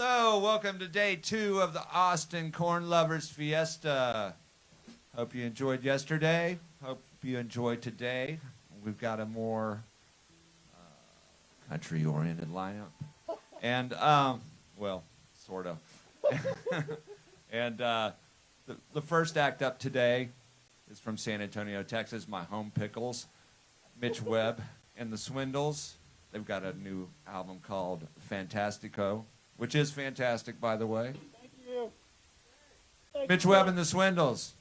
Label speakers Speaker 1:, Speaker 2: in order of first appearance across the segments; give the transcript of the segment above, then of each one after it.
Speaker 1: Hello, welcome to day 2 of the Austin Corn Lovers Fiesta. Hope you enjoyed yesterday. Hope you enjoyed today. We've got a more country-oriented lineup. And, well, sort of. And the first act up today is from San Antonio, Texas, my home pickles, Mitch, Webb, and the Swindles. They've got a new album called Fantastico, which is fantastic, by the way.
Speaker 2: Thank you.
Speaker 1: Mitch, Webb, and the Swindles.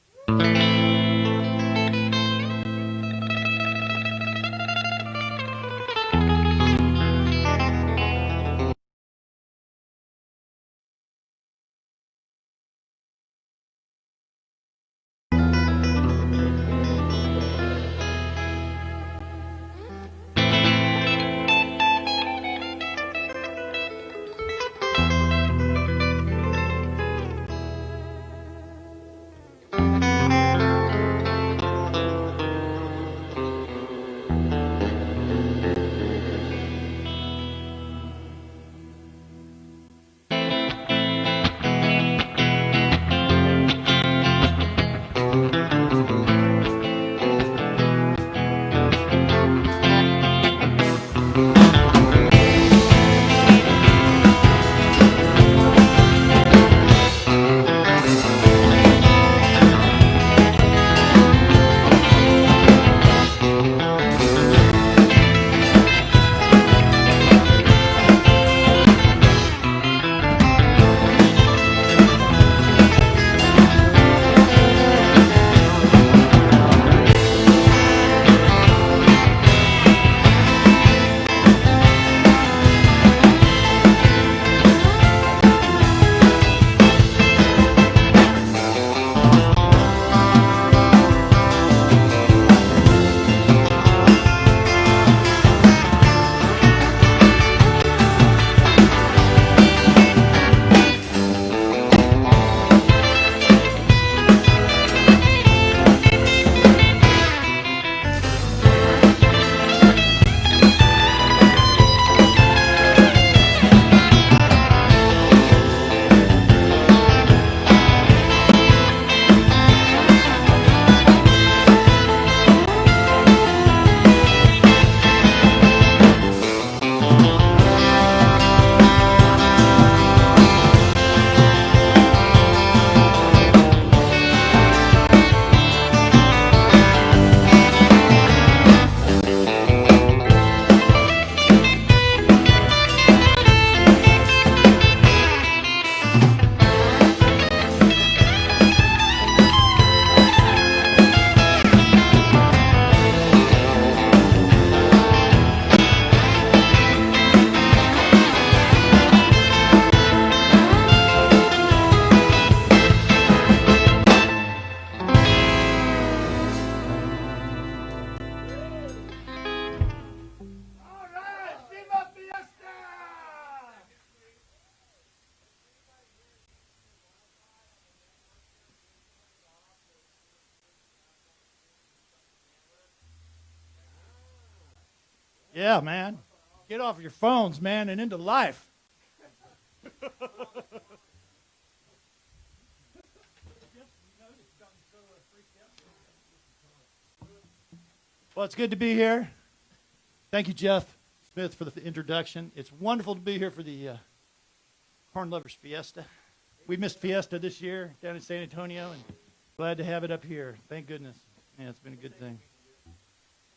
Speaker 2: Yeah, man. Get off your phones, man, and into life. Well, it's good to be here. Thank you, Jeff Smith, for the introduction. It's wonderful to be here for the Corn Lovers Fiesta. We missed Fiesta this year down in San Antonio, and glad to have it up here. Thank goodness. Yeah, it's been a good thing.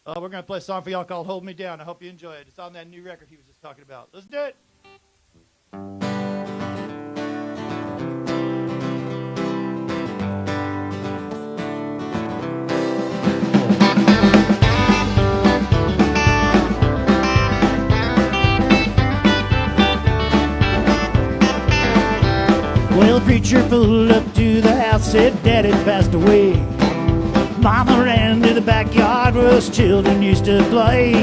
Speaker 2: We're going to play a song for y'all called Hold Me Down. I hope you enjoy it. It's on that new record he was just talking about. Let's do it. Well, the preacher pulled up to the house, said Daddy passed away. Mama ran to the backyard where us children used to play.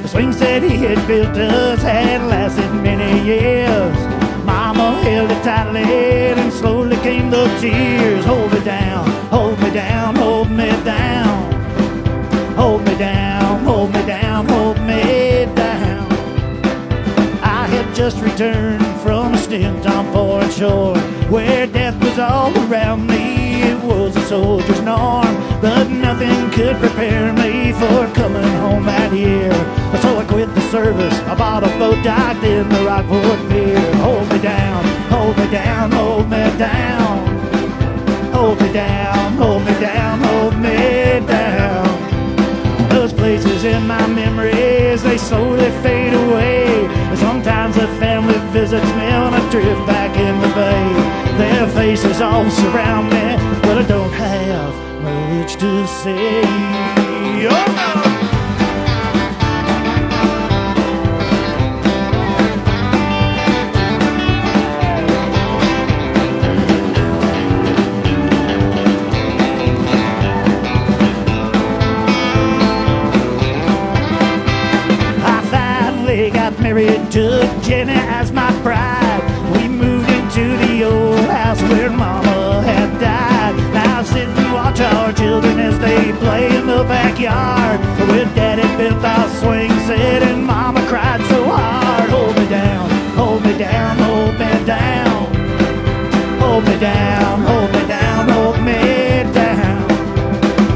Speaker 2: The swing set he had built us had lasted many years. Mama held it tightly and slowly came the tears. Hold me down, hold me down, hold me down. Hold me down, hold me down, hold me down. I had just returned from a stint on German shore, where death was all around me. It was a soldier's norm, but nothing could prepare me for coming home that year. So I quit the service, I bought a boat, docked in the Rockport Pier. Hold me down, hold me down, hold me down. Hold me down, hold me down, hold me down. Those places in my memories, they slowly fade away. Sometimes a family visits me on a trip back in the bay. Their faces all surround me, but I don't have much to say. Oh, no! Got married, took Jenny as my bride. We moved into the old house where Mama had died. Now I sit and watch our children as they play in the backyard, where Daddy built our swing set and Mama cried so hard. Hold me down, hold me down, hold me down. Hold me down, hold me down, hold me down.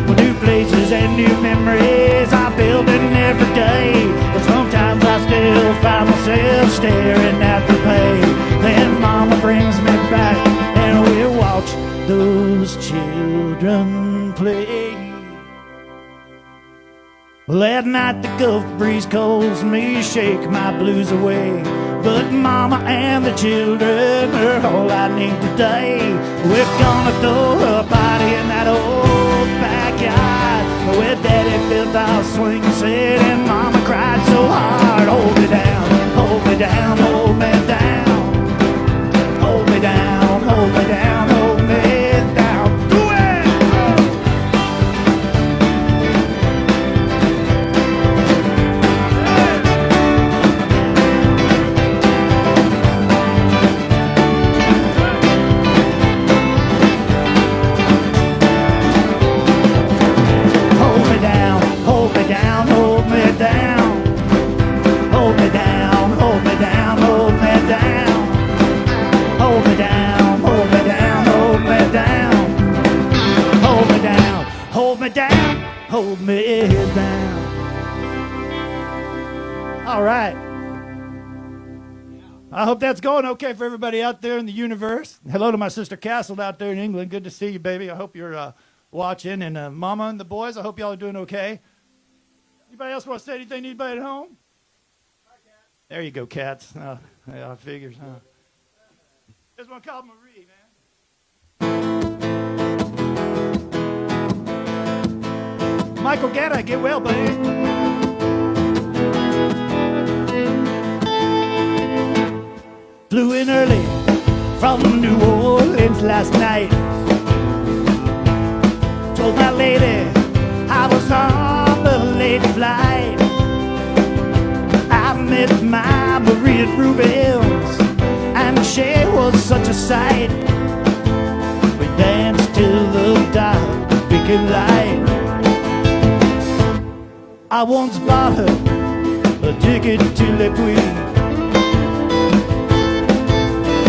Speaker 2: Well, new places and new memories I build in every day. But sometimes I still find myself staring at the page. Then Mama brings me back and we watch those children play. Well, at night the Gulf breeze calls me, shake my blues away. But Mama and the children are all I need today. We're gonna throw a party in that old backyard, where Daddy built our swing set and Mama cried so hard. Hold me down, hold me down, hold me down. Hold me down, hold me down, hold me down. Do it! Hold me down, hold me down, hold me down. Hold me down, hold me down, hold me down. Hold me down, hold me down, hold me down. Hold me down, hold me down, hold me down. All right. I hope that's going okay for everybody out there in the universe. Hello to my sister Castle out there in England. Good to see you, baby. I hope you're watching. And Mama and the boys, I hope y'all are doing okay. Anybody else want to say anything to anybody at home? There you go, cats. Yeah, figures, huh? Just want to call Marie, man. Michael Gatta, get well, buddy. Flew in early from New Orleans last night. Told my lady I was on the late flight. I met my Marie at Rubens, and she was such a sight. We danced till the dark became light. I once bought her a ticket to Le Puy,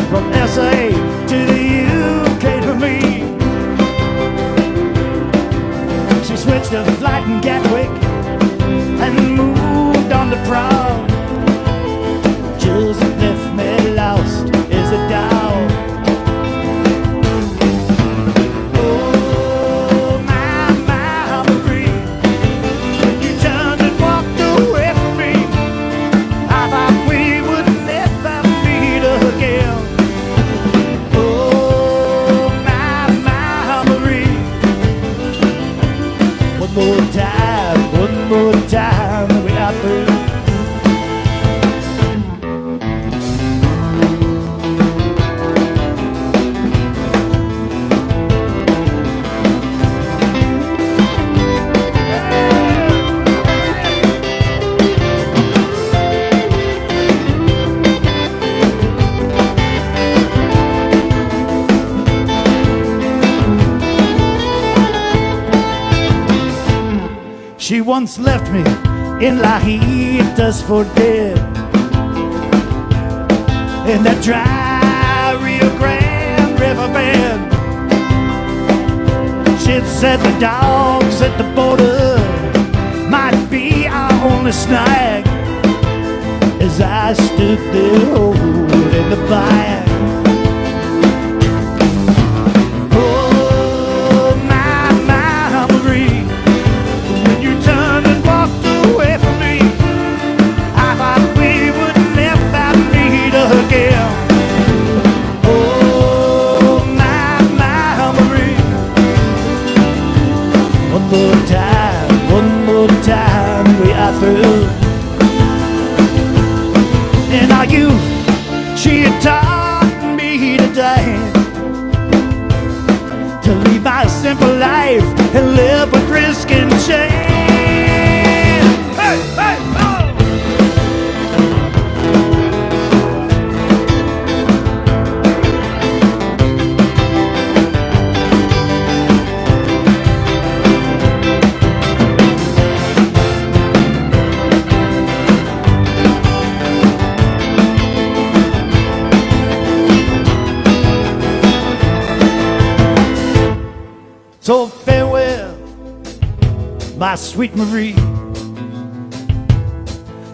Speaker 2: from SA to the UK for me. She switched her flight in Gatwick and moved on to Prague. Just left me lost as a dog. Oh, my Marie, when you turned and walked away from me, I thought we would never meet again. Oh, my Marie, one more time, we are through. She once left me in Lahitas for dead, in that dry Rio Grande River bend. She said the dogs at the border might be our only snag, as I stood there holding the bag. Oh, my Marie, when you turned and walked away from me, I thought we would never meet again. Oh, my Marie, one more time, we are through. And are you, she taught me today to leave my simple life and live with risk and shame. Hey, hey, oh! So farewell, my sweet Marie.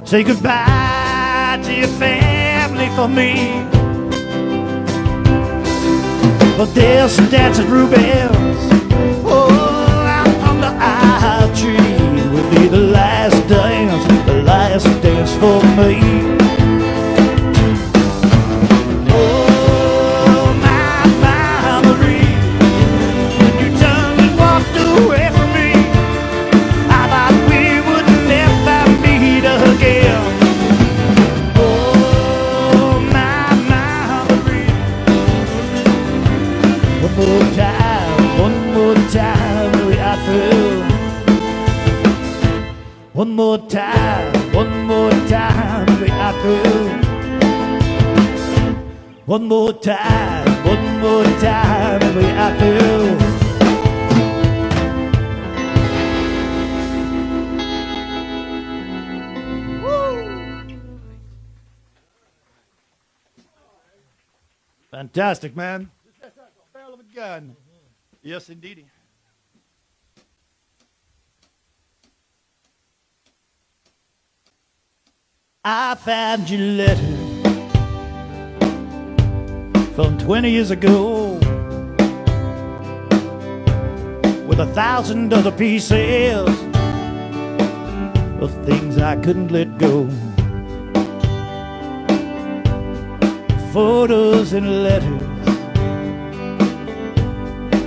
Speaker 2: Say goodbye to your family for me. But there's some dancing Rubens, oh, out on the eye tree. Will be the last dance for me. One more time, we are through. One more time, we are through. Fantastic, man. That's a barrel of a gun. Yes, indeedy. I found your letter from 20 years ago with 1,000 other pieces of things I couldn't let go. Photos and letters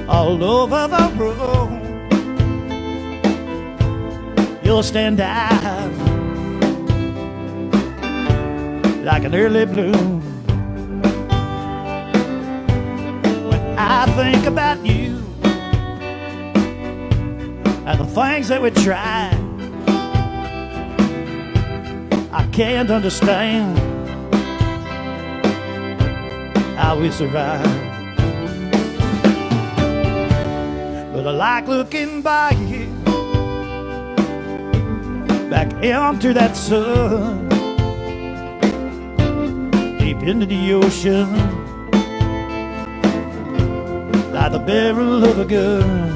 Speaker 2: all over the room. You'll stand out like an early bloom. When I think about you and the things that we tried, I can't understand how we survived. But I like looking back into that sun, deep into the ocean, like the barrel of a gun.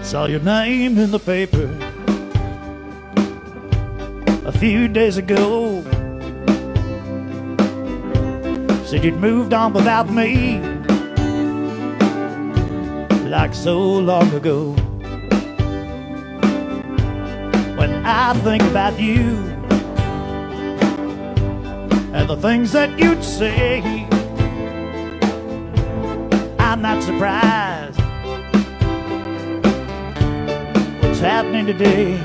Speaker 2: Saw your name in the paper a few days ago. Said you'd moved on without me, like so long ago. When I think about you and the things that you'd say, I'm not surprised what's happening today.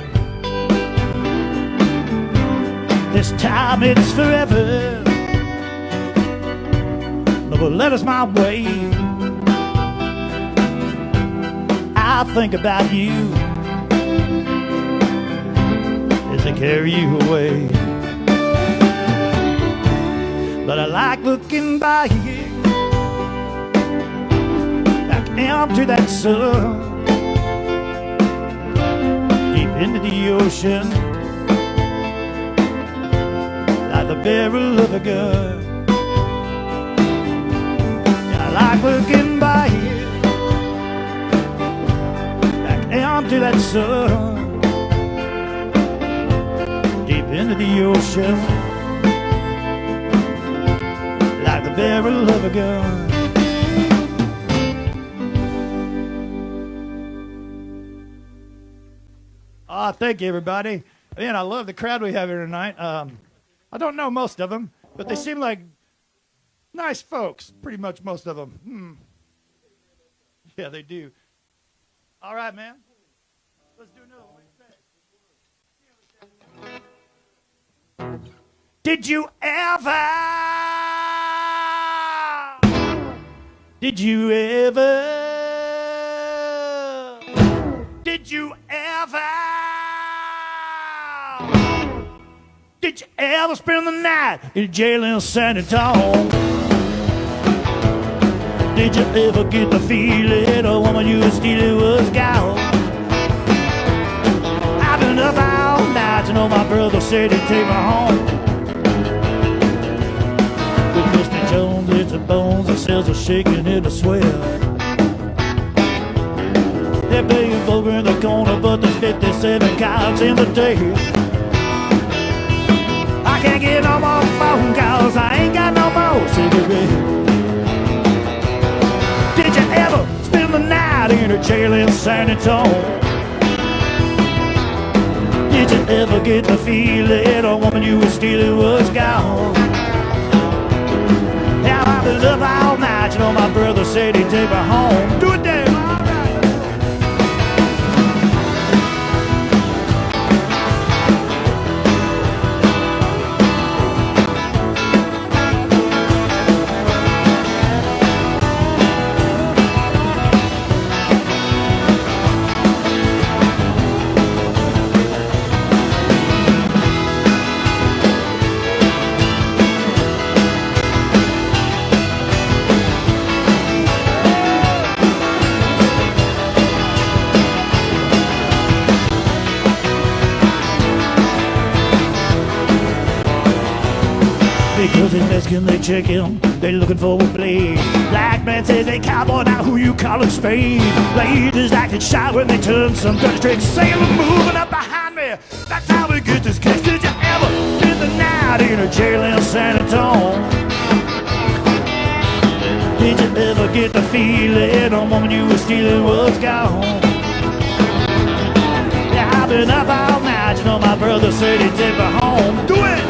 Speaker 2: This time it's forever. Never let us my way. I think about you as I carry you away. But I like looking back into that sun, deep into the ocean, like the barrel of a gun. I like looking back into that sun, deep into the ocean, like the barrel of a gun. Thank you, everybody. Man, I love the crowd we have here tonight. I don't know most of them, but they seem like nice folks, pretty much most of them. Yeah, they do. All right, man. Let's do another one. Did you ever Did you ever Did you ever spend the night in jail in San Antonio? Did you ever get the feeling a woman you were stealing was gone? I've been up all night, you know my brother said he'd take me home. With Mr. Jones, it's the bones, the cells are shaking in the swell. They're playing poker in the corner, but there's 57 cards in the deck. I can't get no more phone calls, I ain't got no more cigarettes. Did you ever spend the night in a jail in San Antonio? Did you ever get the feeling a woman you were stealing was gone? Yeah, I've been up all night, you know my brother said he'd take me home. Do it, Dave. Because his Mexican, they check him, they looking for a blade. Black man says, hey cowboy, now who you callin' spade? Ladies acting shy when they turn some dirty tricks. Sailor moving up behind me, that's how we get this case. Did you ever spend the night in a jail in San Antonio? Did you ever get the feeling a woman you were stealing was gone? Yeah, I've been up all night, you know my brother said he'd take me home. Do it!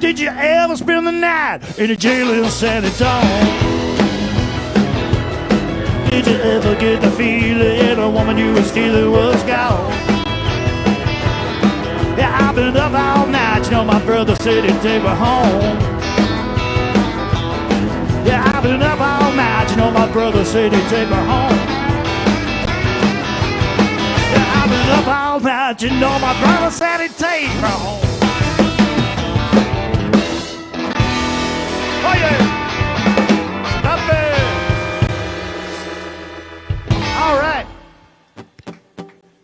Speaker 2: Did you ever spend the night in a jail in San Antonio? Did you ever get the feeling a woman you were stealing was gone? Yeah, I've been up all night, you know my brother said he'd take me home. Yeah, I've been up all night, you know my brother said he'd take me home. Yeah, I've been up all night, you know my brother said he'd take me home. Oh yeah! Stop it!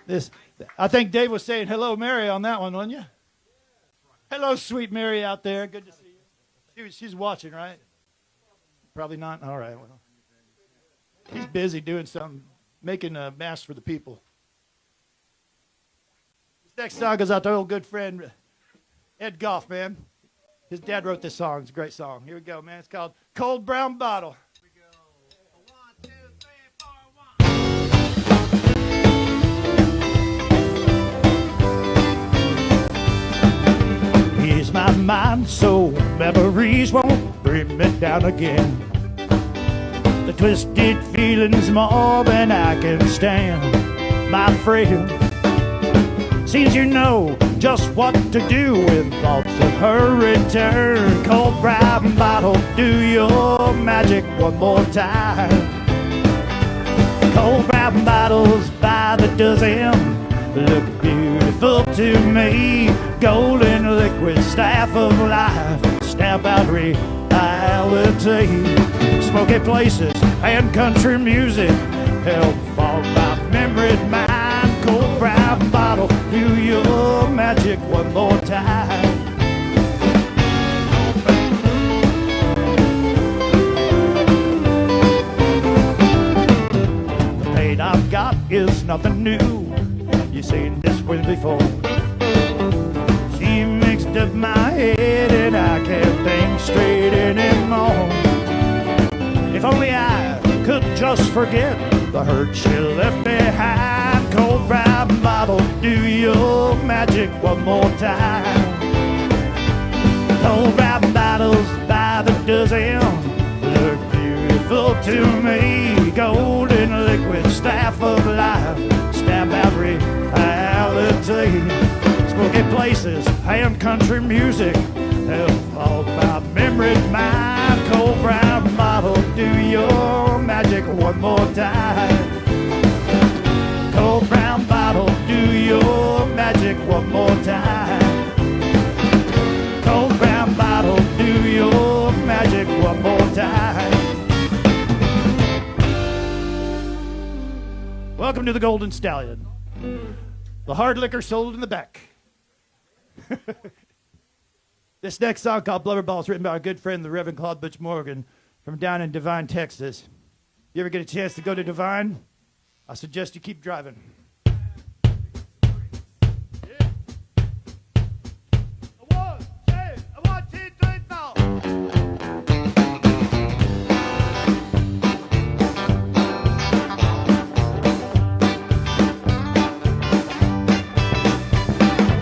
Speaker 2: This, I think Dave was saying hello, Mary, on that one, wasn't you? Hello, sweet Mary out there. Good to see you. She's watching, right? Probably not. All right. Well, he's busy doing something, making a mass for the people. This next song goes out to our old good friend Ed Goff, man. His dad wrote this song. It's a great song. Here we go, man. It's called Cold Brown Bottle. Ease my mind so memories won't bring me down again. The twisted feelings more than I can stand. My friend, seems you know just what to do with thoughts of her return. Cold brown bottle, do your magic one more time. Cold brown bottles by the dozen look beautiful to me. Golden liquid staff of life, stamp out reality. Smoky places and country music help fog my memory mind. Cold brown bottle, do your magic one more time. The pain I've got is nothing new. You've seen this one before. She mixed up my head and I can't think straight anymore. If only I could just forget the hurt she left behind. Cold brown bottle, do your magic one more time. Cold brown bottles by the dozen look beautiful to me. Golden liquid staff of life, stamp out reality. Smoky places and country music help fog my memory mind. Cold brown bottle, do your magic one more time. Cold brown bottle, do your magic one more time. Cold brown bottle, do your magic one more time. Welcome to the Golden Stallion. The hard liquor sold in the back. This next song called Blubberball is written by our good friend, the Reverend Claude Butch Morgan, from down in Devine, Texas. You ever get a chance to go to Devine? I suggest you keep driving. Yeah. One, two, three, four.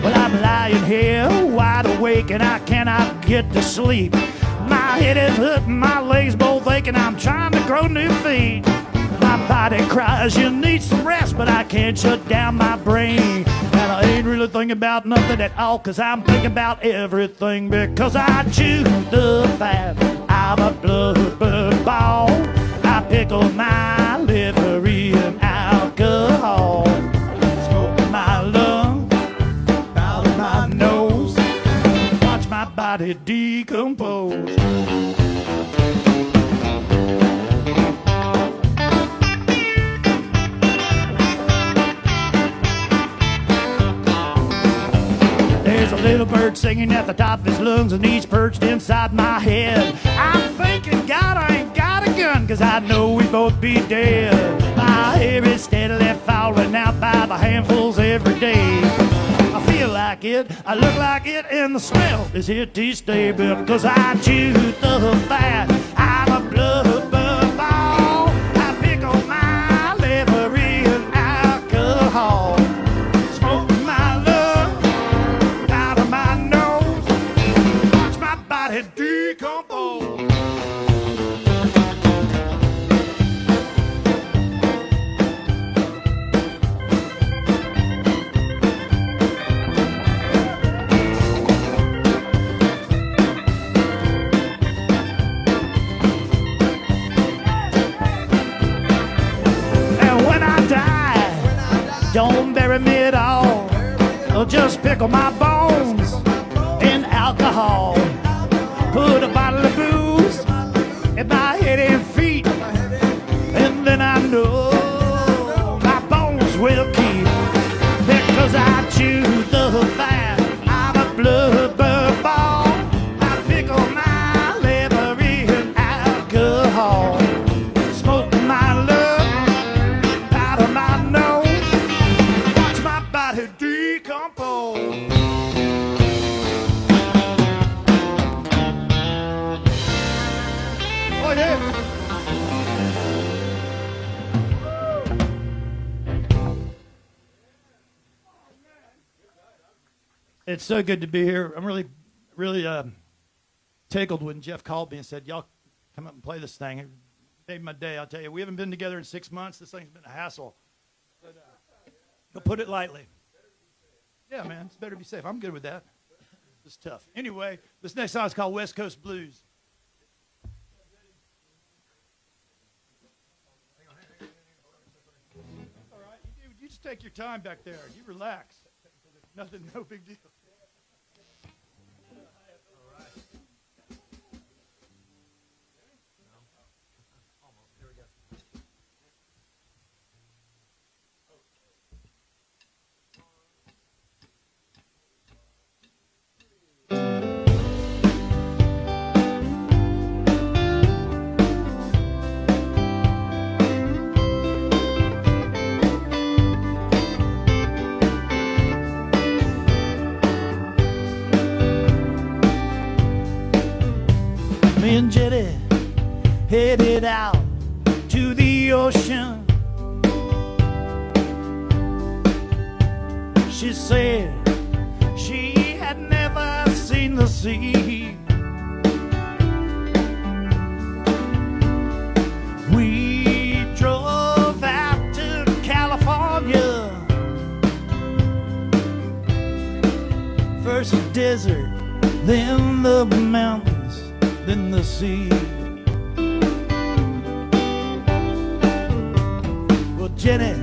Speaker 2: Well, I'm lying here wide awake and I cannot get to sleep. My head is hurting, my legs both aching, I'm trying to grow new feet. My body cries, you need some rest, but I can't shut down my brain. And I ain't really thinking about nothing at all, cause I'm thinking about everything. Because I chew the fat out of a ball. I pickle my liver in alcohol. Smoke my lungs out of my nose. Watch my body decompose. There's a little bird singing at the top of his lungs, and he's perched inside my head. I'm thinking, God, I ain't got a gun, cause I know we both be dead. My hair is steadily falling out by the handfuls every day. I feel like it, I look like it, and the smell is here to stay. Because I chew the fat out of blood ball. I pickle my liver in alcohol. Smoke my love out of my nose. Watch my body decompose. Don't bury me at all, or just pickle my bones in alcohol. Put a bottle of booze in my head and feet, and then I know my bones will keep. It's so good to be here. I'm really tickled when Jeff called me and said, y'all come up and play this thing. It made my day, I'll tell you. We haven't been together in 6 months. This thing's been a hassle. But, to put it lightly. Yeah, man, it's better to be safe. I'm good with that. It's tough. Anyway, this next song is called West Coast Blues. All right, you just take your time back there. You relax. Nothing, no big deal. Me and Jetty headed out to the ocean. She said she had never seen the sea. We drove out to California. First the desert, then the mountains, than the sea. Well, Jenny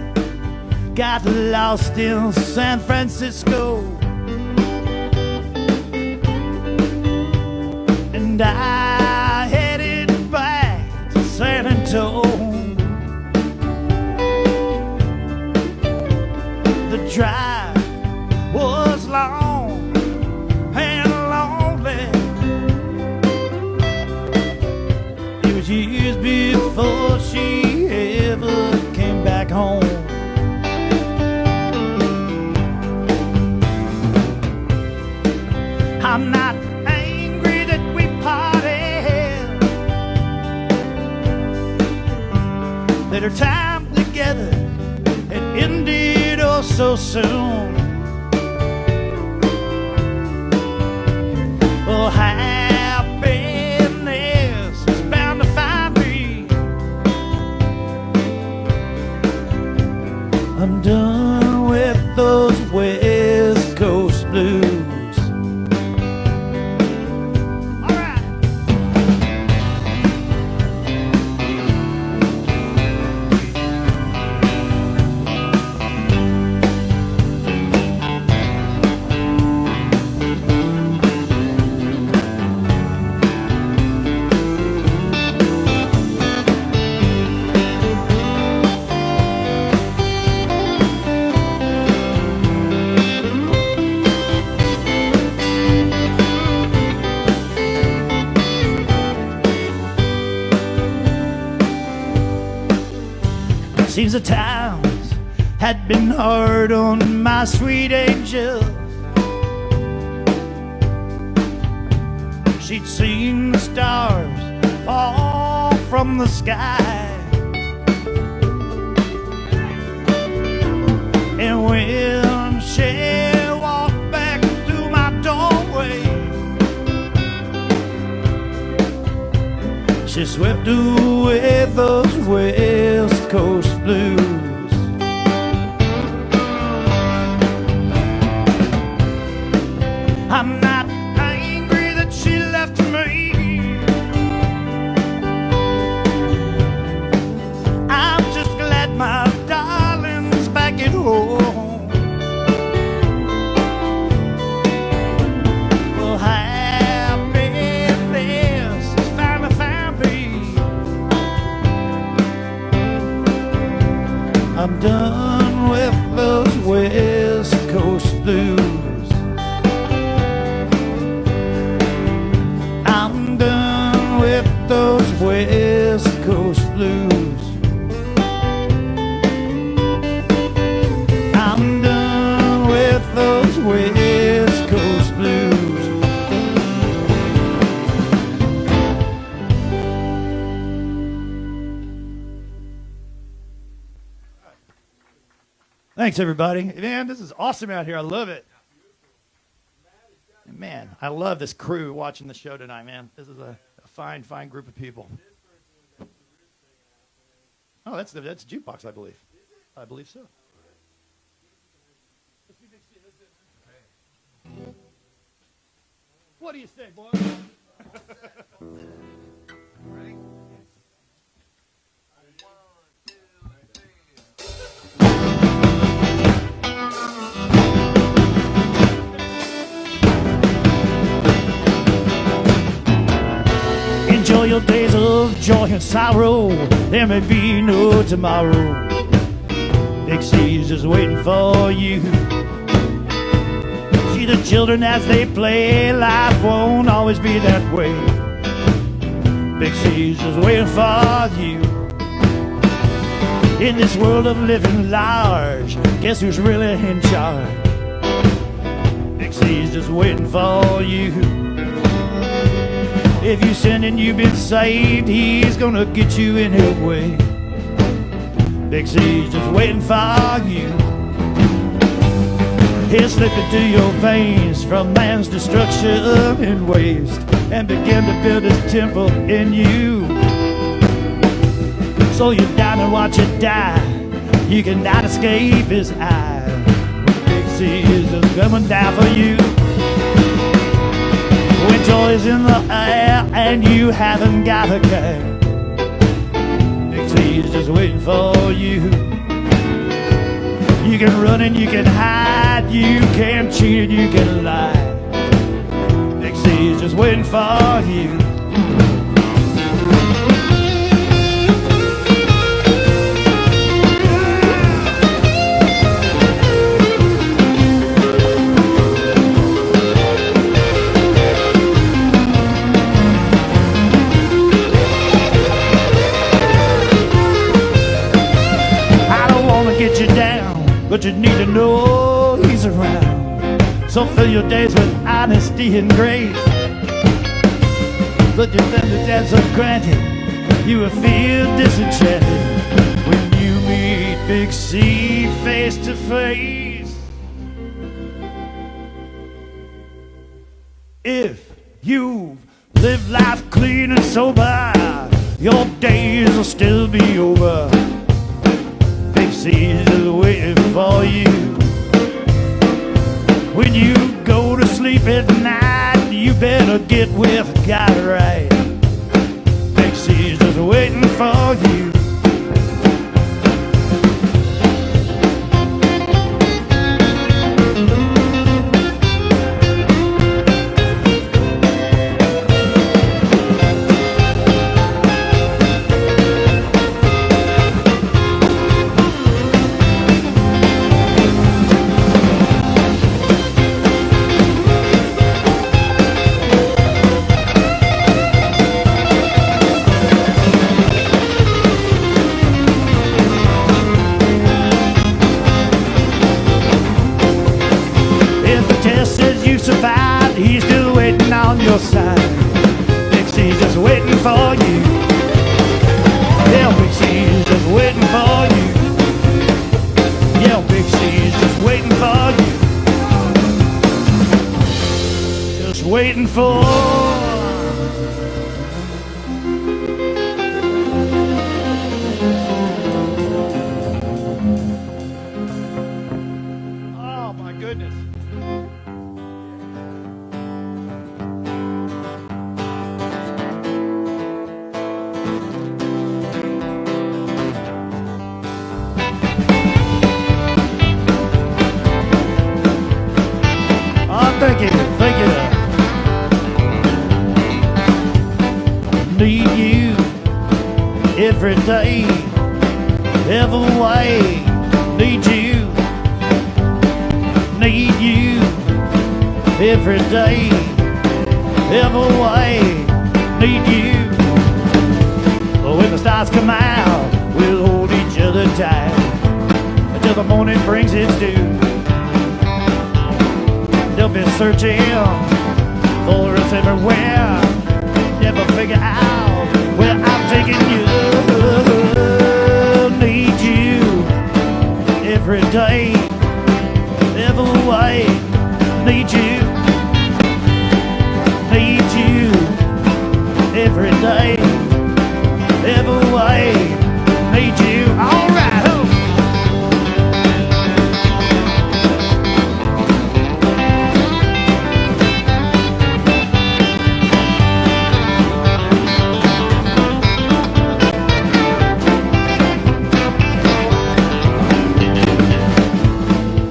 Speaker 2: got lost in San Francisco, and I headed back to San Antonio. The drive was long and lonely. Years before she ever came back home. I'm not angry that we parted, that our time together had ended oh so soon. Oh, I'm done with those West Coast blues. All right. Seems the times had been hard on my sweet angel. She'd seen the stars fall from the sky, and when she walked back through my doorway, she swept away those West Coast blues. I'm not angry that she left me. I'm just glad my darling's back at home. Well, happiness is finally found me. I'm done with those West Coast blues. I'm done with those West Coast blues. I'm done with those West Coast blues. Thanks, everybody. Man, this is awesome out here. I love it. man, I love this crew watching the show tonight, man. This is a fine, fine group of people. Oh, that's Jukebox, I believe. I believe so. What do you say, boy?
Speaker 3: Ready?
Speaker 2: Enjoy your days of joy and sorrow. There may be no tomorrow. Big C's just waiting for you. See the children as they play. Life won't always be that way. Big C's just waiting for you. In this world of living large, guess who's really in charge? Big C's just waiting for you. If you sin and you've been saved, he's gonna get you in his way. Big C's just waiting for you. He'll slip into your veins from man's destruction and waste, and begin to build his temple in you. So you down and watch it die. You cannot escape his eye. Big C is just coming down for you. When joy's in the air and you haven't got a care, Big C is just waiting for you. You can run and you can hide, you can cheat and you can lie. Big C is just waiting for you. Get you down, but you need to know he's around. So fill your days with honesty and grace. But your family that's for granted, you will feel disenchanted when you meet Big C face to face. If you live life clean and sober, your days will still be over. He's just waiting for you. When you go to sleep at night, you better get with God right. Big C's just waiting for you. He's still waiting on your side. Big C's just waiting for you. Yeah, Big C's just waiting for you. Yeah, Big C's just waiting for you. Just waiting for. Oh my goodness. Thank you. Need you every day, every way. Need you every day, every way. Need you. When the stars come out, we'll hold each other tight until the morning brings its due. They'll be searching for us everywhere, never figure out where I'm taking you. Need you every day, every way. Need you. every day, every way. Need you, all right. Oh.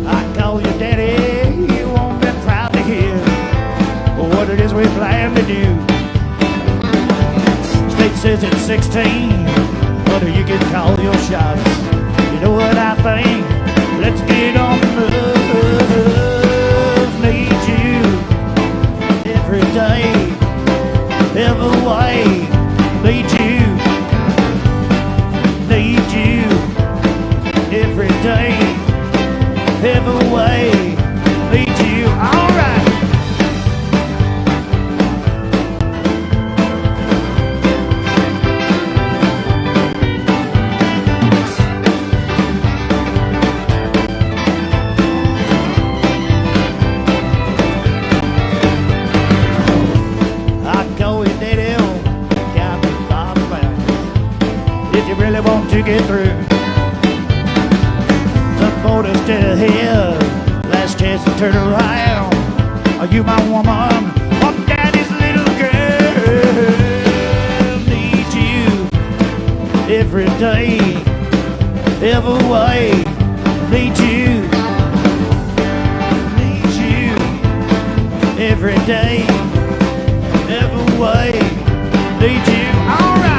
Speaker 2: I call you daddy, you won't be proud to hear what it is we plan to do. State says it's 16, but you can call your shots. You know what I think? Let's get on the move. Need you every day, every way. Need you every day, every way. Need you, all right. Really want to get through. The border's still here. Last chance to turn around. Are you my woman? Or daddy's little girl? Need you every day, every way. Need you every day, every way. Need you. All right.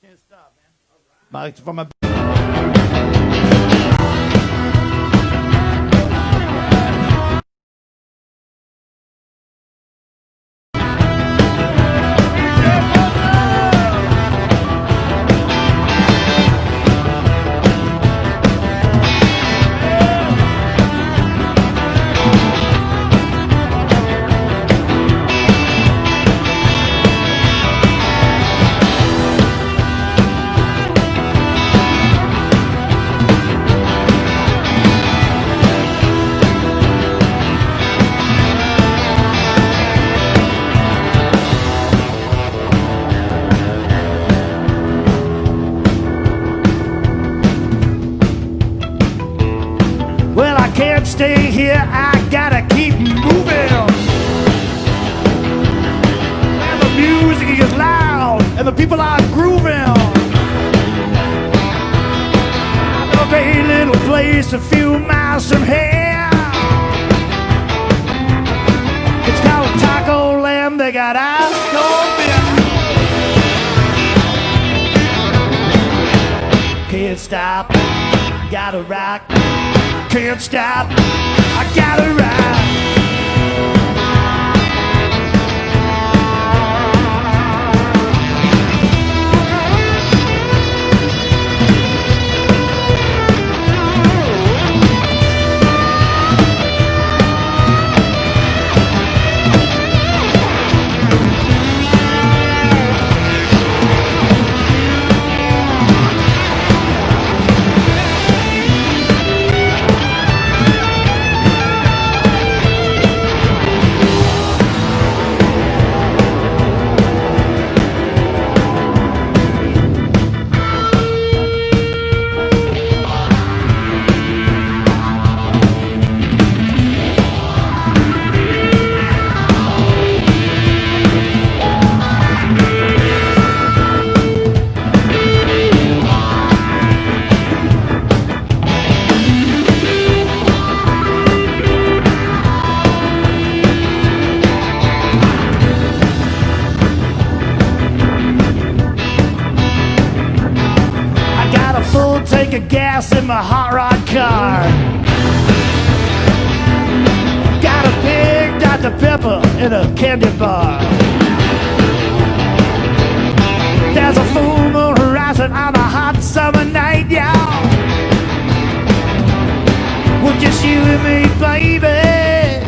Speaker 2: Can't stop, man. From a stay here, I gotta keep moving. And the music is loud, and the people are grooving. I know a great little place a few miles from here. It's called Taco Lamb, they got ice cold beer. Can't stop, gotta rock. Can't stop, I gotta ride. full tank of gas in my hot rod car. Got a pig, Dr. Pepper, in a candy bar. There's a full moon horizon on a hot summer night, y'all. With just you and me, baby,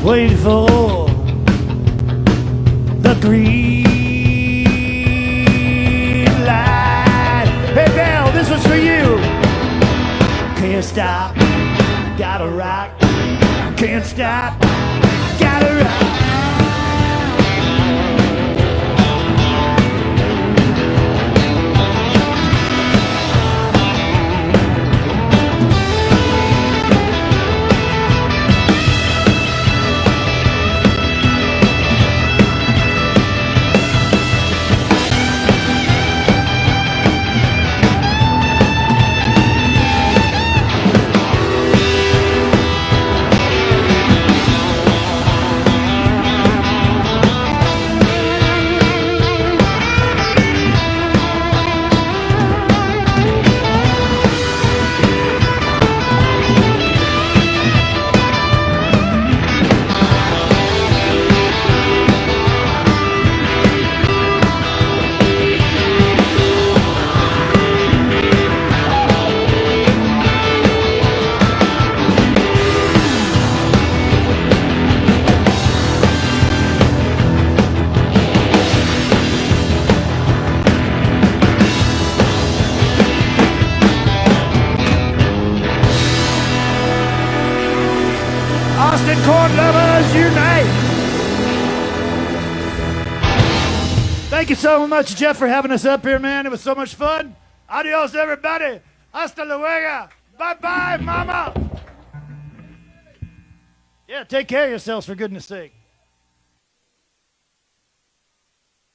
Speaker 2: waiting for the green light. Hey, Belle, this was for you. Can't stop, gotta rock. Can't stop, gotta rock. Austin corn lovers unite! Thank you so much, Jeff, for having us up here, man. It was so much fun. Adios, everybody. Hasta luego. Bye-bye, mama. Yeah, take care of yourselves, for goodness sake.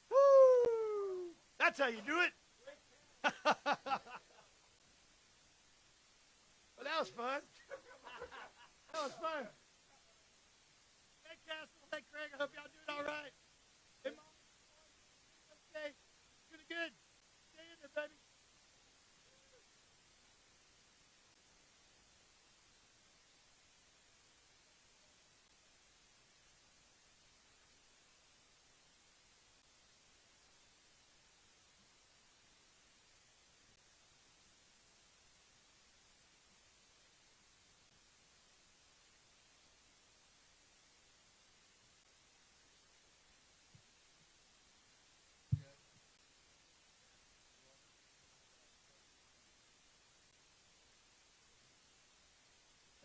Speaker 2: Woo! That's how you do it. Well, that was fun. That was fun. Hey, Castle. Hey, Craig. I hope y'all doing all right. Hey, Mom. Okay. Doing good. Stay in there, baby.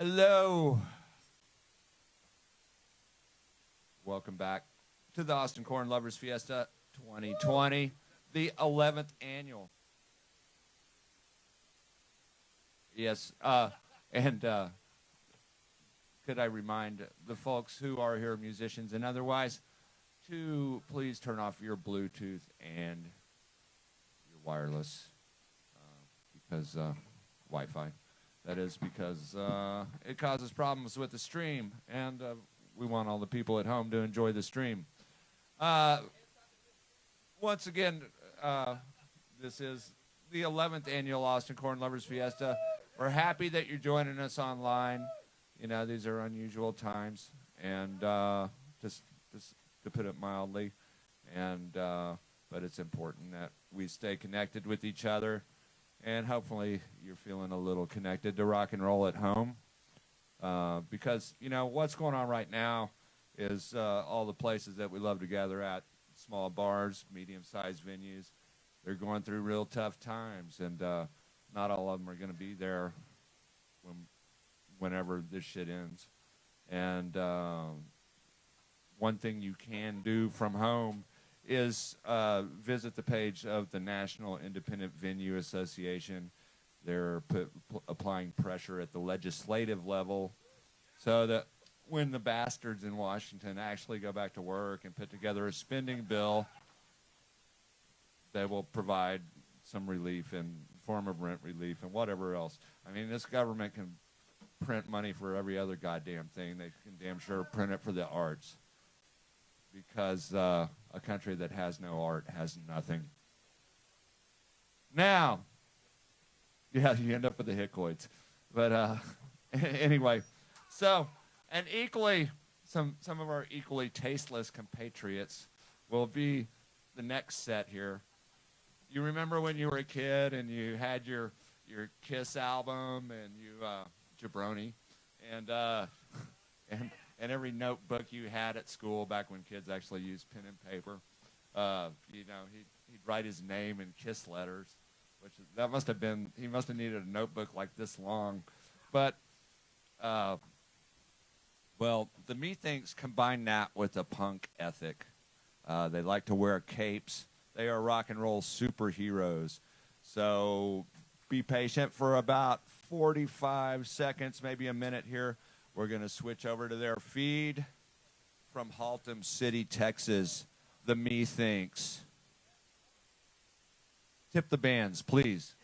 Speaker 1: Hello. Welcome back to the Austin Corn Lovers Fiesta 2020, the 11th annual. Yes, and could I remind the folks who are here, musicians and otherwise, to please turn off your Bluetooth and your wireless because Wi-Fi. That is because it causes problems with the stream, and we want all the people at home to enjoy the stream. Once again, this is the 11th annual Austin Corn Lovers Fiesta. We're happy that you're joining us online. You know, these are unusual times, and just to put it mildly, and but it's important that we stay connected with each other. And hopefully you're feeling a little connected to rock and roll at home. Because, you know, what's going on right now is all the places that we love to gather at, small bars, medium-sized venues, they're going through real tough times. And not all of them are going to be there whenever this shit ends. And one thing you can do from home is visit the page of the National Independent Venue Association. They're applying pressure at the legislative level so that when the bastards in Washington actually go back to work and put together a spending bill, they will provide some relief in form of rent relief and whatever else. I mean, this government can print money for every other goddamn thing. They can damn sure print it for the arts. Because a country that has no art has nothing. Now, Yeah, you end up with the Hickoids. But anyway, so, and equally, some of our equally tasteless compatriots will be the next set here. You remember when you were a kid and you had your Kiss album and you jabroni, and every notebook you had at school back when kids actually used pen and paper, you know, he'd write his name in Kiss letters, which that must have been, he must have needed a notebook like this long, but well, the Methinks combine that with a punk ethic. They like to wear capes. They are rock and roll superheroes. So be patient for about 45 seconds, maybe a minute here. We're going to switch over to their feed from Haltom City, Texas, the Methinks. Tip the bands, please.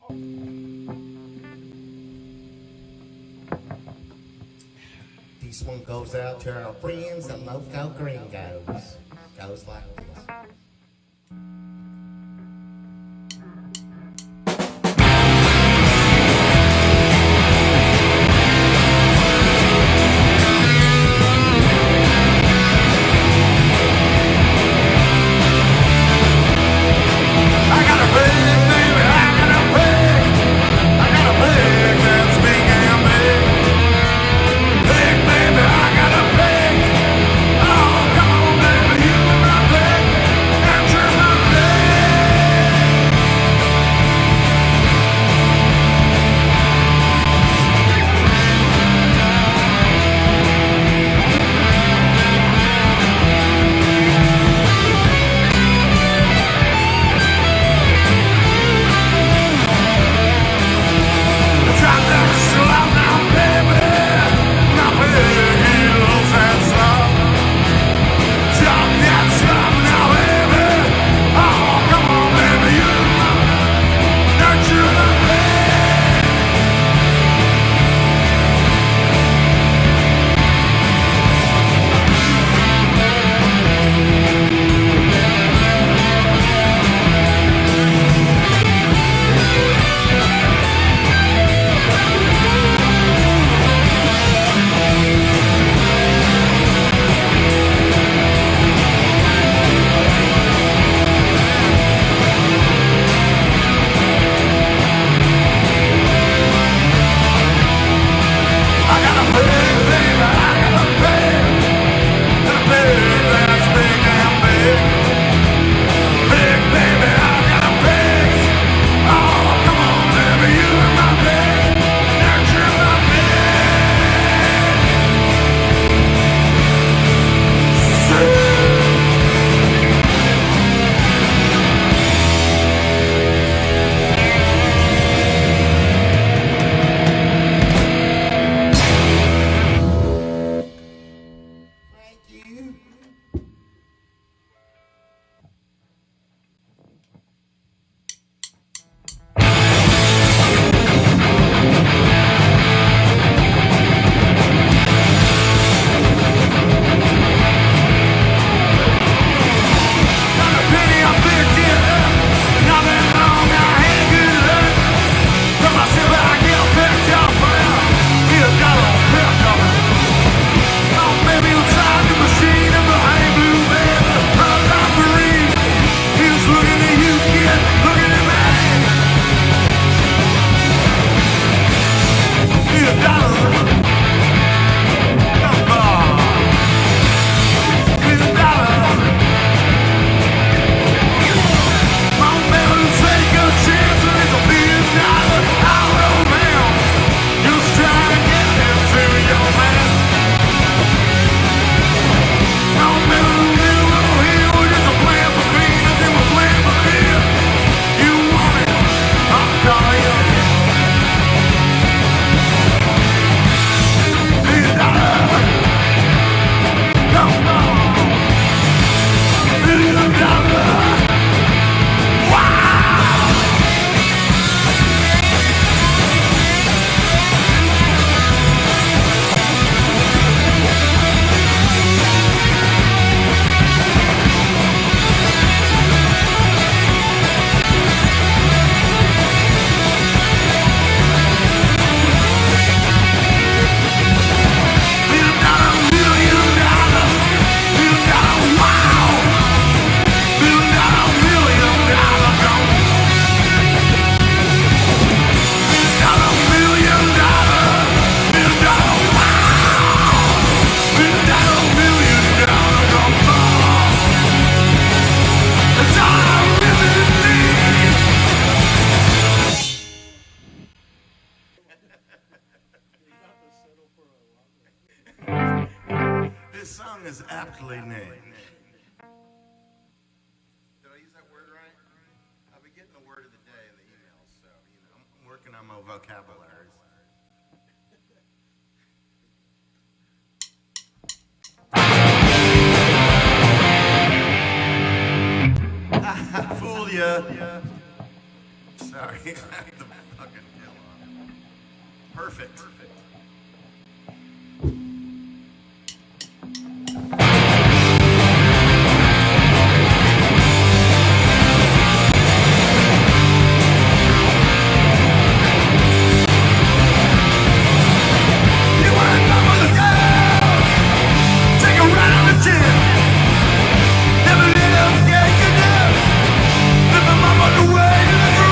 Speaker 3: This one goes out to our friends, the local gringos. Goes like this.
Speaker 4: is aptly named. Did I use that word right? I'll be getting the word of the day in the emails, so I'm working on my vocabularies. Fool ya. Sorry. Perfect.
Speaker 5: Away to the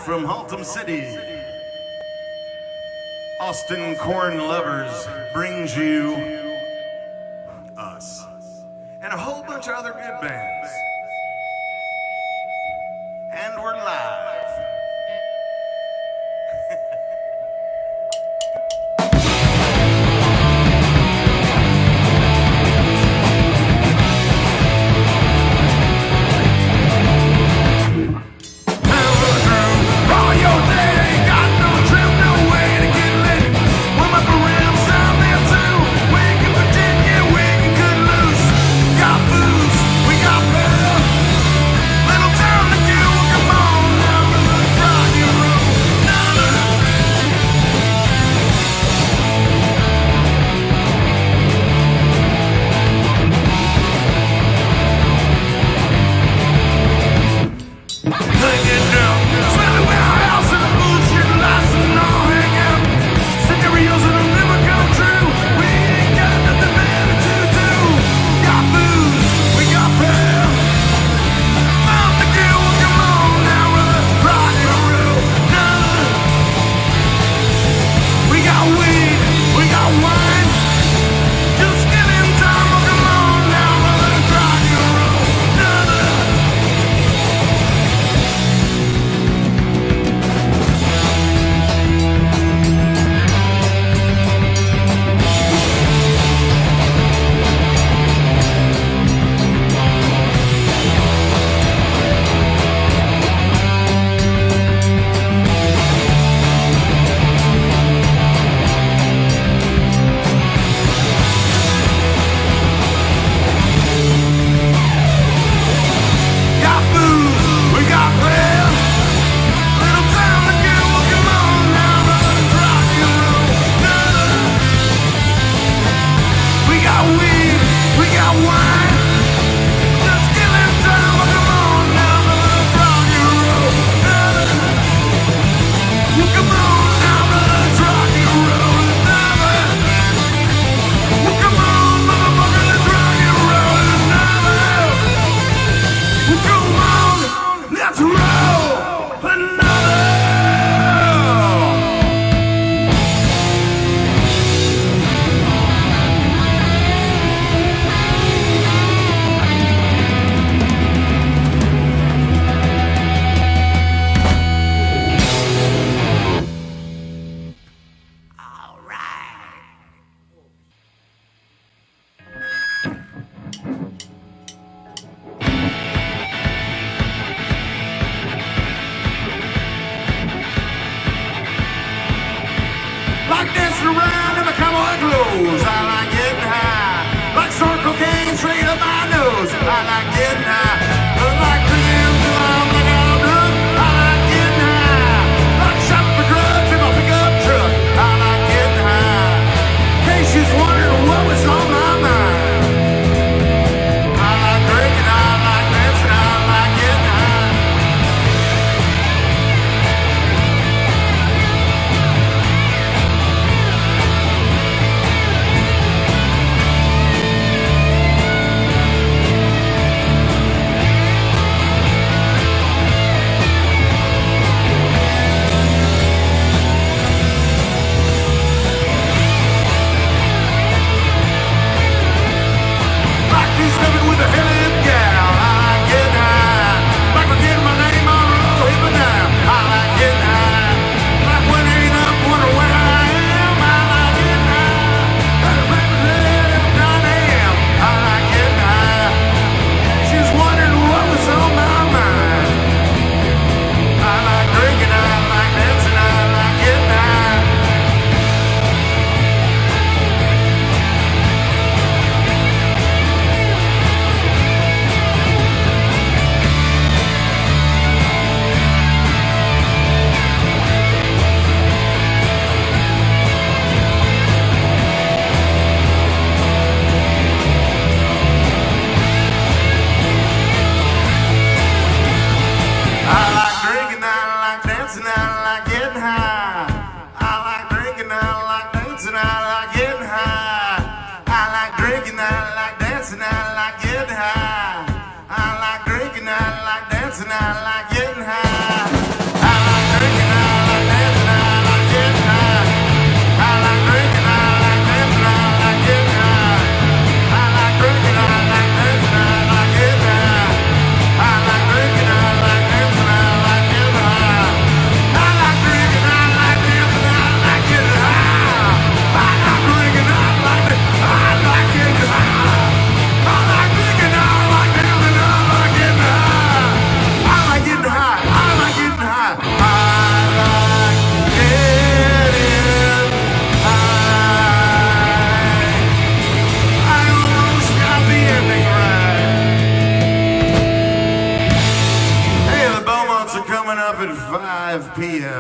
Speaker 4: from Haltom City, Austin Corn Lovers brings you us and a whole bunch of other good bands. And we're live.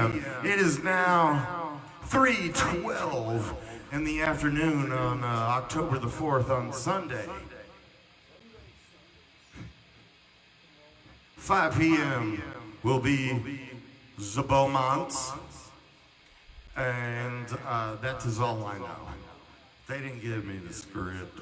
Speaker 4: p.m. It is now 3:12 in the afternoon on October the 4th on Sunday. 5 p.m. will be the Beaumonts, and that is all I know. They didn't give me the script.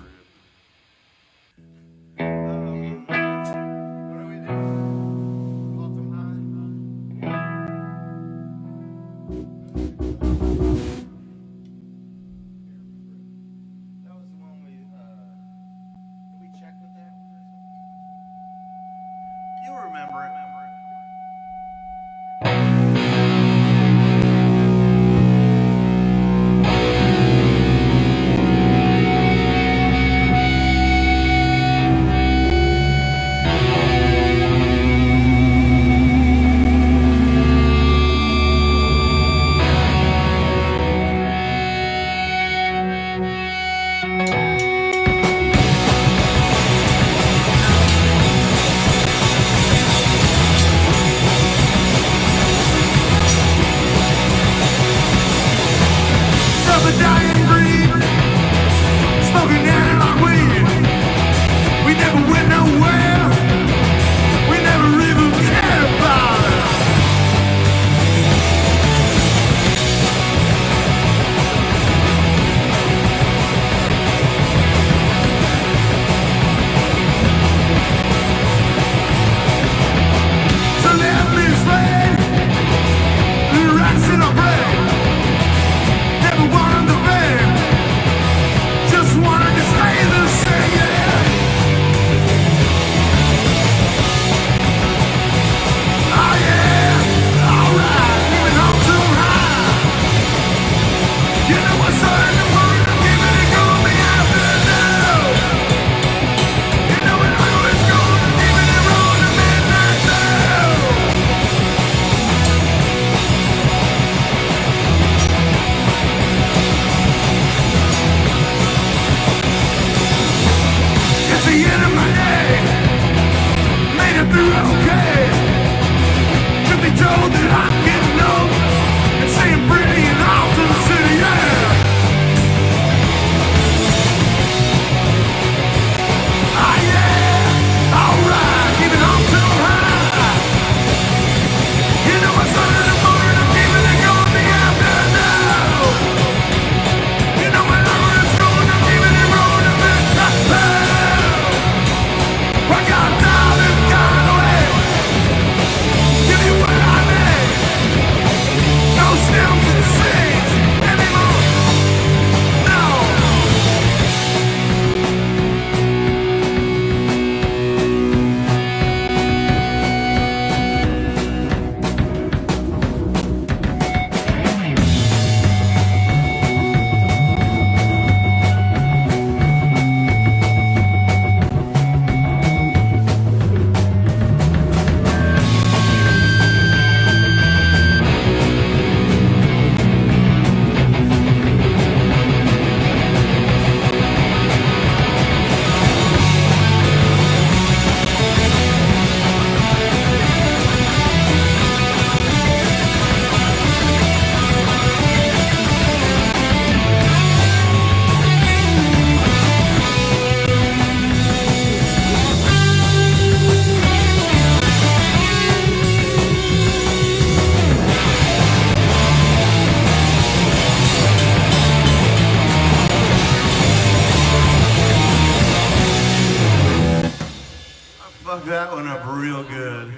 Speaker 4: That one up real good.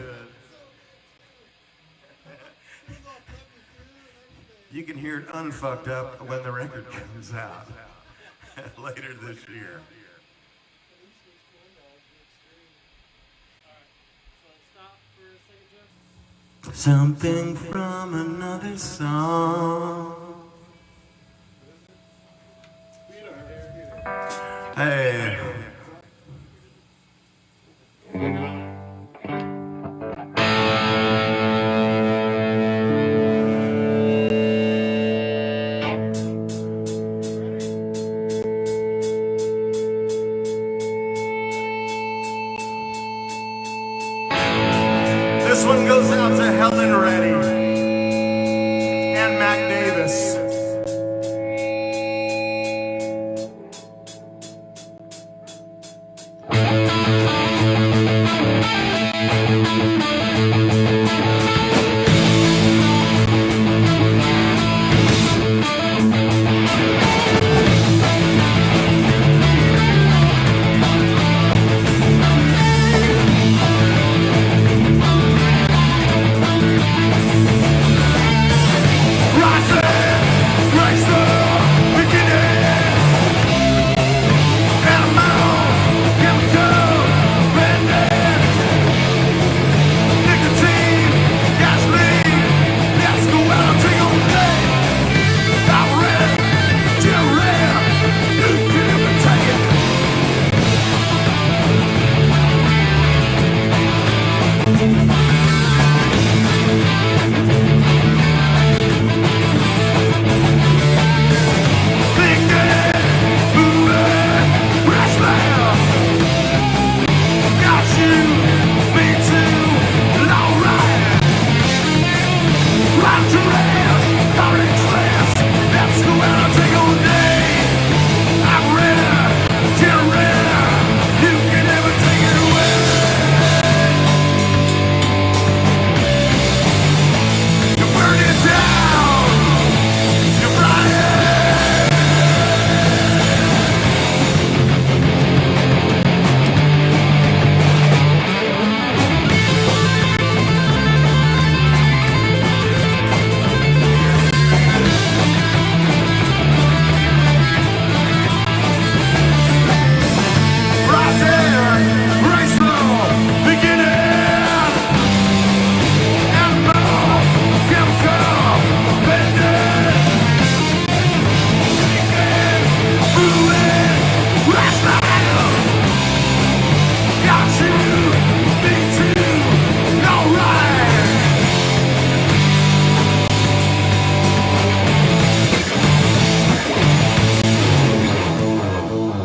Speaker 4: You can hear it unfucked up when the record comes out later this year. Something from another song. Hey. This one goes out to Helen Reddy. Mac Davis.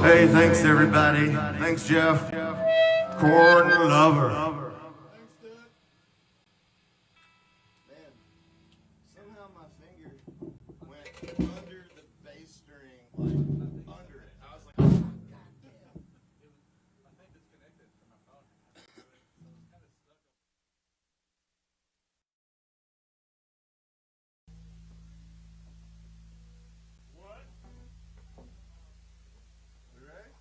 Speaker 4: Hey, thanks everybody. Thanks, Jeff. Corn lover. Man, somehow my finger went under the bass string, like under it. I was like, oh, God damn. I think it's connected to my phone. So it's kind of stuck. What? You ready?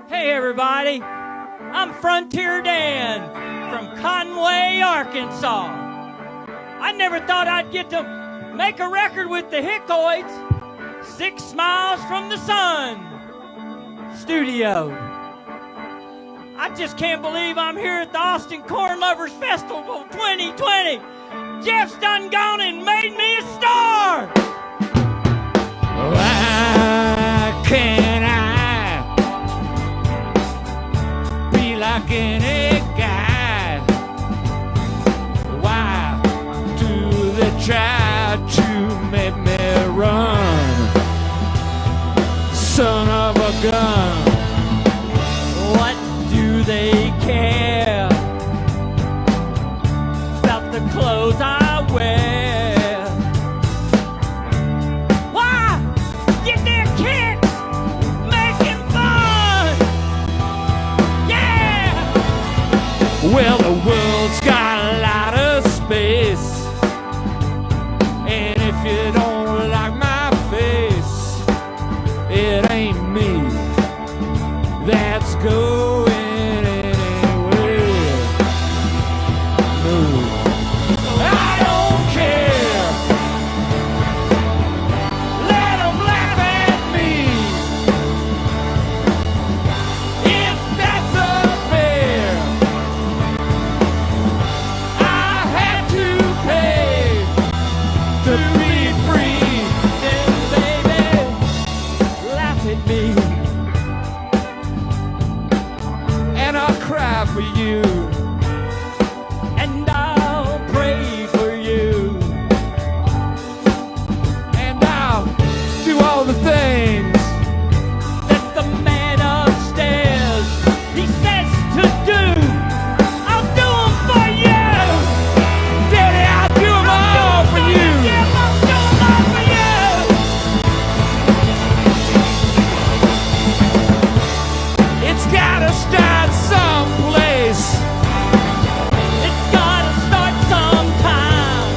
Speaker 5: Hey everybody, I'm Frontier Dan from Conway, Arkansas. I never thought I'd get to make a record with the Hickoids 6 miles from the sun studio. I just can't believe I'm here at the Austin Corn Lovers Festival 2020. Jeff's done gone and made me a star. Why can't I like any guy? Why do they try to make me run? Son of a gun, what do they care about the clothes I wear? Why? Get their
Speaker 1: going anywhere. No, I don't care. Let 'em laugh at me. If that's unfair, I have to pay to be free. Then baby, laugh at me. And I'll cry for you. And I'll pray for you. And I'll do all the things that the man upstairs he says to do. I'll do them for you. Daddy, I'll do them all for you. Yeah, I'll do them all for you. It's gotta start someplace. It's gotta start sometime.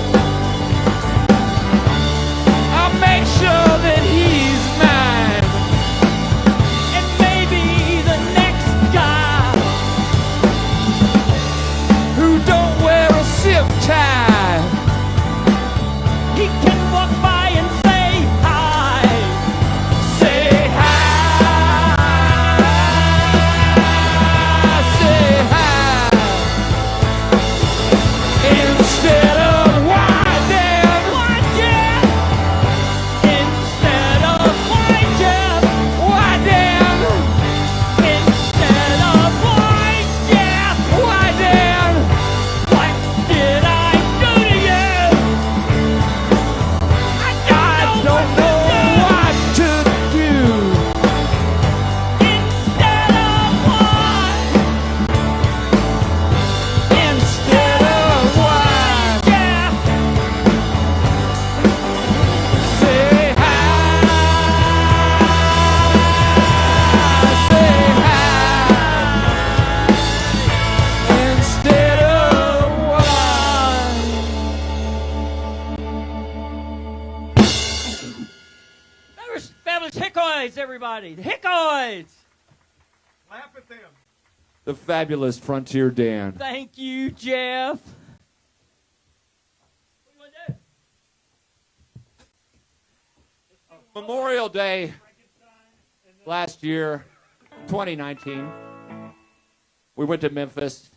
Speaker 1: I'll make sure that he's mine. And maybe the next guy who don't wear a zip tie, he can walk by and say hi. Say hi. Say hi. Instead of white Jeff. Instead of white Jeff. White Jeff. Instead of white Jeff. White Jeff. What did I do to you? I don't know what to do. Instead of white. Instead of white Jeff. Say hi. Say hi. Instead of white. Fabulous Hickoids, everybody. The Hickoids.
Speaker 4: Laugh at them.
Speaker 1: The fabulous Frontier Dan.
Speaker 5: Thank you, Jeff. What do you want to do?
Speaker 1: Memorial Day last year, 2019, we went to Memphis,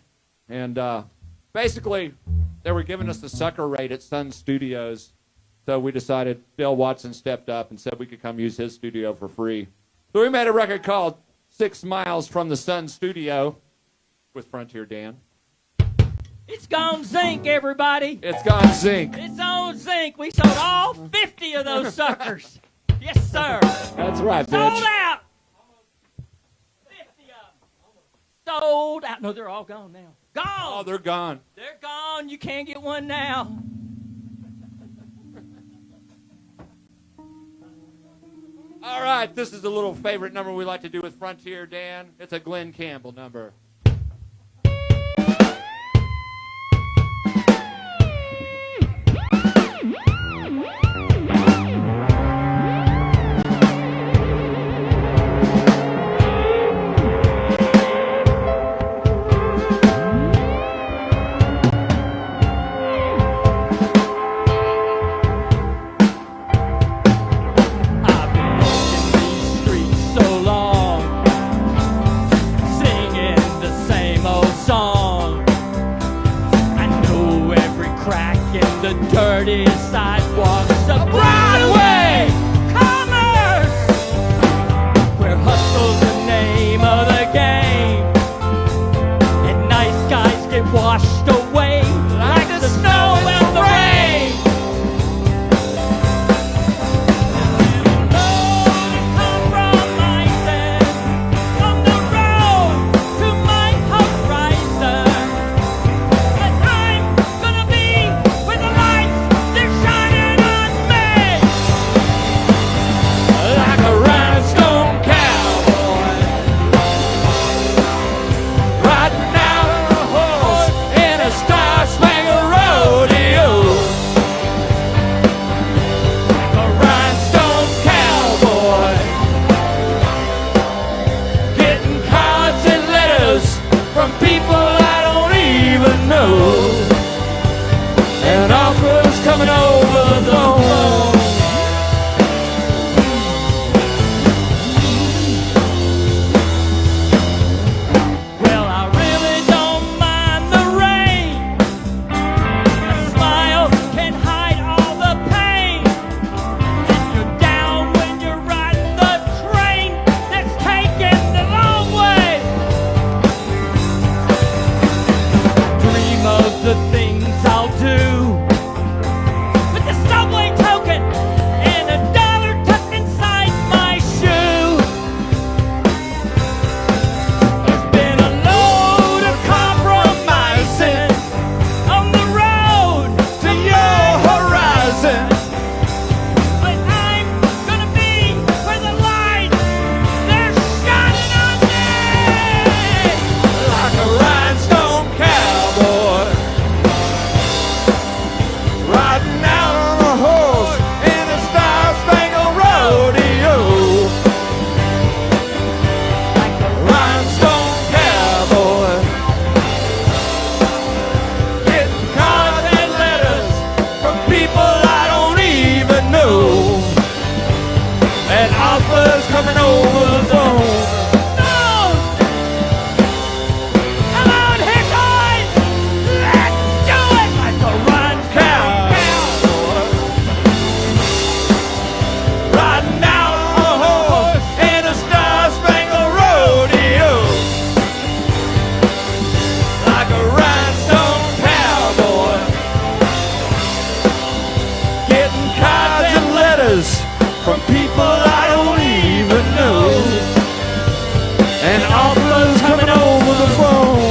Speaker 1: and basically they were giving us the sucker rate at Sun Studios, so we decided Bill Watson stepped up and said we could come use his studio for free. So we made a record called 6 Miles from the Sun Studio with Frontier Dan.
Speaker 5: It's gone zinc, everybody.
Speaker 1: It's gone zinc.
Speaker 5: It's on zinc. We sold all 50 of those suckers. Yes, sir.
Speaker 1: That's right,
Speaker 5: Sold
Speaker 1: bitch.
Speaker 5: out. 50 of them. Sold out. No, they're all gone now. Gone.
Speaker 1: Oh, they're gone.
Speaker 5: They're gone. You can't get one now.
Speaker 1: All right, this is a little favorite number we like to do with Frontier Dan. It's a Glenn Campbell number.
Speaker 5: I've been walking these streets so long, singing know. An offer's coming over the phone. Well, I really don't mind the rain. A smile can hide all the pain. And you're down when you're riding the train that's taking the long way. Dream of the things I'll do with the subway token and $1 tucked inside my shoe. There's been a load of compromising on the road to your horizon. But I'm gonna be where the lights, they're shining on me like a rhinestone cowboy riding out on a horse in a star-spangled rodeo. Like a rhinestone cowboy, getting cards and letters from people I don't even know, and offers coming over the phone. Come on, Hickoids! Let's do it! Like a rhinestone cowboy, riding out on a horse in a star-spangled rodeo. Like a rhinestone cowboy, getting cards and letters from people I don't even know, and offers coming over the phone.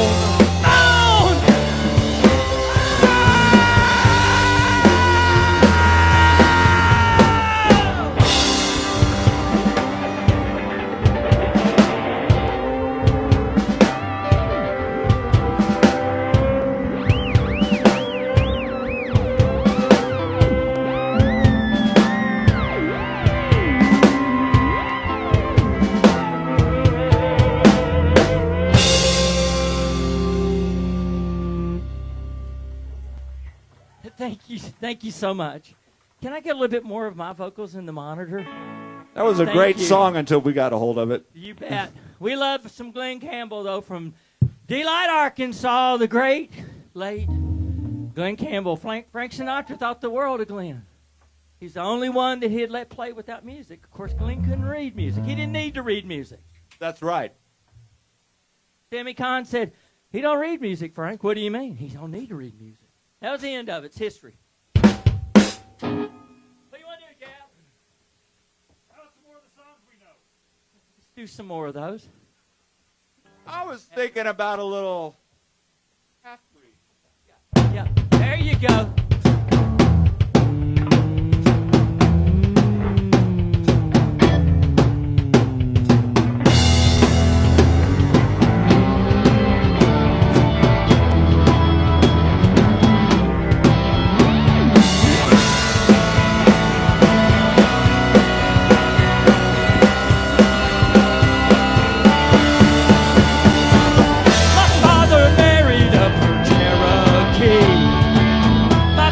Speaker 5: Thank you so much. Can I get a little bit more of my vocals in the monitor?
Speaker 1: That was a
Speaker 5: Thank
Speaker 1: great
Speaker 5: you.
Speaker 1: song until we got a hold of it.
Speaker 5: You bet. We love some Glenn Campbell, though, from Delight, Arkansas, the great, late Glenn Campbell. Frank Sinatra thought the world of Glenn. He's the only one that he'd let play without music. Of course, Glenn couldn't read music. He didn't need to read music.
Speaker 1: That's right.
Speaker 5: Sammy Kahn said, he don't read music, Frank. What do you mean? He don't need to read music. That was the end of it. It's history. What do you want to do, Gap? Tell us some more of the songs we know. Let's do some more of those.
Speaker 1: I was thinking about a little
Speaker 5: Yeah, there you go. My father married up her Cherokee. My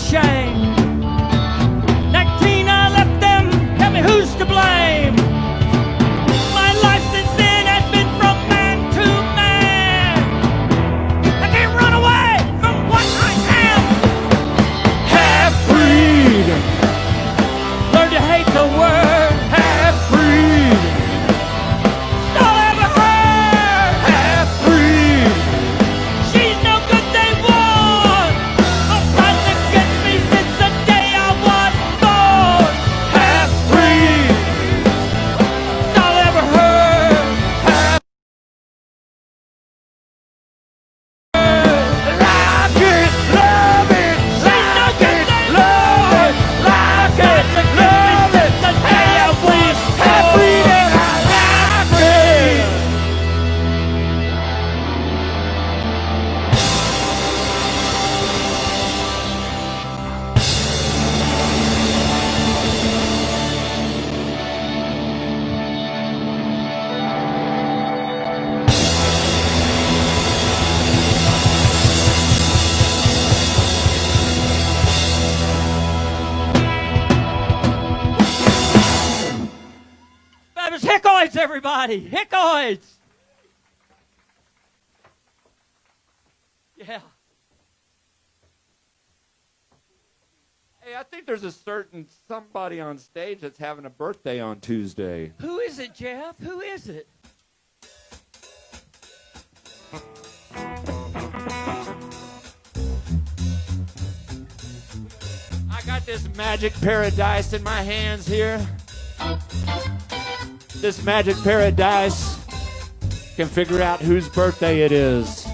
Speaker 5: shame. 19, I left them, tell me who's to blame. My life since then has been from man to man. I can't run away from what I am. Half-breed. Learn to hate the word half-breed. All I ever heard. Half-breed. She's no good, they won. A fight against me since the day I was born. Half-breed. All I ever heard. Like it, love it. She's no good, they won. Like it, love it. The day I was half-breed and half-breed. That was Hickoids, everybody. Hickoids. Yeah.
Speaker 1: Hey, I think there's a certain somebody on stage that's having a birthday on Tuesday.
Speaker 5: Who is it, Jeff? Who is it?
Speaker 1: I got this magic paradise in my hands here. This magic paradise can figure out whose birthday it is.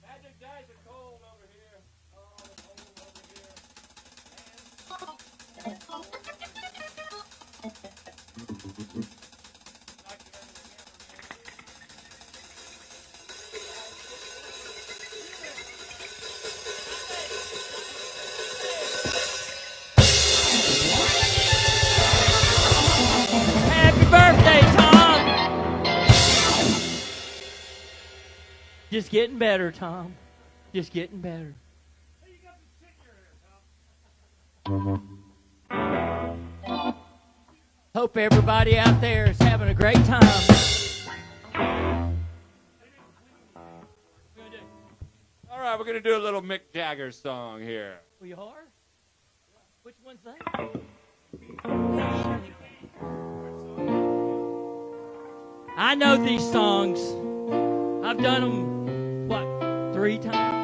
Speaker 1: Magic dice are cold over here. Oh, cold over here.
Speaker 5: Happy birthday, Tom. Just getting better, Tom. Just getting better. Hope everybody out there is having a great time.
Speaker 1: All right, we're going to do a little Mick Jagger song here.
Speaker 5: We are? Which one's that? I know these songs. I've done them, what, 3 times?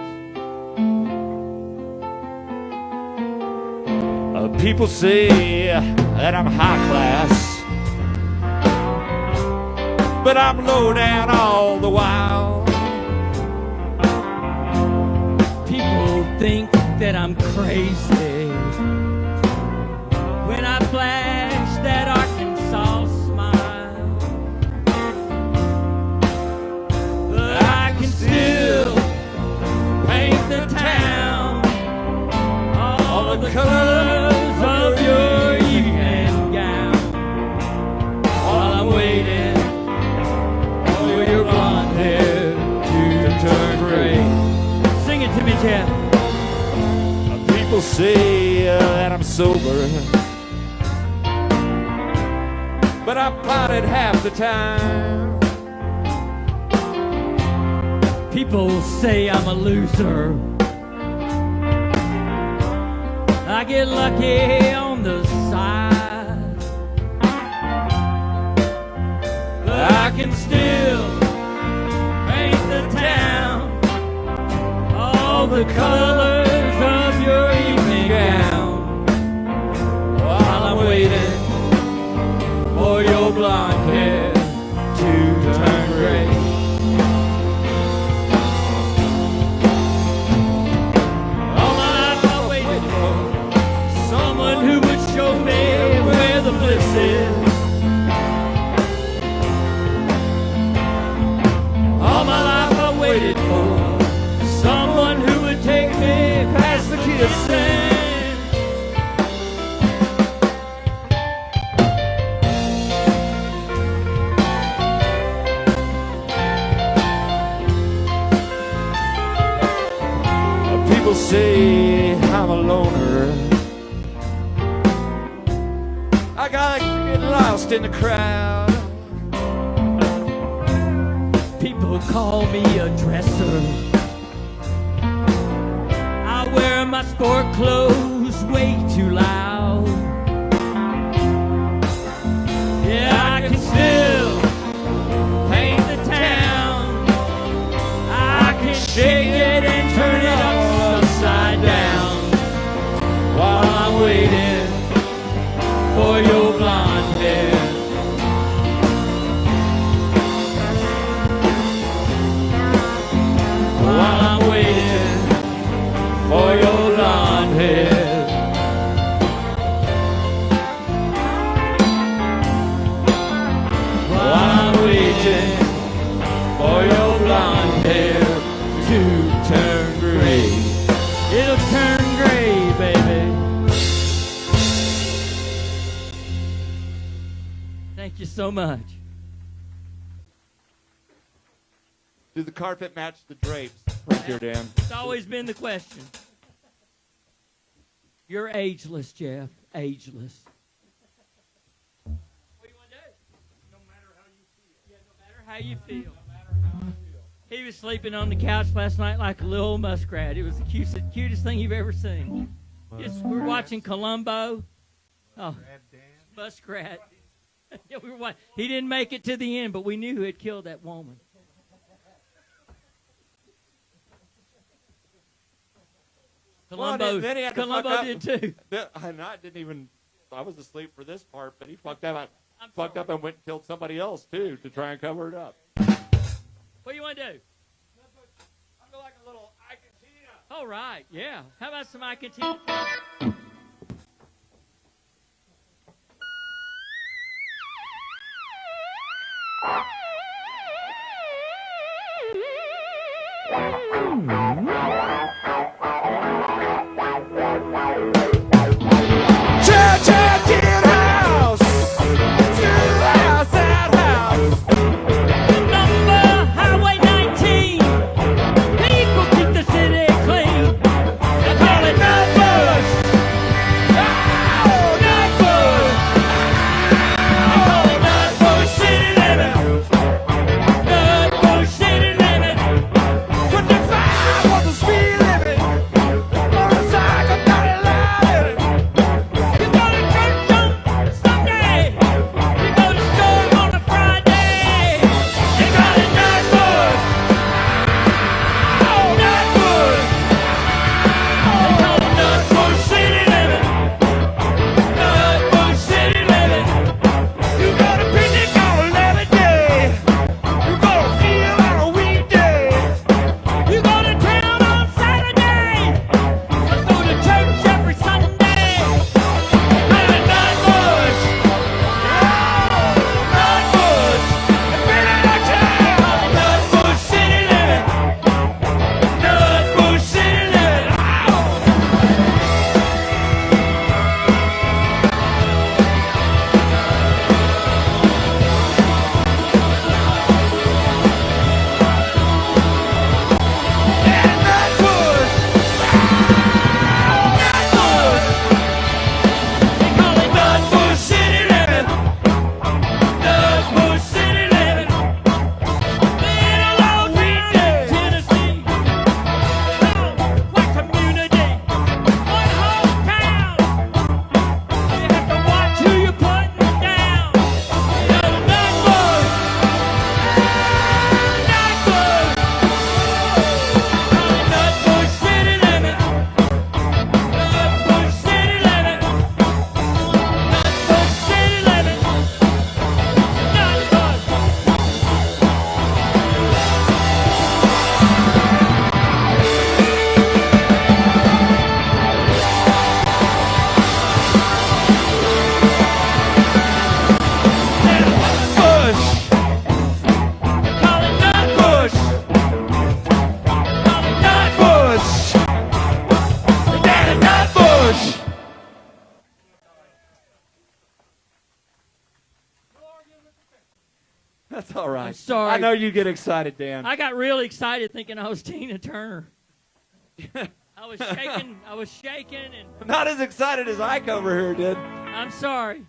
Speaker 1: People say that I'm high class, but I'm low down all the while.
Speaker 5: People think that I'm crazy when I flash that Arkansas smile. But I can still paint the town all the colors of your evening gown, while I'm waiting for your blonde hair to turn gray. Sing it to me, Jeff.
Speaker 1: People say that I'm sober, but I'm clouded half the time.
Speaker 5: People say I'm a loser. I get lucky on the side, but I can still paint the town all the colors of your evening gown, while I'm waiting for your blonde hair to turn gray. All my life I waited for someone who would show me where the bliss is. All my life I waited for someone who would take me
Speaker 1: People say I'm a loner. I gotta get lost in the crowd.
Speaker 5: People call me a dresser. I wear my sport clothes way too loud. Yeah, I can still paint the town. I can shake it and turn it upside down while I'm waiting for your blonde hair. While I'm waiting for your blonde hair. While I'm waiting for your blonde hair to turn gray. It'll turn gray, baby. Thank you so much.
Speaker 1: Do the carpet match the drapes? Right here, Dan.
Speaker 5: It's always been the question. You're ageless, Jeff. Ageless. What do you want to do? No matter how you feel. Yeah, no matter how you feel. No matter how I feel. He was sleeping on the couch last night like a little muskrat. It was the cutest thing you've ever seen. We're watching Columbo. Oh, muskrat. Yeah, he didn't make it to the end, but we knew who had killed that woman. Columbo did too.
Speaker 1: I was asleep for this part, but he fucked up and went and killed somebody else too to try and cover it up.
Speaker 5: What do you want to do?
Speaker 1: I feel like a little Argentina.
Speaker 5: All right, yeah. How about some I Continue? Highway 19. People keep the city clean. They call it Nutbush. Oh, Nutbush. They call it Nutbush City Limit. Nutbush City Limit. 25 was the speed limit. Motorcycle got it loud. You go to church on Sunday. You go to school on a Friday. They call it Nutbush. Oh, Nutbush. They call it Nutbush City Limit. Nutbush City Limit. You go to picnic on every day. You go to field on a weekday. You go to town on Saturday. Let's go to church every Sunday. Call it Nutbush. Oh, Nutbush. It's been a long time. Nutbush City Limit. Nutbush City Limit.
Speaker 1: That's all right.
Speaker 5: I'm sorry.
Speaker 1: I know you get excited, Dan.
Speaker 5: I got really excited thinking I was Tina Turner. I I was shaking. I was shaking, and
Speaker 1: Not as excited as Ike over here did.
Speaker 5: I'm sorry.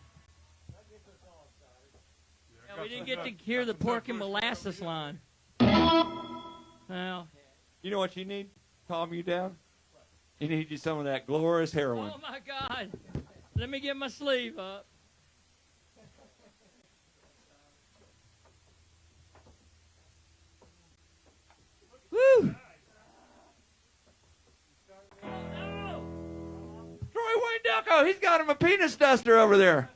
Speaker 5: Yeah, we didn't get to hear the pork and molasses line. Well,
Speaker 1: You know what you need? Calm you down. You need you some of that glorious heroin.
Speaker 5: oh my God. Let me get my sleeve up. Woo!
Speaker 1: Troy Wayne Delco, he's got him a penis duster over there.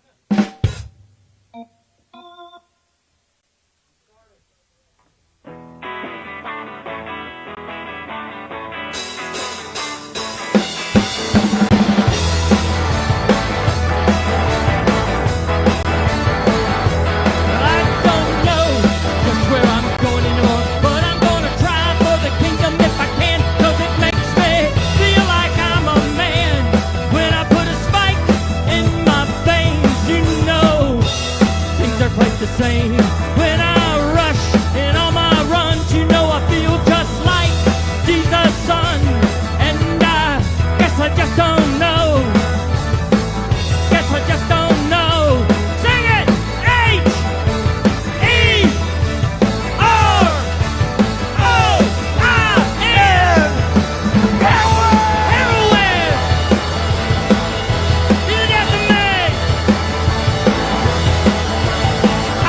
Speaker 5: I don't know just where I'm going anymore, but I'm gonna try for the kingdom if I can, 'cause it makes me feel like I'm a man. When I put a spike in my veins, you know things are quite the same. When I rush in all my runs, you know I feel just like Jesus' son. And I guess I just don't know. Guess I just don't know. Sing it! H-E-R-O-I-N. Heroin! To the death of me! I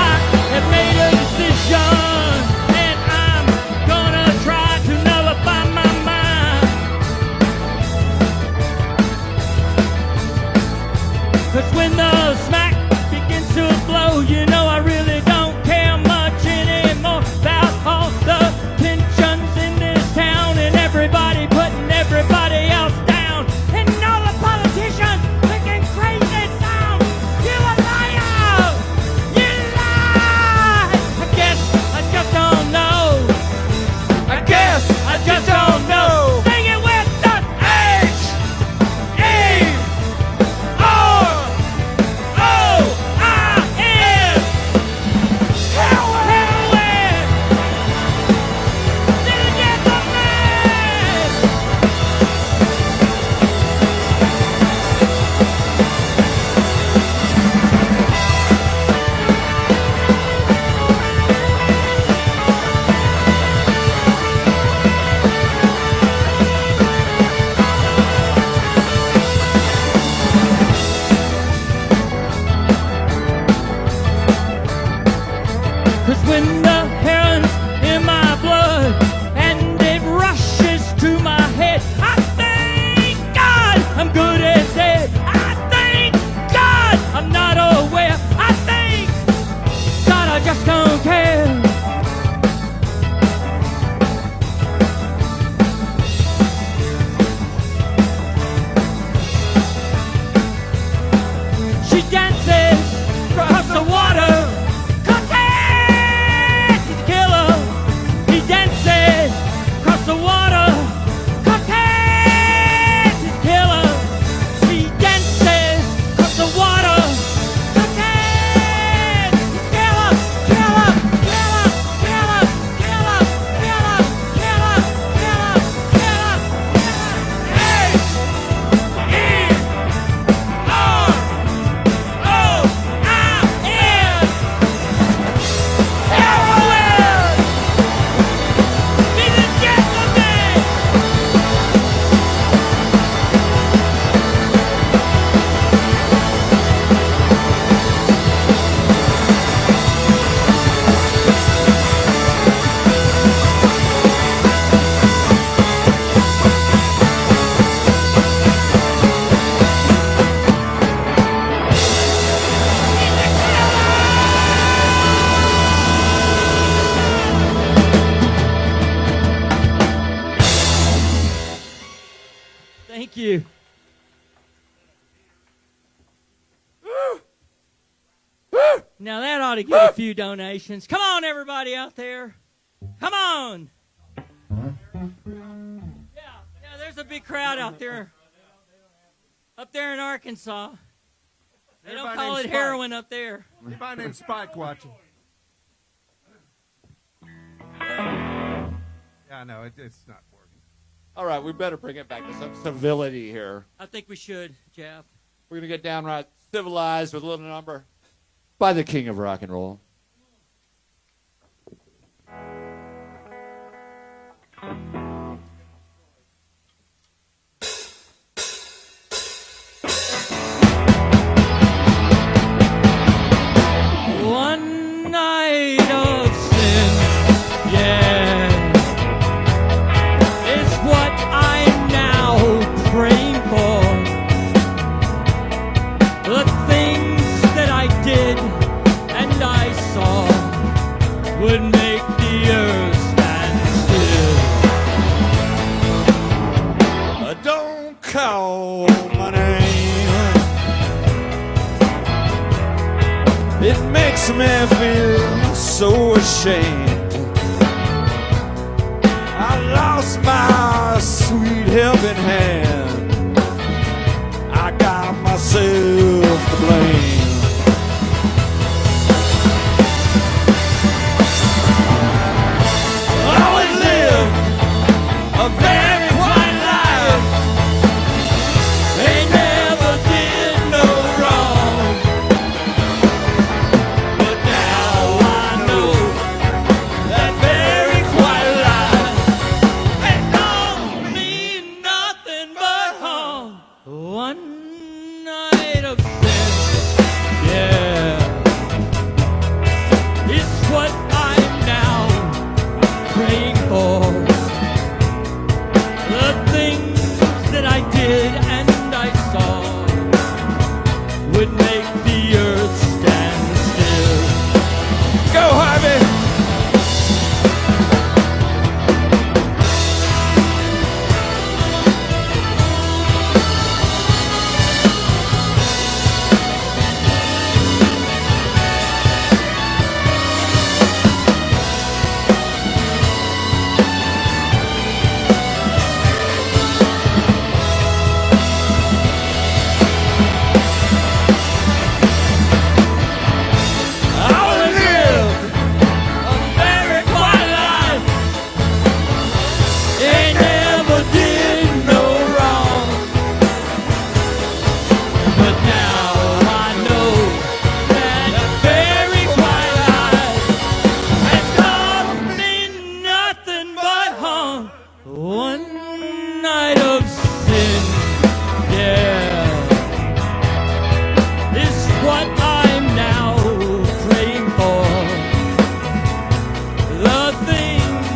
Speaker 5: have made a decision, and I'm gonna try to nullify my mind. 'Cause when the smack begins to blow, you know I really don't care much anymore about all the tensions in this town and everybody putting everybody else down. And all the politicians making crazy sounds. You a liar! You lie! I guess I just don't know. I guess I just don't know. Sing it with the H-E-R-O-I-N. Heroin! To the death of me! 'Cause when the heroin's in my blood and it rushes to my head, I thank God I'm good as dead. I thank God I'm not aware. I thank God I just don't care. She dances across the water. Cortez is a killer. He dances across the water. Cortez is a killer. He dances across the water. Cortez is a killer. Killer, killer, killer, killer, killer, killer, killer, killer, H-E-R-O-I-N. Heroin! To the death of me! Thank you. Now that ought to get a few donations. Come on, everybody out there. Come on. Yeah, there's a big crowd out there. Up there in Arkansas. They don't
Speaker 4: Everybody
Speaker 5: call
Speaker 4: named
Speaker 5: it
Speaker 4: Spike.
Speaker 5: heroin up there.
Speaker 4: Anybody named Spike watching? Yeah, I know it's not working.
Speaker 1: All right, we better bring it back to some civility here.
Speaker 5: I think we should, Jeff.
Speaker 1: We're going to get downright civilized with a little number by the king of rock and roll.
Speaker 5: One night of sin, yeah, is what I'm now praying for. The things that I did and I saw would make the earth stand still.
Speaker 1: Don't call my name. It makes me feel so ashamed. I lost my sweet helping hand. I got myself to blame. I always lived a very quiet life. They never did no wrong. But now I know that very quiet life has don't mean nothing but harm. One night of sin, yeah, is what I'm now praying for. The things that I did and I saw would make the earth stand still. Go, Harvey! I wanna live a very quiet life. They never did no wrong. But now I know that a very quiet life has taught me nothing but harm. One night of sin, yeah, is what I'm now praying for. The things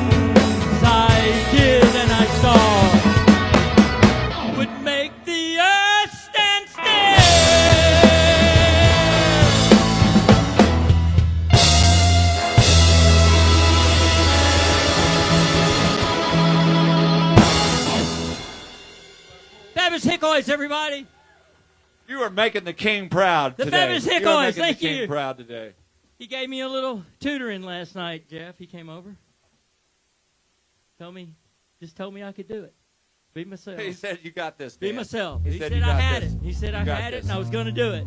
Speaker 1: I did and I saw would make the earth stand still. That was Hickoids, everybody.
Speaker 6: You are making the king proud
Speaker 5: The
Speaker 6: today.
Speaker 5: famous
Speaker 6: You are
Speaker 5: Hickoids,
Speaker 6: making
Speaker 5: thank
Speaker 6: the king
Speaker 5: you.
Speaker 6: proud today.
Speaker 5: He gave me a little tutoring last night, Jeff. He came over. Told me I could do it. Be myself.
Speaker 6: He said, "You got this,
Speaker 5: Be
Speaker 6: Dan."
Speaker 5: myself.
Speaker 6: He
Speaker 5: He
Speaker 6: said,
Speaker 5: said
Speaker 6: "You
Speaker 5: I
Speaker 6: got
Speaker 5: had
Speaker 6: this.
Speaker 5: it. He said I
Speaker 6: You got
Speaker 5: had it
Speaker 6: this."
Speaker 5: and I was going to do it.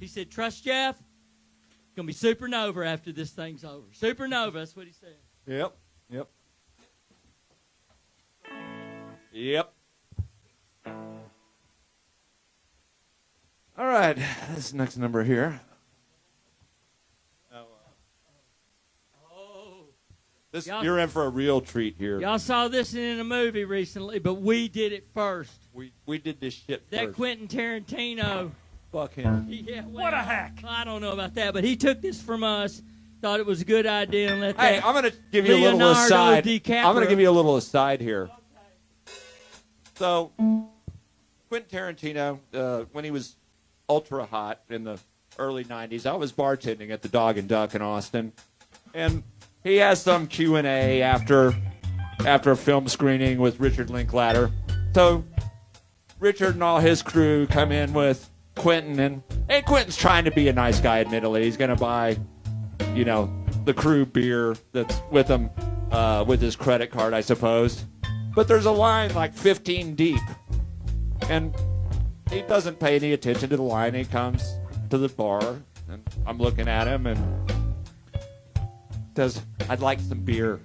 Speaker 5: He said, trust Jeff. It's going to be supernova after this thing's over. Supernova, that's what he said.
Speaker 6: Yep. Yep.
Speaker 1: All right, this next number here.
Speaker 6: This,
Speaker 5: Y'all-
Speaker 6: you're in for a real treat here.
Speaker 5: Y'all saw this in a movie recently, but we did it first.
Speaker 6: We did this shit
Speaker 5: That
Speaker 6: first.
Speaker 5: Quentin Tarantino.
Speaker 6: Fuck him.
Speaker 5: What a hack. I don't know about that, but he took this from us, thought it was a good idea, and let
Speaker 6: Hey,
Speaker 5: that
Speaker 6: I'm going to give you a little
Speaker 5: Leonardo
Speaker 6: aside.
Speaker 5: DiCaprio.
Speaker 6: I'm going to give you a little aside here. So, Quentin Tarantino, when he was ultra hot in the early 90s, I was bartending at the Dog and Duck in Austin, and he has some Q&A after a film screening with Richard Linklater. So, Richard and all his crew come in with Quentin, and Quentin's trying to be a nice guy, admittedly. He's going to buy, the crew beer that's with him, with his credit card, I suppose. But there's a line like 15 deep, and he doesn't pay any attention to the line. He comes to the bar, and I'm looking at him, and says, "I'd like some beer."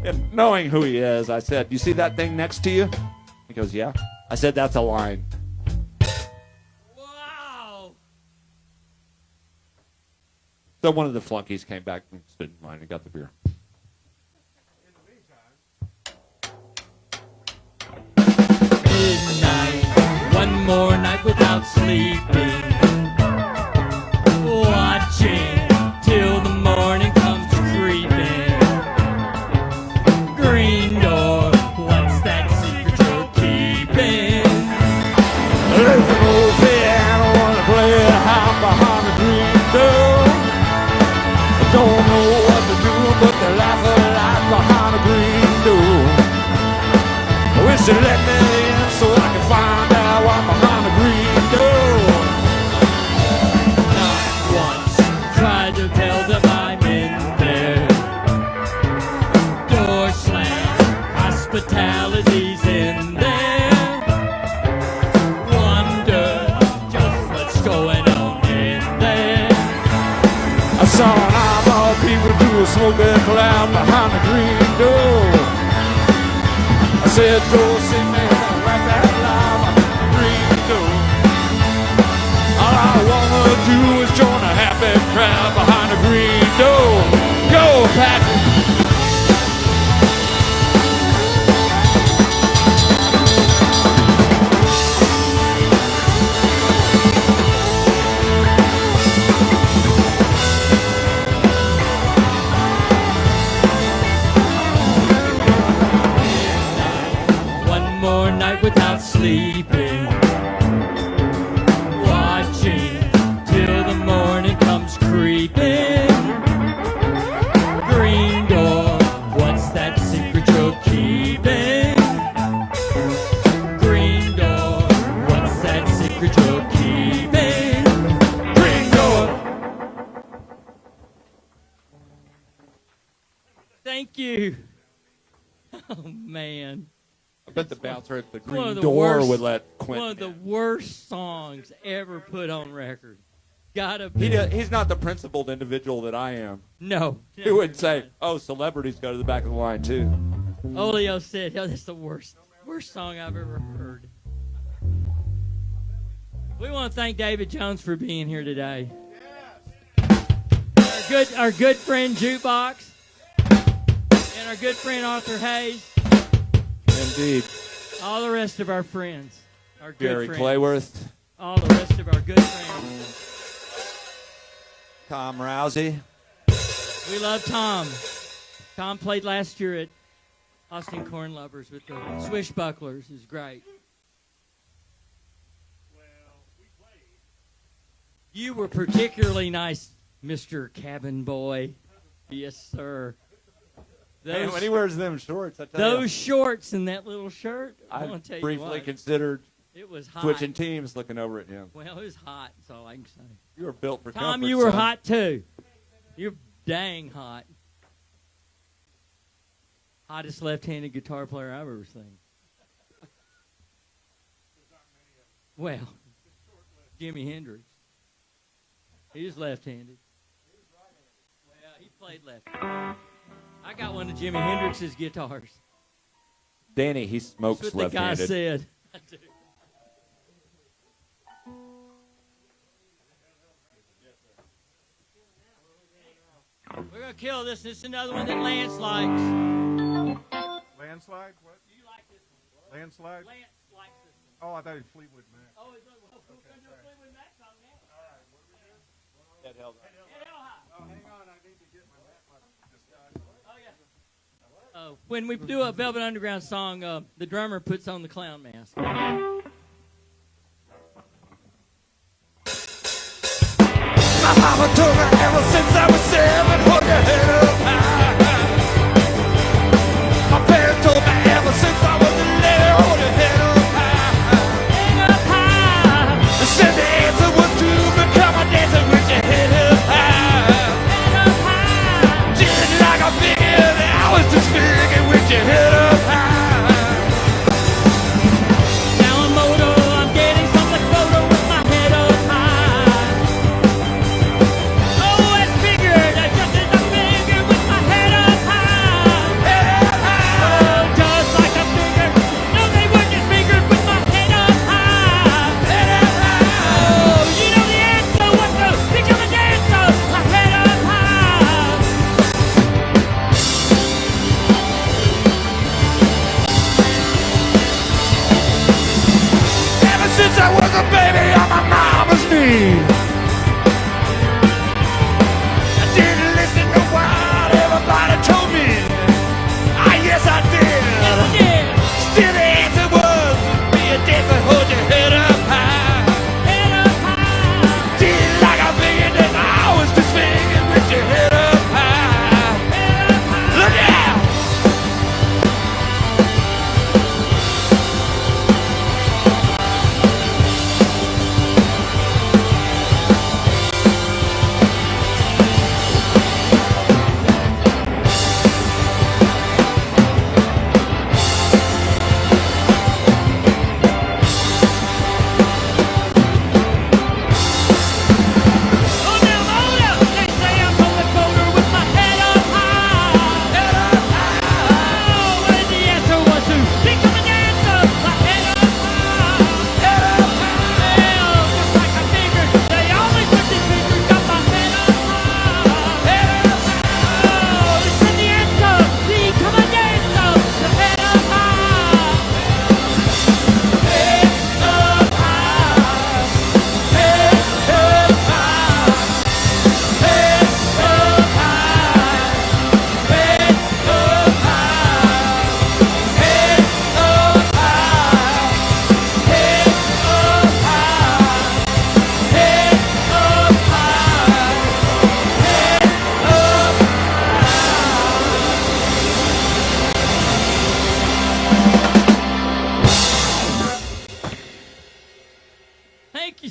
Speaker 6: And knowing who he is, I said, "You see that thing next to you?" He goes, "Yeah." I said, "That's a line."
Speaker 5: Wow.
Speaker 6: So one of the flunkies came back and stood in line and got the beer.
Speaker 5: Midnight, one more night without sleeping, watching till the morning comes creeping. Green door, what's that secret you're keeping?
Speaker 6: There's an old piano on the play high behind the green door. I don't know what to do, but they laugh a lot behind the green door. I wish they let me in so I can find out what's behind the green door.
Speaker 5: Not once tried to tell them I'm in there. Door slam, hospitality's in there. Wonder just what's going on in there.
Speaker 6: I saw an eyeball people do a smoking cloud behind the green door. I said, "Go see me right that loud behind the green door." All I wanna do is join a happy crowd behind the green door. Go, Patrick!
Speaker 5: One more night without sleeping, watching till the morning comes creeping. Green door, what's that secret you're keeping? Green door, what's that secret you're keeping? Green door. Thank you. Oh man.
Speaker 6: I bet the bouncer at the
Speaker 5: One of
Speaker 6: green
Speaker 5: the
Speaker 6: door
Speaker 5: worst-
Speaker 6: would let Quentin
Speaker 5: One of the
Speaker 6: in.
Speaker 5: worst songs ever put on record. Gotta be.
Speaker 6: He's not the principled individual that I am.
Speaker 5: No.
Speaker 6: He would say, "Oh, celebrities go to the back of the line too."
Speaker 5: Olio said, "Oh, that's the worst song I've ever heard." We want to thank David Jones for being here today. Our good friend Jukebox and our good friend Arthur Hayes.
Speaker 6: Indeed.
Speaker 5: All the rest of our friends. Our good
Speaker 6: Gary
Speaker 5: friends.
Speaker 6: Clayworth,
Speaker 5: All the rest of our good friends.
Speaker 1: Tom Rousey.
Speaker 5: We love Tom. Tom played last year at Austin Corn Lovers with the Swishbucklers. It was great. You were particularly nice, Mr. Cabin Boy. Yes, sir.
Speaker 6: man, when he wears them shorts, I tell
Speaker 5: Those shorts and that little shirt, I
Speaker 6: you,
Speaker 5: want to tell
Speaker 6: I
Speaker 5: you
Speaker 6: briefly
Speaker 5: what,
Speaker 6: considered
Speaker 5: it was hot.
Speaker 6: switching teams looking over at him.
Speaker 5: Well, it was hot, that's all I can say.
Speaker 6: You were built for
Speaker 5: Tom,
Speaker 6: comfort,
Speaker 5: you were
Speaker 6: son.
Speaker 5: hot too. You're dang hot. Hottest left-handed guitar player I've ever seen. Well, Jimi Hendrix. He was left-handed. Well, he played left-handed. I got one of Jimi Hendrix's guitars.
Speaker 6: Danny, he smokes
Speaker 5: That's what the guy
Speaker 6: left-handed.
Speaker 5: said. I do. We're going to kill this. This is another one that Lance likes.
Speaker 7: Landslide? What?
Speaker 5: Do you like this one?
Speaker 7: Landslide?
Speaker 5: Lance likes this one.
Speaker 7: Oh, I thought it was Fleetwood Mac.
Speaker 5: Oh, it's like, well, we're going to do a Fleetwood Mac song now.
Speaker 6: That held up.
Speaker 5: Head high.
Speaker 7: Oh, hang on. I need to get my disguise.
Speaker 5: Oh, yeah. When we do a Velvet Underground song, the drummer puts on the clown mask.
Speaker 6: My mama told me ever since I was 7, hold your head up high. My parents told me ever since I was 11, hold your head up high.
Speaker 5: Head up high.
Speaker 6: They said the answer was to become a dancer with your head up high.
Speaker 5: Head up high.
Speaker 6: Just like a beard, I was just figuring with your head up high.
Speaker 5: Now I'm older, I'm getting something photo with my head up high. Oh, it's bigger, just as I figured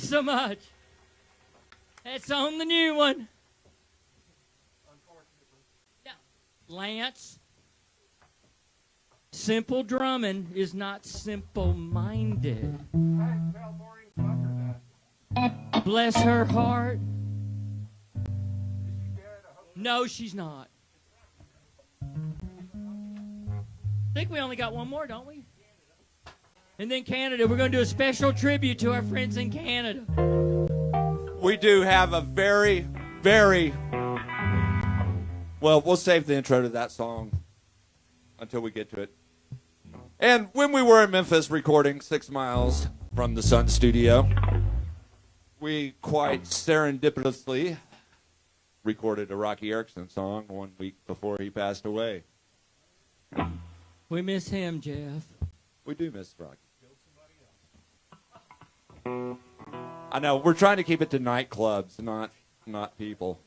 Speaker 5: so much. It's on the new one. Yeah. Lance, simple drumming is not simple-minded. Bless her heart. No, she's not. I think we only got one more, don't we? And then Canada. We're going to do a special tribute to our friends in Canada.
Speaker 6: We do have a very, very... Well, we'll save the intro to that song until we get to it. And when we were in Memphis recording 6 miles from the Sun Studio, we quite serendipitously recorded a Rocky Erickson song 1 week before he passed away.
Speaker 5: We miss him, Jeff.
Speaker 6: We do miss Rocky. I know, we're trying to keep it to nightclubs, not people.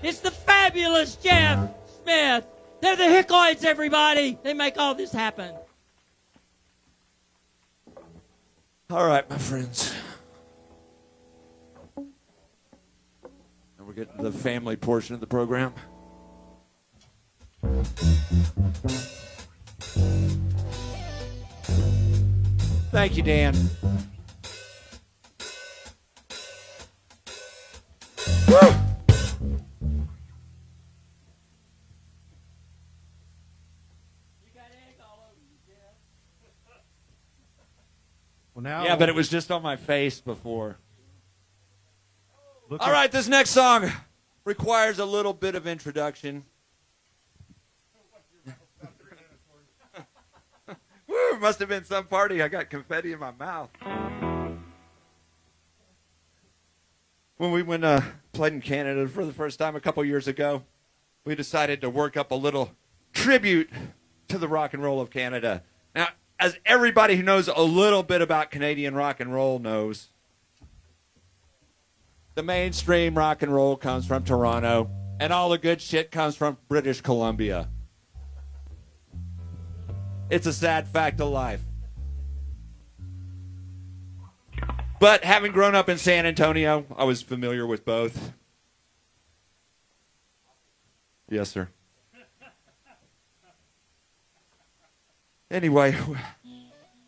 Speaker 5: It's the fabulous Jeff Smith. They're the Hickoids, everybody. They make all this happen.
Speaker 6: All right, my friends. And we're getting to the family portion of the program. Thank you, Dan. Woo!
Speaker 7: Well, now,
Speaker 6: Yeah, but it was just on my face before.
Speaker 7: Look
Speaker 6: All right, this next song requires a little bit of introduction. Woo, must have been some party. I got confetti in my mouth. When we played in Canada for the first time a couple years ago, we decided to work up a little tribute to the rock and roll of Canada. Now, as everybody who knows a little bit about Canadian rock and roll knows, the mainstream rock and roll comes from Toronto, and all the good shit comes from British Columbia. It's a sad fact of life. But having grown up in San Antonio, I was familiar with both. Yes, sir. Anyway,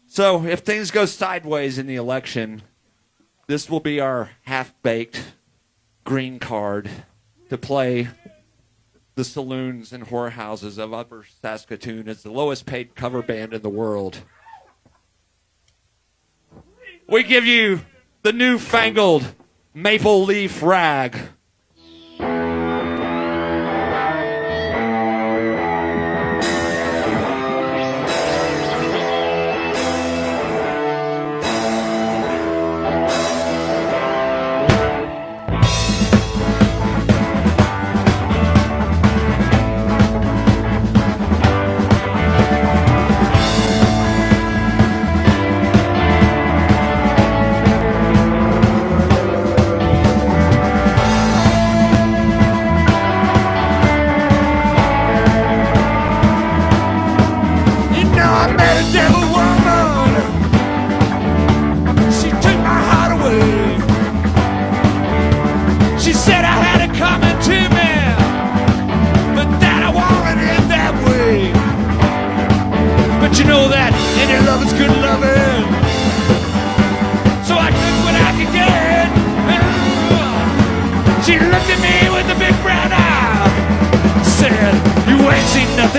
Speaker 6: so if things go sideways in the election, this will be our half-baked green card to play the saloons and whorehouses of Upper Saskatoon as the lowest paid cover band in the world. We give you the newfangled Maple Leaf Rag.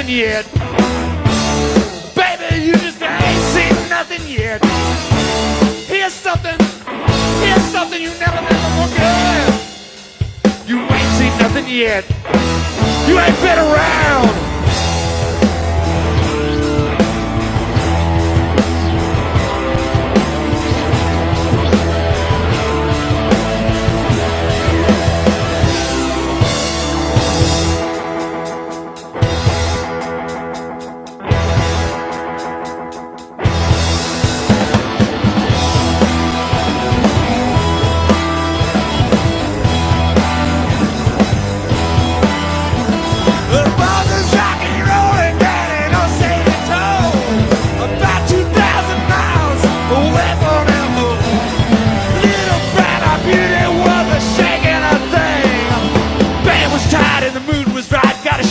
Speaker 6: Yet. Baby, you just ain't seen nothing yet. Here's something you never forget. You ain't seen nothing yet. You ain't been around.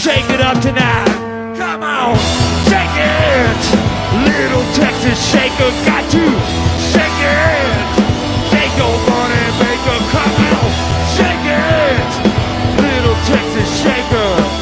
Speaker 6: Shake it up tonight. Come on, shake it. Little Texas shaker, got to shake it. Shake your money maker, come on, shake it. Little Texas shaker.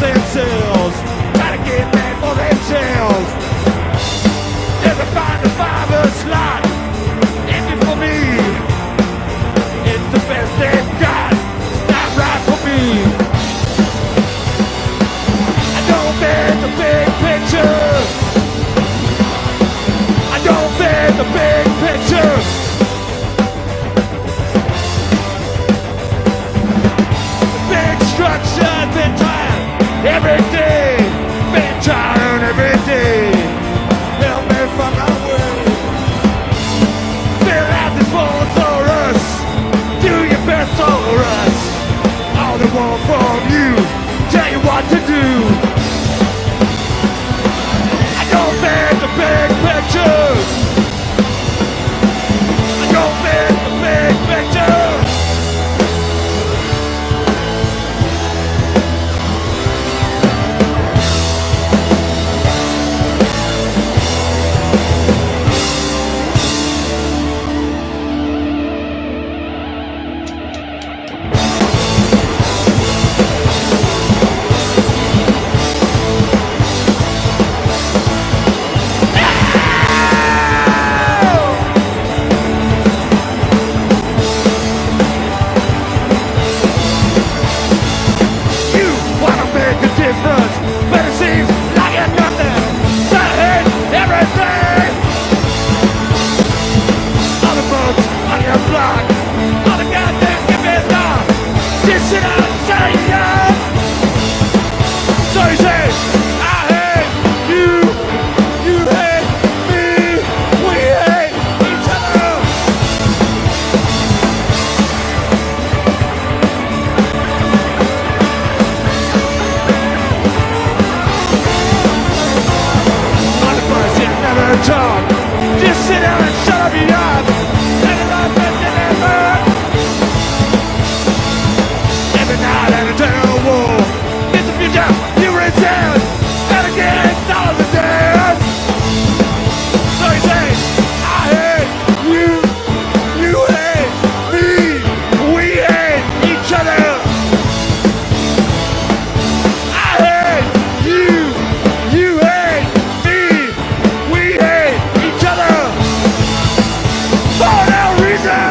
Speaker 6: Themselves, try to get back for themselves. Never find a fiber slot empty for me. It's the best they've got. It's not right for me. I don't fit the big picture. I don't fit the big picture. The big structure's been tired. Every day, been trying every day. Help me from my way. Fill out this Voltosaurus. Do your best for us. All they want from you, tell you what to do. I don't think the big pictures. talk. Just sit down and shut up your yard. Let it all get in that mud. Every night at a town war. It's a future you resent. And again, it's all the dance. So you say, I hate you. You hate me. We hate each other. I hate you. You hate me. We hate each other. For no reason.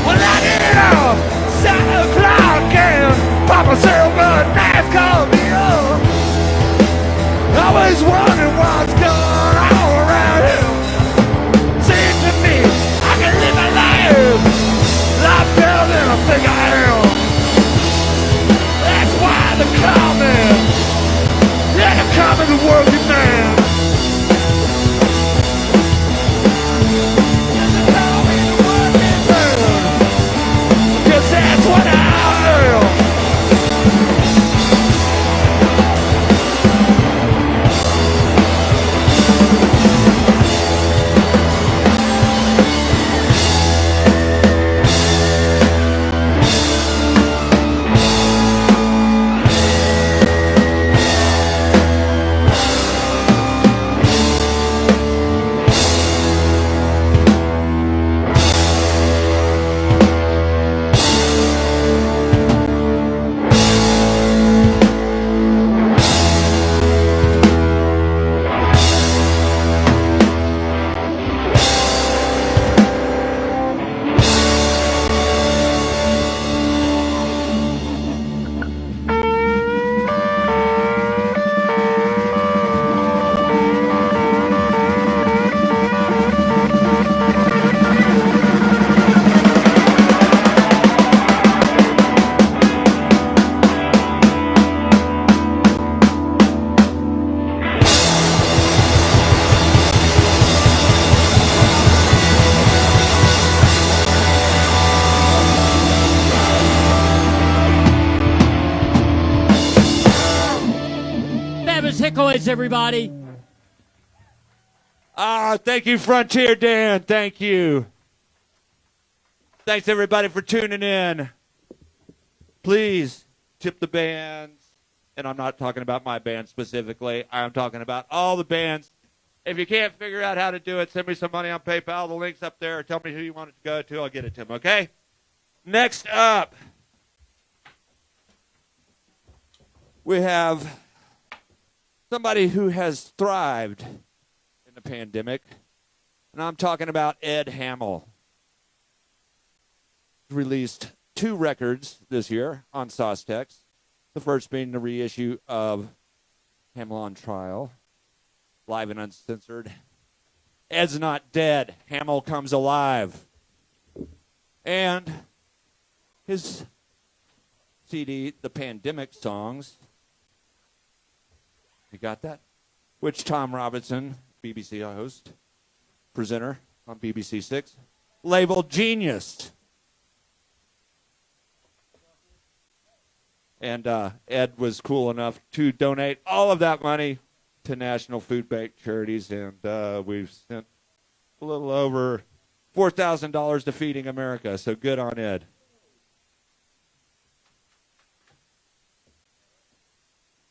Speaker 6: Well, I need a Santa Claus and Papa Silver NASCAR me up. Always wondering what's going on around here. Seems to me I can live my life a lot better than I think I am. That's why they're coming. Yeah, they're coming to working man. Cause that's what I am.
Speaker 5: That was Hickoids, everybody.
Speaker 6: Thank you, Frontier Dan. Thank you. Thanks, everybody, for tuning in. Please tip the bands. And I'm not talking about my band specifically. I'm talking about all the bands. If you can't figure out how to do it, send me some money on PayPal. The link's up there. Tell me who you want it to go to. I'll get it to them, okay? Next up, we have somebody who has thrived in the pandemic, and I'm talking about Ed Hamell. He released 2 records this year on Saucetex, the first being the reissue of Hamell On Trial, live and uncensored. Ed's not dead. Hamell comes alive. And his CD, The Pandemic Songs, you got that? Which Tom Robinson, BBC host, presenter on BBC 6, labeled genius. And Ed was cool enough to donate all of that money to National Food Bank charities, and we've sent a little over $4,000 to Feeding America, so good on Ed.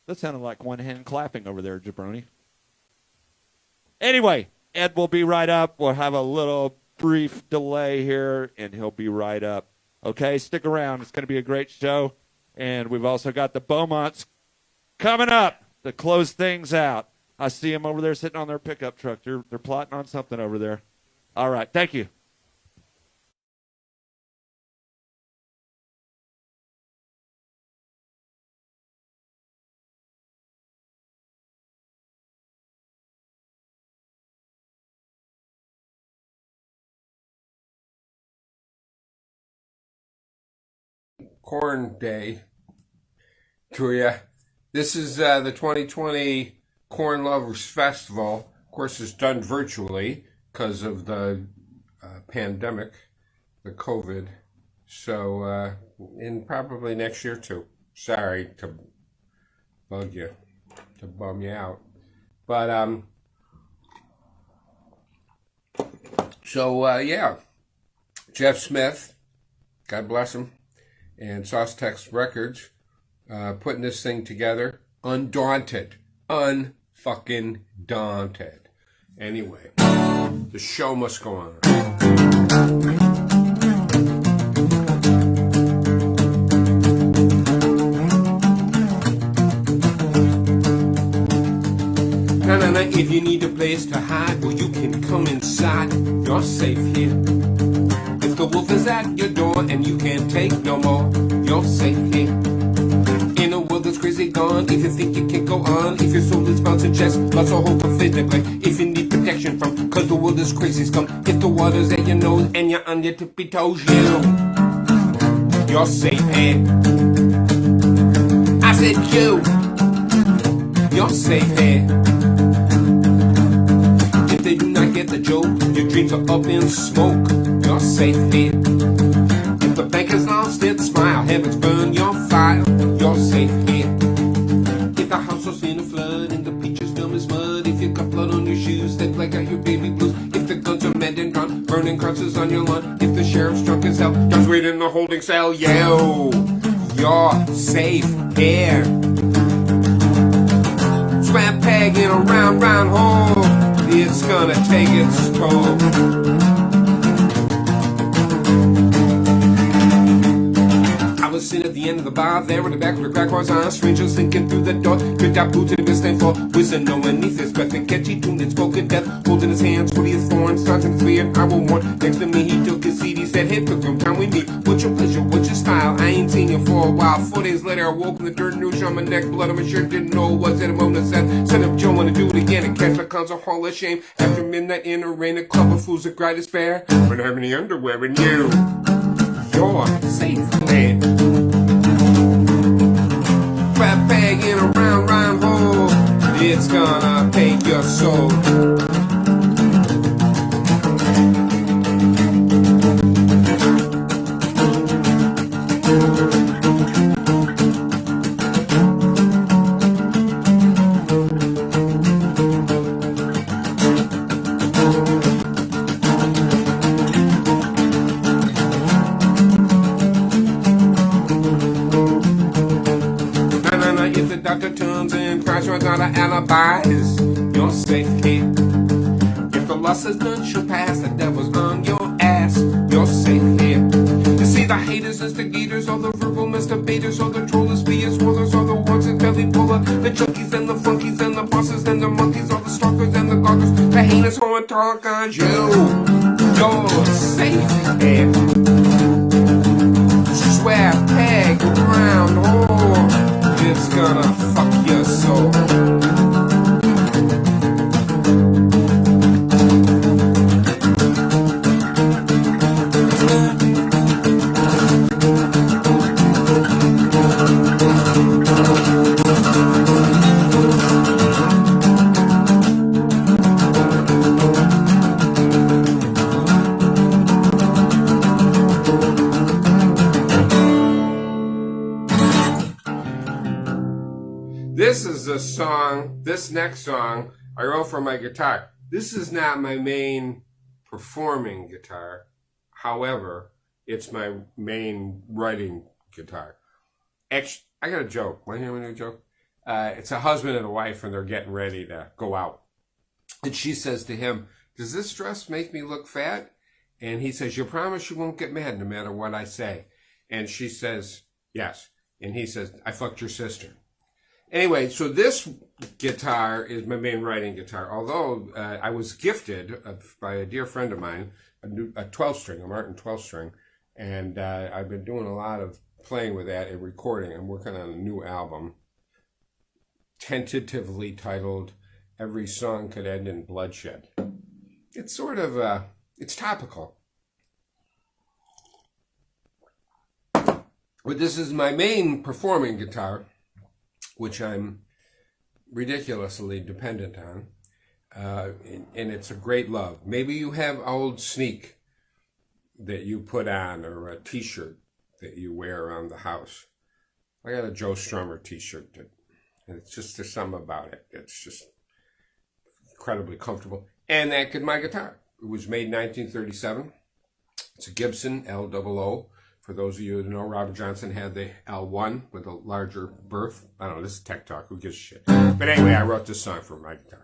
Speaker 6: That sounded like one hand clapping over there, Jabroni. Anyway, Ed will be right up. We'll have a little brief delay here, and he'll be right up. Okay, stick around. It's going to be a great show. And we've also got the Beaumonts coming up. to close things out. I see them over there sitting on their pickup truck. They're plotting on something over there. All right. Thank you.
Speaker 8: Corn Day to you. This is the 2020 Corn Lovers Festival. Of course, it's done virtually because of the pandemic, the COVID. So, and probably next year too. Sorry to bug you, to bum you out. But, yeah. Jeff Smith, God bless him, and Sauce Tex Records, putting this thing together. Undaunted. Unfucking daunted. Anyway, the show must go on. If you need a place to hide, well, you can come inside. You're safe here. If the wolf is at your door and you can't take no more, you're safe here. In a world that's crazy gone, if you think you can't go on, if your soul is bouncing chest, lots of hope of physically. If you need protection from, cause the world is crazy scum. If the water's at your nose and you're on your tippy toes, you're safe here. I said you're safe here. If they do not get the joke, your dreams are up in smoke, you're safe here. If the bank has lost its smile, heavens burn your file, you're safe here. If the house was in a flood and the peaches dumb as mud, if you got blood on your shoes that black out your baby blues, if the guns are mad and drawn, burning crosses on your lawn, if the sheriff's drunk as hell, just wait in the holding cell, you're safe here. Slap peg in a round, round hole, it's gonna take its toll. I was sitting at the end of the bar, there in the back with the crack was on. Strangers thinking through the door, could that boot to the distant floor. Whistling no one neath his breath and catchy tune that spoke in death. Holding his hands, what he is thorns, starting to an hour one. Next to me, he took his seat, he said, hey, pilgrim, time we meet. What's your pleasure, what's your style? I ain't seen you for a while. 4 days later, I woke in the dirt news on my neck, blood on my shirt, didn't know what was it. A moment said, send up Joe, wanna do it again and catch my concert hall of shame. After midnight in a rain, a club of fools that cry despair. I don't have any underwear in you're safe, man. Fat bag in a round, round hole, it's gonna take your soul. Dr. turns and cries runs out of alibis, you're safe here. If the loss is done, she'll pass. The devil's on your ass, you're safe here. You see the haters, instigators, all the verbal masturbators, all the trollers, BS rollers, all the ones that belly puller, the junkies and the funkies and the bosses and the monkeys, all the stalkers and the gawkers, the heinous horn talk on you. You're safe here. Swear peg around hole, it's gonna fuck your soul. This is a song, this next song, I wrote for my guitar. This is not my main performing guitar. However, it's my main writing guitar. Actually, I got a joke. Want to hear a joke? It's a husband and a wife, and they're getting ready to go out. And she says to him, does this dress make me look fat? And he says, you promise you won't get mad no matter what I say? And she says, yes. And he says, I fucked your sister. Anyway, so this guitar is my main writing guitar. Although I was gifted by a dear friend of mine a 12-string, a Martin 12-string, and I've been doing a lot of playing with that and recording. I'm working on a new album, tentatively titled "Every Song Could End in Bloodshed." It's sort of it's topical. But this is my main performing guitar, which I'm ridiculously dependent on, and it's a great love. Maybe you have old sneak that you put on, or a t-shirt that you wear around the house. I got a Joe Strummer t-shirt, and it's just, there's something about it. It's just incredibly comfortable. And that could my guitar. It was made in 1937. It's a Gibson L00. For those of you who know, Robert Johnson had the L1 with a larger berth. I don't know, this is tech talk, who gives a shit? But anyway, I wrote this song for my guitar.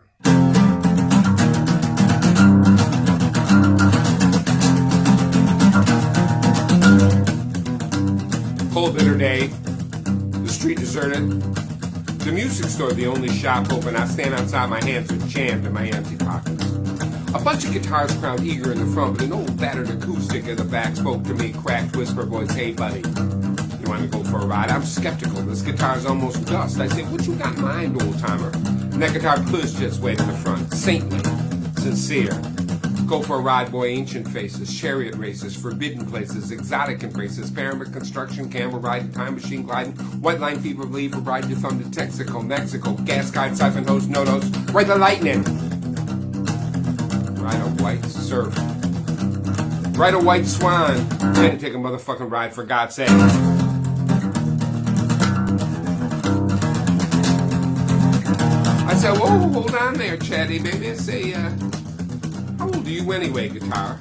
Speaker 8: Cold, bitter day, the street deserted, the music store the only shop open. I stand outside, my hands are jammed in my empty pockets. A bunch of guitars crowd eager in the front, but an old battered acoustic in the back spoke to me, cracked whisper voice, "Hey buddy, you want to go for a ride?" I'm skeptical, this guitar's almost dust. I say, "What you got in mind, old timer?" And that guitar push just way to the front, saintly, sincere. Go for a ride, boy, ancient faces, chariot races, forbidden places, exotic embraces, pyramid construction, camel ride, time machine gliding, white line fever, leave a ride to thumb to Texaco, Mexico, gas guide, siphon hose, no-nos, ride the lightning. Ride a white surf. Ride a white swan. Then take a motherfucking ride, for God's sake. I said, whoa, hold on there, chatty baby. I say, how old are you anyway, guitar?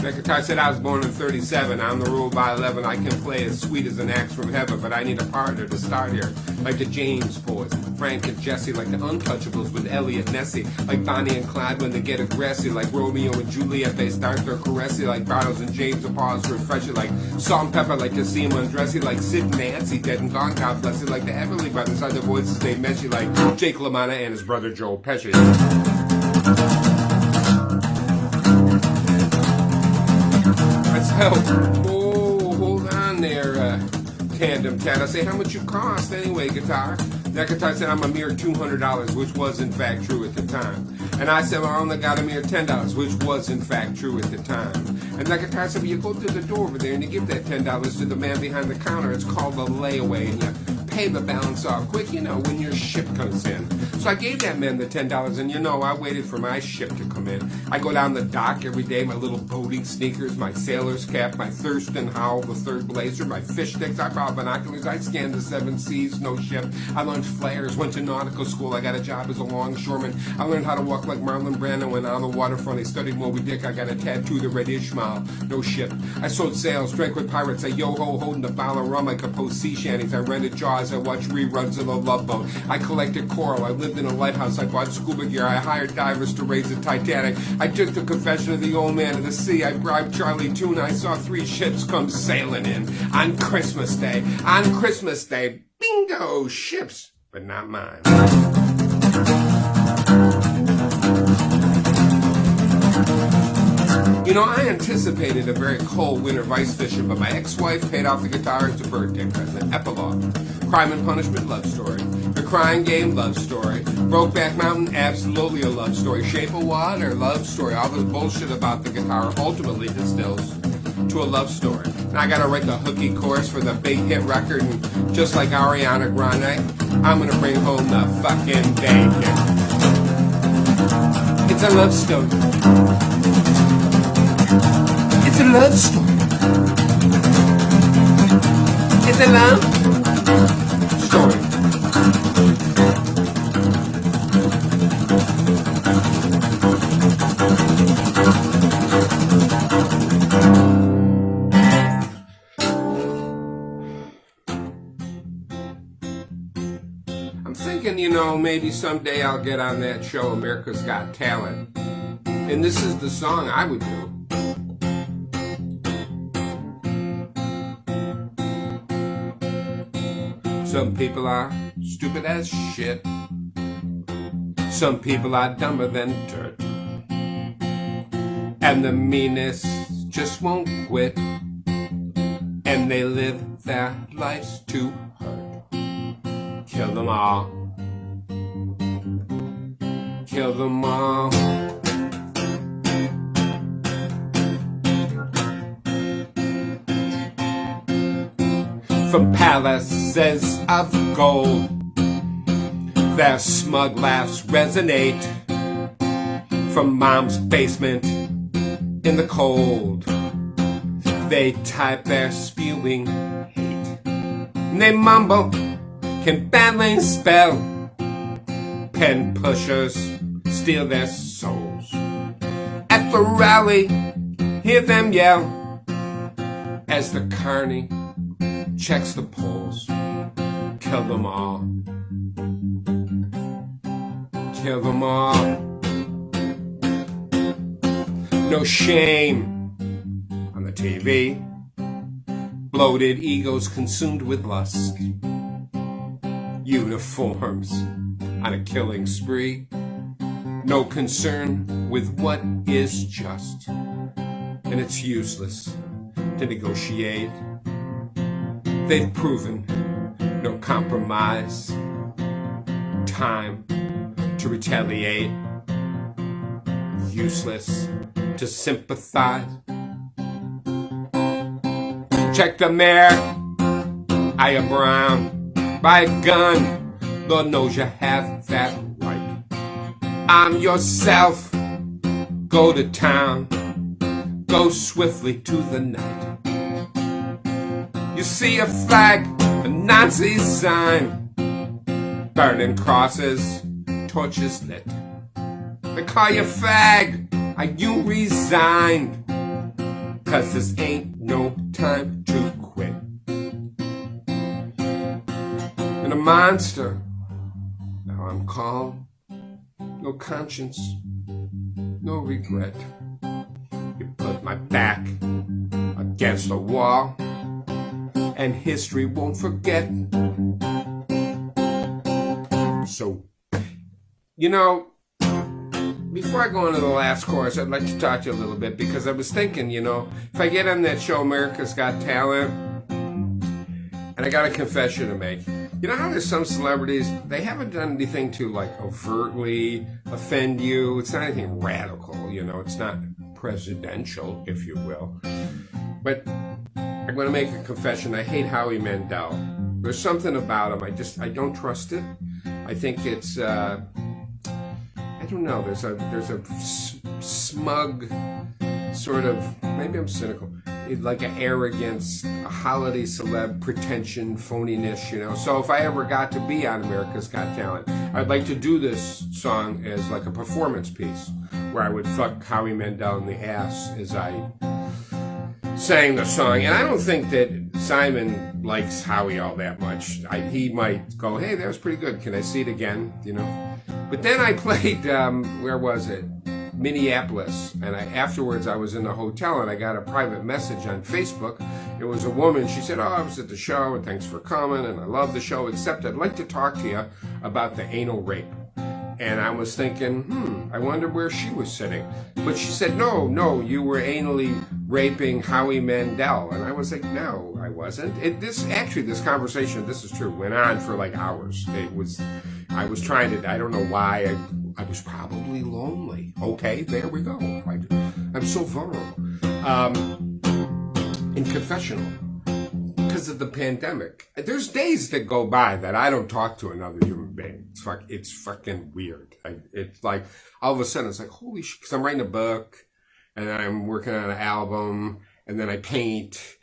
Speaker 8: That guitar said, I was born in 37. I'm the rule by 11. I can play as sweet as an axe from heaven, but I need a partner to start here. Like the James boys, Frank and Jesse, like the Untouchables with Elliot Nessie, like Bonnie and Clyde when they get aggressive, like Romeo and Juliet, they start their caressy, like Bartles and James, and pause refresh it, like Salt and Pepper, like to see him undressy, like Sid and Nancy, dead and gone, God bless it, like the Everly Brothers, like their voices they meshy, like Jake LaMotta and his brother Joel Pesci. Oh, hold on there, Tandem Cat. I say, how much you cost anyway, guitar? That guitar said, I'm a mere $200, which was in fact true at the time. And I said, well, I only got a mere $10, which was in fact true at the time. And that guitar said, well, you go to the door over there and you give that $10 to the man behind the counter. It's called a layaway, and you pay the balance off quick, you know, when your ship comes in. So I gave that man the $10, and you know, I waited for my ship to come in. I go down the dock every day, my little boating sneakers, my sailor's cap, my Thurston Howell the third blazer, my fish sticks, I brought binoculars, I scanned the 7 seas, no ship. I launched flares, went to nautical school, I got a job as a longshoreman. I learned how to walk like Marlon Brando, went on the waterfront, I studied Moby Dick, I got a tattoo, the Red Ishmael, no ship. I sold sails, drank with pirates, I yo-ho, holding a bottle of rum, I composed sea shanties, I rented Jaws, I watched reruns of The Love Boat, I collected coral, I lived in a lighthouse, I bought scuba gear, I hired divers to raise the Titanic, I took the confession of the old man of the sea, I bribed Charlie Tuna, I saw 3 ships come sailing in on Christmas Day. On Christmas Day, bingo, ships, but not mine. You know, I anticipated a very cold winter vice fishing, but my ex-wife paid off the guitar as a birthday present. Epilogue. Crime and Punishment, love story. The Crying Game, love story. Brokeback Mountain, absolutely a love story. Shape of Water, love story. All this bullshit about the guitar ultimately distills to a love story. And I gotta write the hooky chorus for the big hit record, and just like Ariana Grande, I'm gonna bring home the fucking bacon. It's a love story. It's a love story. It's a love story. I'm thinking, you know, maybe someday I'll get on that show, America's Got Talent. And this is the song I would do. Some people are stupid as shit. Some people are dumber than dirt, and the meanest just won't quit, and they live their lives to hurt. Kill them all. Kill them all. From palaces of gold, their smug laughs resonate. From mom's basement in the cold, they type their spewing hate. And they mumble, can badly spell. Pen pushers steal their souls. At the rally, hear them yell as the carney checks the polls. Kill them all. Kill them all. No shame on the TV. Bloated egos consumed with lust. Uniforms on a killing spree. No concern with what is just. And it's useless to negotiate. They've proven no compromise. Time to retaliate. Useless to sympathize. Check the mayor, Aya Brown, buy a gun, Lord knows you have that right. Arm yourself, go to town, go swiftly to the night. You see a flag, a Nazi sign, burning crosses, torches lit. They call you fag, are you resigned? 'Cause this ain't no time to quit. And a monster, now I'm calm, no conscience, no regret. You put my back against the wall, and history won't forget. So, you know, before I go into the last chorus, I'd like to talk to you a little bit, because I was thinking, you know, if I get on that show, America's Got Talent, and I got a confession to make. You know how there's some celebrities, they haven't done anything to, like, overtly offend you. It's not anything radical, you know. It's not presidential, if you will. But I'm going to make a confession. I hate Howie Mandel. There's something about him. I don't trust it. I think it's, I don't know. There's a smug sort of, maybe I'm cynical, like an arrogance, a holiday celeb pretension, phoniness, you know. So if I ever got to be on America's Got Talent, I'd like to do this song as like a performance piece where I would fuck Howie Mandel in the ass as I sang the song. And I don't think that Simon likes Howie all that much. He might go, hey, that was pretty good. Can I see it again? You know. But then I played, where was it? Minneapolis. And afterwards I was in the hotel and I got a private message on Facebook. It was a woman. She said, oh, I was at the show and thanks for coming and I love the show, except I'd like to talk to you about the anal rape. And I was thinking, I wonder where she was sitting. But she said, no, you were anally raping Howie Mandel. And I was like, no, I wasn't. This conversation, this is true, went on for like hours. I was trying to, I don't know why, I was probably lonely. Okay, there we go. I'm so vulnerable. In confessional, because of the pandemic. There's days that go by that I don't talk to another human being. It's fucking weird. It's like, all of a sudden, it's like, holy shit, because I'm writing a book, and then I'm working on an album, and then I paint.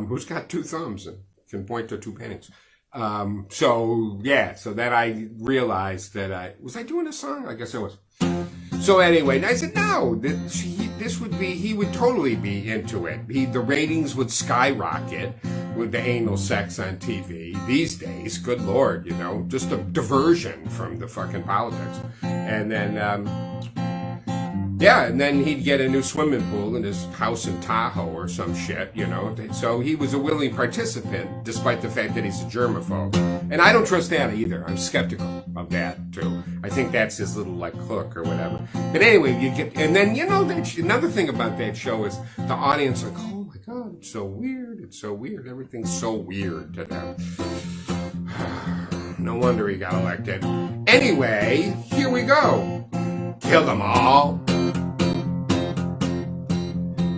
Speaker 8: Who's got two thumbs and can point to two paintings? So then I realized that was I doing a song? I guess I was. So anyway, and I said, no, he would totally be into it. The ratings would skyrocket with the anal sex on TV these days. Good Lord, you know, just a diversion from the fucking politics. And then, Yeah, and then he'd get a new swimming pool in his house in Tahoe or some shit, you know. So he was a willing participant, despite the fact that he's a germaphobe. And I don't trust that either. I'm skeptical of that, too. I think that's his little, like, hook or whatever. But anyway, you get... And then, you know, another thing about that show is the audience like, oh, my God, it's so weird. It's so weird. Everything's so weird to them. No wonder he got elected. Anyway, here we go. Kill them all.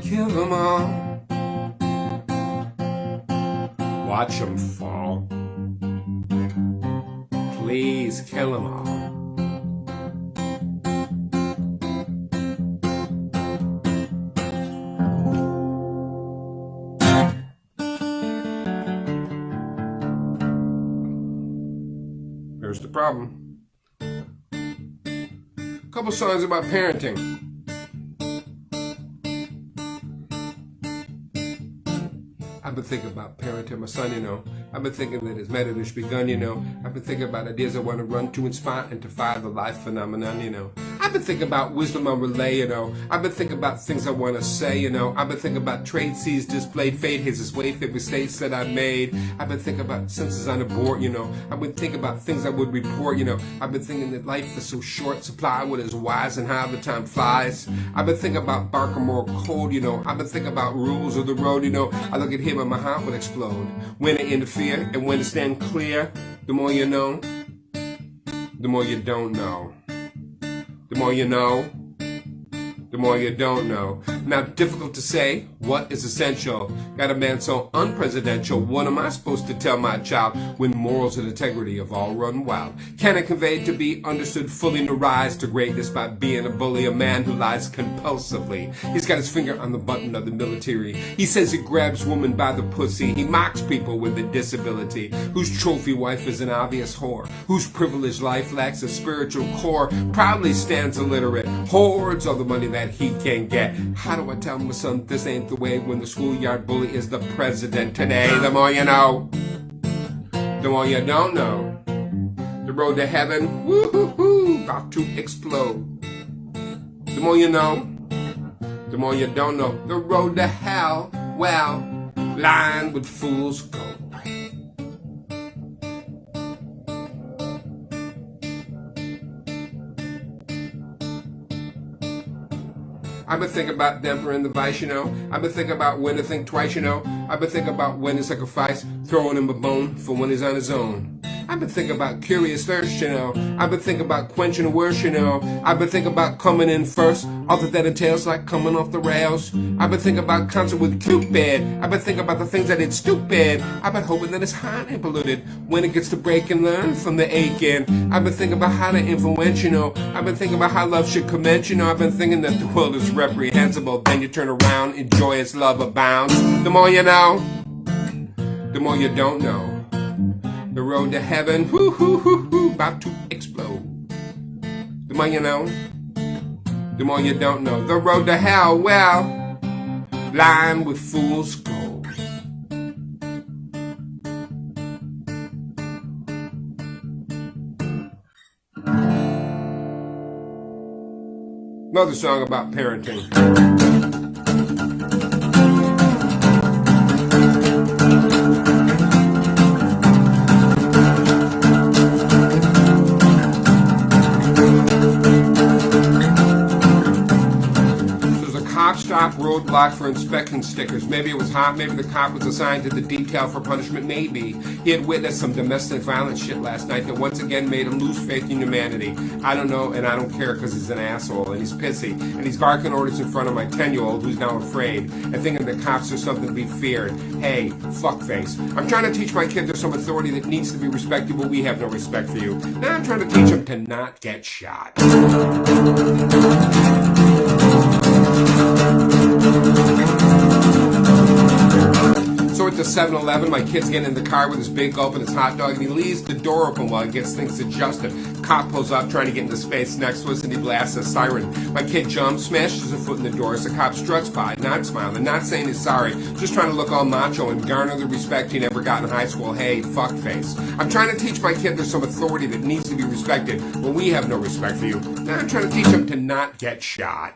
Speaker 8: Kill them all. Watch them fall. Please kill them all. Here's the problem. A couple songs about parenting. I've been thinking about parenting my son, you know. I've been thinking that his method should begun, you know. I've been thinking about ideas I want to run to inspire and defy the life phenomenon, you know. I've been thinking about wisdom on relay, you know. I've been thinking about things I want to say, you know. I've been thinking about trade seas displayed, fate, his way, fit mistakes that I made. I've been thinking about senses on the board, you know. I've been thinking about things I would report, you know. I've been thinking that life is so short, supply what is wise and how the time flies. I've been thinking about Barker more cold, you know. I've been thinking about rules of the road, you know. I look at him and my heart would explode. When to interfere and when to stand clear. The more you know, the more you don't know. The more you know, the more you don't know. Now, difficult to say what is essential. Got a man so unpresidential. What am I supposed to tell my child when morals and integrity have all run wild? Can I convey to be understood fully to rise to greatness by being a bully, a man who lies compulsively? He's got his finger on the button of the military. He says he grabs women by the pussy. He mocks people with a disability, whose trophy wife is an obvious whore, whose privileged life lacks a spiritual core, proudly stands illiterate, hoards all the money that he can get. How do I tell my son this ain't the way when the schoolyard bully is the president today? The more you know, the more you don't know. The road to heaven, woo-hoo-hoo, about to explode. The more you know, the more you don't know. The road to hell, well, lined with fool's gold. I've been thinking about Denver and the Vice, you know. I've been thinking about when to think twice, you know. I've been thinking about when to sacrifice, throwing him a bone for when he's on his own. I've been thinking about curious thirst, you know. I've been thinking about quenching the worst, you know. I've been thinking about coming in first, all that entails like coming off the rails. I've been thinking about concert with Cupid. I've been thinking about the things I did stupid. I've been hoping that his heart ain't polluted when it gets to break and learn from the aching. I've been thinking about how to influence, you know. I've been thinking about how love should commence, you know. I've been thinking that the world is reprehensible. Then you turn around and joyous love abounds. The more you know, the more you don't know. The road to heaven, whoo-hoo-hoo-hoo, about to explode. The more you know, the more you don't know. The road to hell, well, lined with fool's gold. Another song about parenting. Stop roadblock for inspection stickers. Maybe it was hot, maybe the cop was assigned to the detail for punishment, maybe. He had witnessed some domestic violence shit last night that once again made him lose faith in humanity. I don't know, and I don't care because he's an asshole, and he's pissy, and he's barking orders in front of my 10-year-old who's now afraid, and thinking the cops are something to be feared. Hey, fuckface. I'm trying to teach my kid there's some authority that needs to be respected, but we have no respect for you. Now I'm trying to teach him to not get shot. So So at the 7-Eleven, my kid's getting in the car with his big gulp and his hot dog, and he leaves the door open while he gets things adjusted. Cop pulls up trying to get into space next to us, and he blasts a siren. My kid jumps, smashes a foot in the door as the cop struts by, not smiling, not saying he's sorry, just trying to look all macho and garner the respect he never got in high school. Hey, fuckface. I'm trying to teach my kid there's some authority that needs to be respected, but we have no respect for you. Now I'm trying to teach him to not get shot.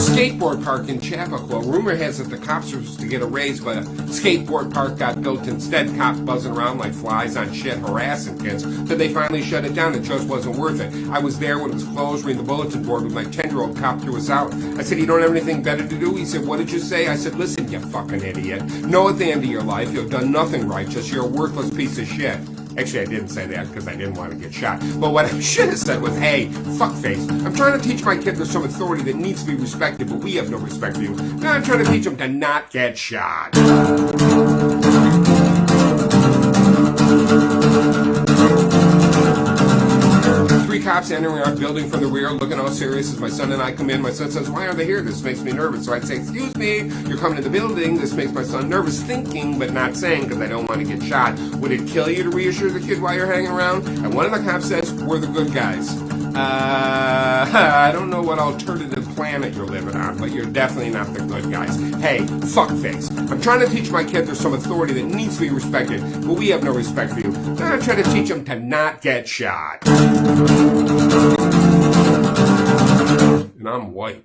Speaker 8: Skateboard park in Chappaqua. Rumor has it the cops are supposed to get a raise, but a skateboard park got built instead. Cops buzzing around like flies on shit, harassing kids. So they finally shut it down. It just wasn't worth it. I was there when it was closed, reading the bulletin board with my 10-year-old. Cop threw us out. I said, you don't have anything better to do? He said, what did you say? I said, listen, you fucking idiot. Know at the end of your life you've done nothing righteous. You're a worthless piece of shit. Actually, I didn't say that because I didn't want to get shot. But what I should have said was, hey, fuckface, I'm trying to teach my kid there's some authority that needs to be respected, but we have no respect for you. Now I'm trying to teach him to not get shot. Three cops entering our building from the rear, looking all serious as my son and I come in. My son says, why are they here? This makes me nervous. So I'd say, excuse me, you're coming to the building. This makes my son nervous, thinking but not saying because I don't want to get shot. Would it kill you to reassure the kid while you're hanging around? And one of the cops says, we're the good guys. I don't know what alternative planet you're living on, but you're definitely not the good guys. Hey, fuckface. I'm trying to teach my kid there's some authority that needs to be respected, but we have no respect for you. Now I'm trying to teach him to not get shot. And I'm white.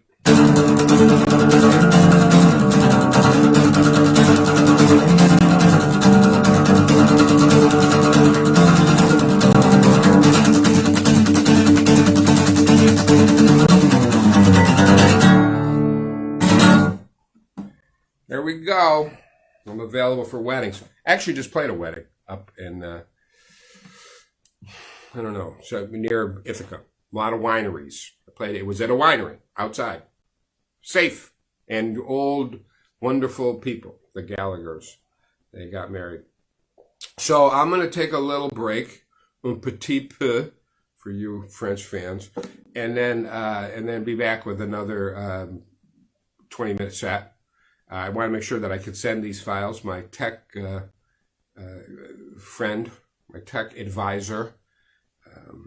Speaker 8: There we go. I'm available for weddings. Actually, just played a wedding up in, I don't know, so near Ithaca. A lot of wineries. It was at a winery outside. Safe. And old, wonderful people. The Gallaghers. They got married. So I'm going to take a little break. Un petit peu for you French fans. And then be back with another 20-minute set. I want to make sure that I could send these files. My tech friend, my tech advisor,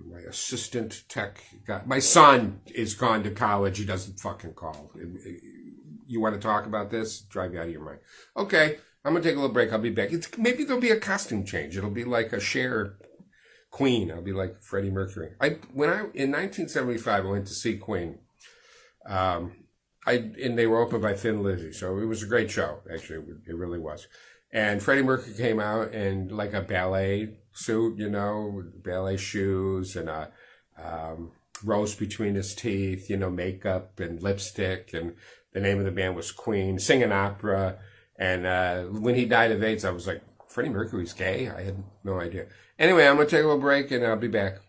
Speaker 8: my assistant tech guy. My son is gone to college. He doesn't fucking call. You want to talk about this? Drive you out of your mind. Okay, I'm going to take a little break. I'll be back. Maybe there'll be a costume change. It'll be like a Cher Queen. I'll be like Freddie Mercury. In 1975, I went to see Queen. And they were opened by Thin Lizzy, so it was a great show. Actually, it really was. And Freddie Mercury came out in like a ballet suit, with ballet shoes and a rose between his teeth, makeup and lipstick. And the name of the band was Queen, singing opera. And when he died of AIDS, I was like, Freddie Mercury's gay? I had no idea. Anyway, I'm going to take a little break and I'll be back.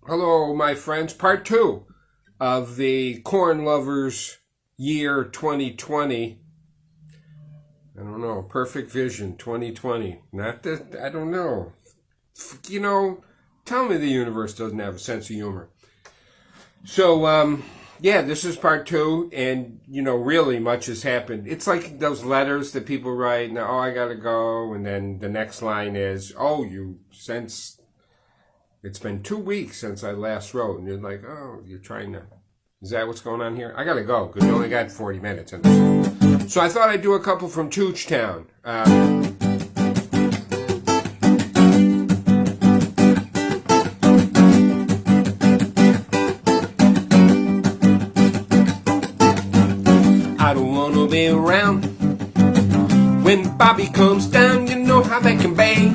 Speaker 8: Hello, my friends. Part 2 of the Corn Lovers Year 2020. I don't know. Perfect Vision 2020. Not that, I don't know. Tell me the universe doesn't have a sense of humor. So, this is part 2, and, really much has happened. It's like those letters that people write, and, I gotta go, and then the next line is, since it's been 2 weeks since I last wrote, and you're like, you're trying to, is that what's going on here? I gotta go, because we only got 40 minutes. So I thought I'd do a couple from Toochtown. I don't wanna be around when Bobby comes down, you know how that can be.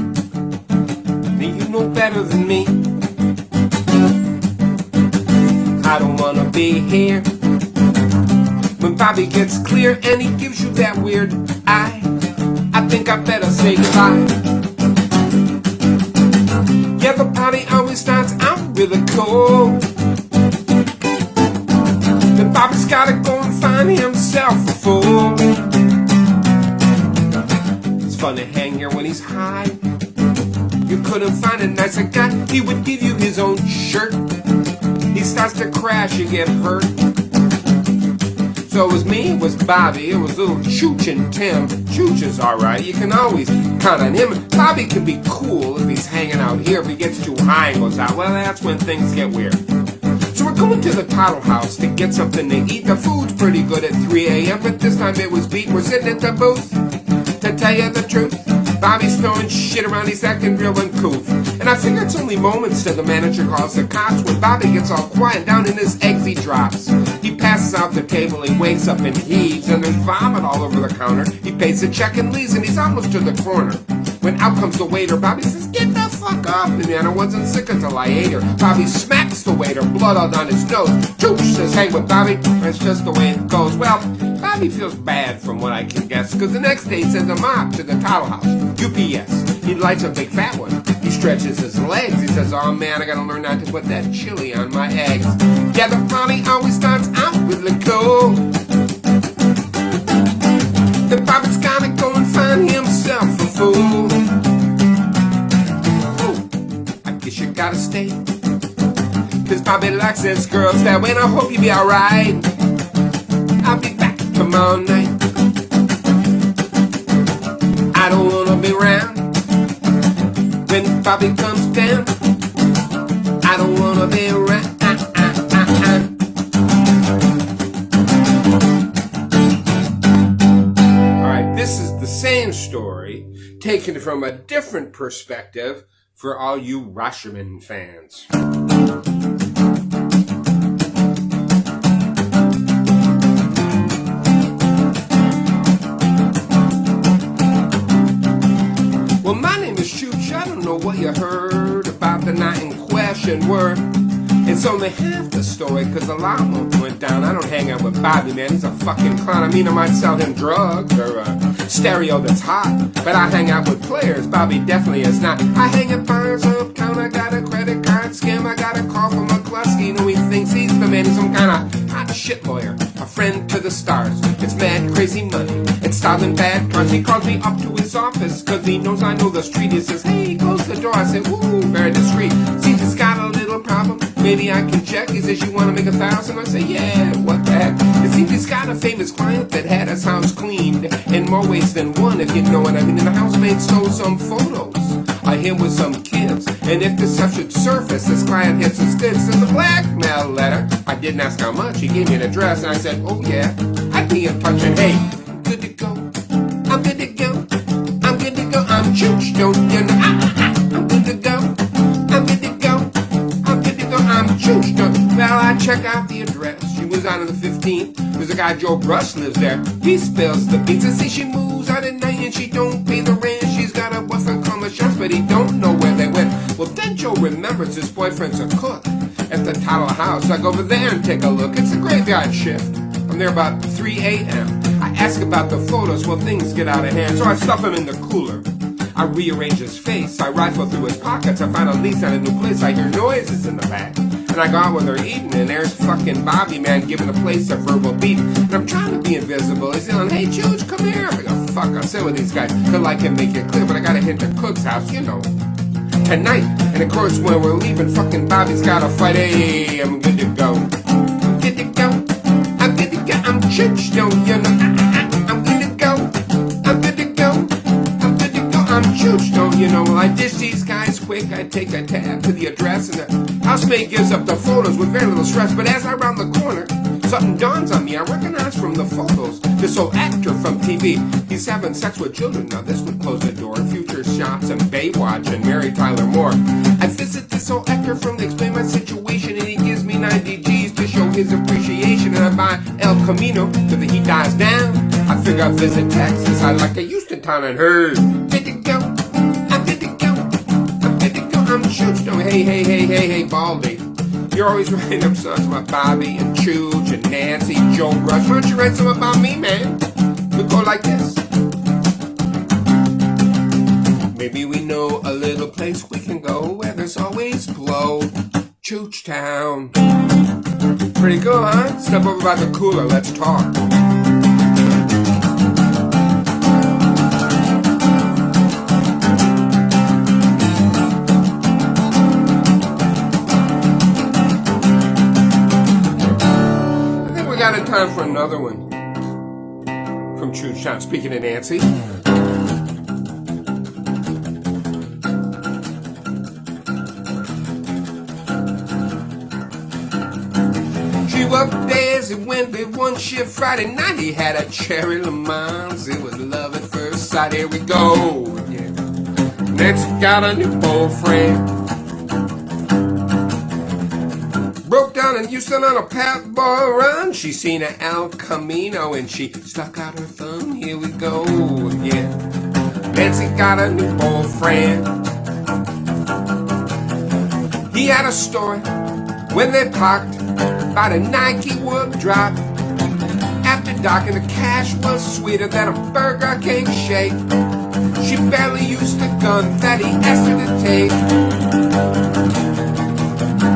Speaker 8: You know better than me. I don't wanna be here when Bobby gets clear and he gives you that weird eye. I think I better say goodbye. Yeah, the party always starts out really cool. Then Bobby's gotta go and find himself a fool. It's fun to hang here when he's high. You couldn't find a nicer guy, he would give you his own shirt. He starts to crash, you get hurt. So it was me, it was Bobby, it was little Chooch and Tim. Chooch is alright, you can always count on him. Bobby can be cool if he's hanging out here. If he gets too high and goes out, well, that's when things get weird. So we're going to the Tuttle House to get something to eat. The food's pretty good at 3 a.m., but this time it was beat. We're sitting at the booth, to tell you the truth. Bobby's throwing shit around, he's acting real uncouth. And I figure it's only moments till the manager calls the cops. When Bobby gets all quiet, down in his eggs he drops. He passes out the table, he wakes up and heaves, and there's vomit all over the counter. He pays the check and leaves, and he's almost to the corner. When out comes the waiter, Bobby says, "Get the fuck up!" And Anna wasn't sick until I ate her. Bobby smacks the waiter, blood all down his nose. Chooch says, "Hey, with Bobby, that's just the way it goes." Well, Bobby feels bad from what I can guess, because the next day he sends a mop to the Tuttle House, UPS. He lights a big fat one. He stretches his legs. He says, "Oh man, I gotta learn not to put that chili on my eggs." Yeah, the party always starts out with liquor. Then Bobby's gotta go and find himself a fool. Oh, I guess you gotta stay, 'cause Bobby likes his girls that way, and I hope you be alright. I'll be back tomorrow night. I don't wanna be around when Bobby comes down. I don't wanna be around. Alright, this is the same story, taken from a different perspective for all you Rashomon fans. Well, my name is Chooch. I don't know what you heard about the night in question. It's only half the story, 'cause a lot more went down. I don't hang out with Bobby, man. He's a fucking clown. I mean, I might sell him drugs or a stereo that's hot, but I hang out with players. Bobby definitely is not. I hang at bars uptown. I got a credit card scam. I got a call from McCluskey. You know, he thinks he's the man. He's some kind of hot shit lawyer. A friend to the stars. It's mad, crazy money. It's styling bad cars. He calls me up to his office, 'cause he knows I know the street. He says, "Hey, close the door." I say, "Ooh, very discreet." Seems he's got a little problem. Maybe I can check. He says, "You want to make 1,000?" I say, "Yeah, what the heck?" It seems he's got a famous client that had his house cleaned in more ways than one, if you know what I mean. And the housemaid stole some photos of him with some kids. And if this stuff should surface, this client hits his sticks in the blackmail letter. I didn't ask how much. He gave me an address, and I said, "Oh yeah, I'd be in touch." And hey, good to go. I'm good to go. I'm good to go. I'm Chooch, don't you know? I'm good to go. I'm good to go. I'm good to go. I'm Chooch, don't. Well, I check out the address. She was out on the 15th. There's a guy, Joe Brush, lives there. He spills the beans and says she moves out at night and she don't pay the rent. She's got a boyfriend called Michelle, but he don't know where they went. Well, then Joe remembers his boyfriend's a cook at the Tuttle House. I go over there and take a look. It's a graveyard shift. I'm there about 3 a.m. I ask about the photos. Well, things get out of hand, so I stuff him in the cooler. I rearrange his face. I rifle through his pockets. I find a lease on a new place. I hear noises in the back. And I go out with her eating, and there's fucking Bobby, man, giving the place a verbal beat. And I'm trying to be invisible. He's yelling, "Hey, Chooch, come here." I go, "Fuck, I'll sit with these guys till I can make it clear, but I gotta hit the cook's house, you know, tonight." And of course, when we're leaving, fucking Bobby's gotta fight. Hey, I'm good to go. I'm good to go. I'm good to go. I'm Chooch, don't you know? I'm good to go. I'm good to go. I'm good to go. I'm Chooch, don't you know? Well, I dish these guys quick. I take a tab to the address, and the housemaid gives up the photos with very little stress. But as I round the corner, something dawns on me. I recognize from the photos this old actor from TV. He's having sex with children. Now this would close the door. Future shots and Baywatch and Mary Tyler Moore. I visit this old actor from to explain my situation, and he gives me 90 G's to show his appreciation. And I buy El Camino till the heat dies down. I figure I'll visit Texas. I like a Houston town and her. Good to go. I'm good to go. I'm good to go. I'm Chooch. No, hey, Baldy. You're always writing up songs about Bobby and Chooch and Nancy, Joe Brush. Why don't you write some about me, man? We go like this. Maybe we know a little place we can go where there's always glow. Choochtown. Pretty cool, huh? Step over by the cooler, let's talk. I think we got in time for another one from Choochtown. Speaking of Nancy. Worked days, he went with one shift Friday night. He had a cherry Le Mans. It was love at first sight. Here we go. Yeah. Nancy got a new boyfriend. Broke down in Houston on a Pat Boy run. She seen an El Camino and she stuck out her thumb. Here we go. Yeah. Nancy got a new boyfriend. He had a story when they parked by the Nike wood drop. After dark and the cash was sweeter than a Burger King shake. She barely used the gun that he asked her to take.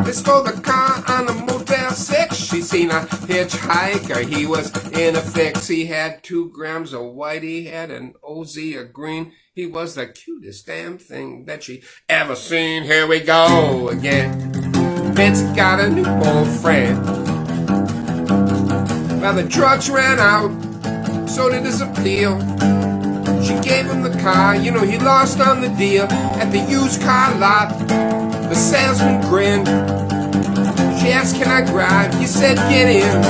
Speaker 8: They stole the car on the Motel 6. She seen a hitchhiker, he was in a fix. He had 2 grams of white, he had an OZ of green. He was the cutest damn thing that she ever seen. Here we go again. Nancy got a new boyfriend. Well, the drugs ran out, so did his appeal. She gave him the car, you know he lost on the deal. At the used car lot, the salesman grinned. She asked, can I drive? He said, get in.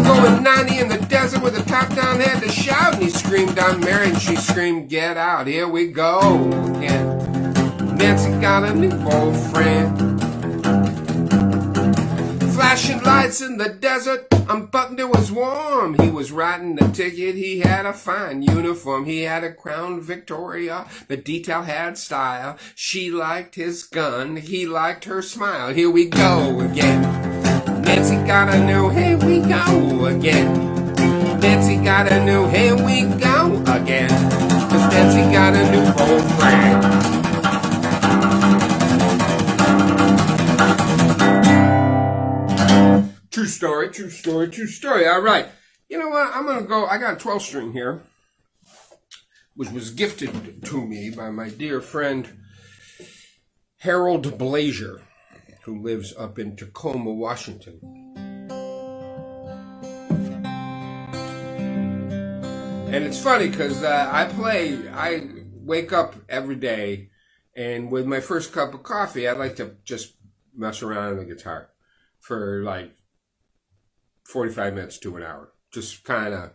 Speaker 8: Going 90 in the desert with a top down, had to shout. And he screamed, I'm married. And she screamed, get out. Here we go again. Nancy got a new boyfriend. Flashing lights in the desert, unbuttoned, it was warm. He was riding the ticket, he had a fine uniform. He had a Crown Victoria, the detail had style. She liked his gun, he liked her smile. Here we go again. Nancy got a new, here we go again. Nancy got a new, here we go again. 'Cause Nancy got a new boyfriend. True story, true story, true story. All right. You know what? I'm going to go. I got a 12-string here, which was gifted to me by my dear friend Harold Blazier, who lives up in Tacoma, Washington. And it's funny because I wake up every day, and with my first cup of coffee, I like to just mess around on the guitar for like 45 minutes to an hour. Just kind of,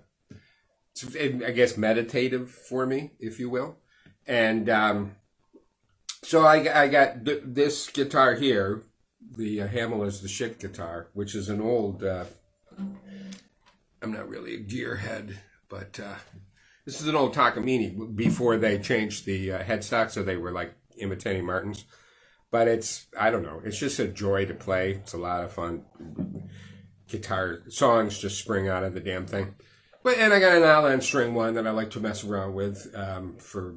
Speaker 8: I guess, meditative for me, if you will. And so I got this guitar here, the Hamell is the shit guitar, which is an old, I'm not really a gearhead, but this is an old Takamine before they changed the headstock, so they were like imitating Martins. But it's, I don't know, it's just a joy to play. It's a lot of fun. Guitar songs just spring out of the damn thing. And I got an Allen string one that I like to mess around with for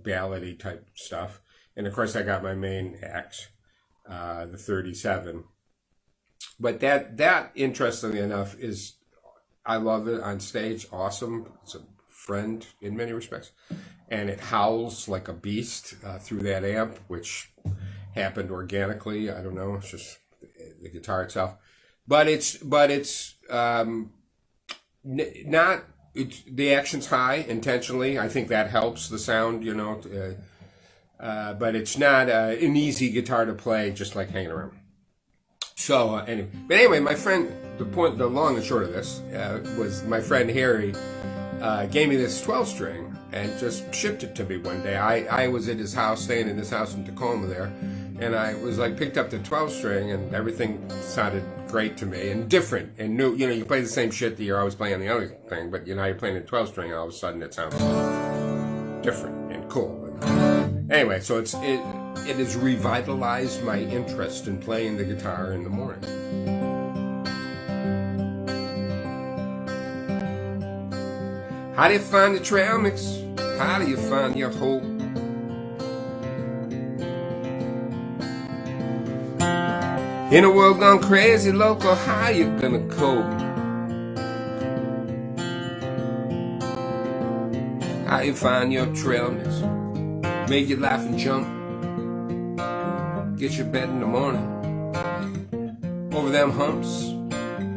Speaker 8: ballady type stuff. And of course I got my main axe, the 37. But that interestingly enough is, I love it on stage. Awesome. It's a friend in many respects. And it howls like a beast through that amp, which happened organically. I don't know. It's just the guitar itself. But it's not, the action's high intentionally. I think that helps the sound, you know. But it's not an easy guitar to play just like hanging around. So anyway, my friend, the long and short of this was my friend Harry gave me this 12-string and just shipped it to me one day. I was at his house, staying in his house in Tacoma there, and I was like, picked up the 12-string and everything sounded great to me and different and new. You know, you play the same shit that you're always playing on the other thing, but you know, you're playing a 12-string, all of a sudden it sounds different and cool. And anyway, so it has revitalized my interest in playing the guitar in the morning. How do you find the trail mix? How do you find your hope? In a world gone crazy, local, how you gonna cope? How you find your trail mix? Make you laugh and jump. Get your bed in the morning. Over them humps.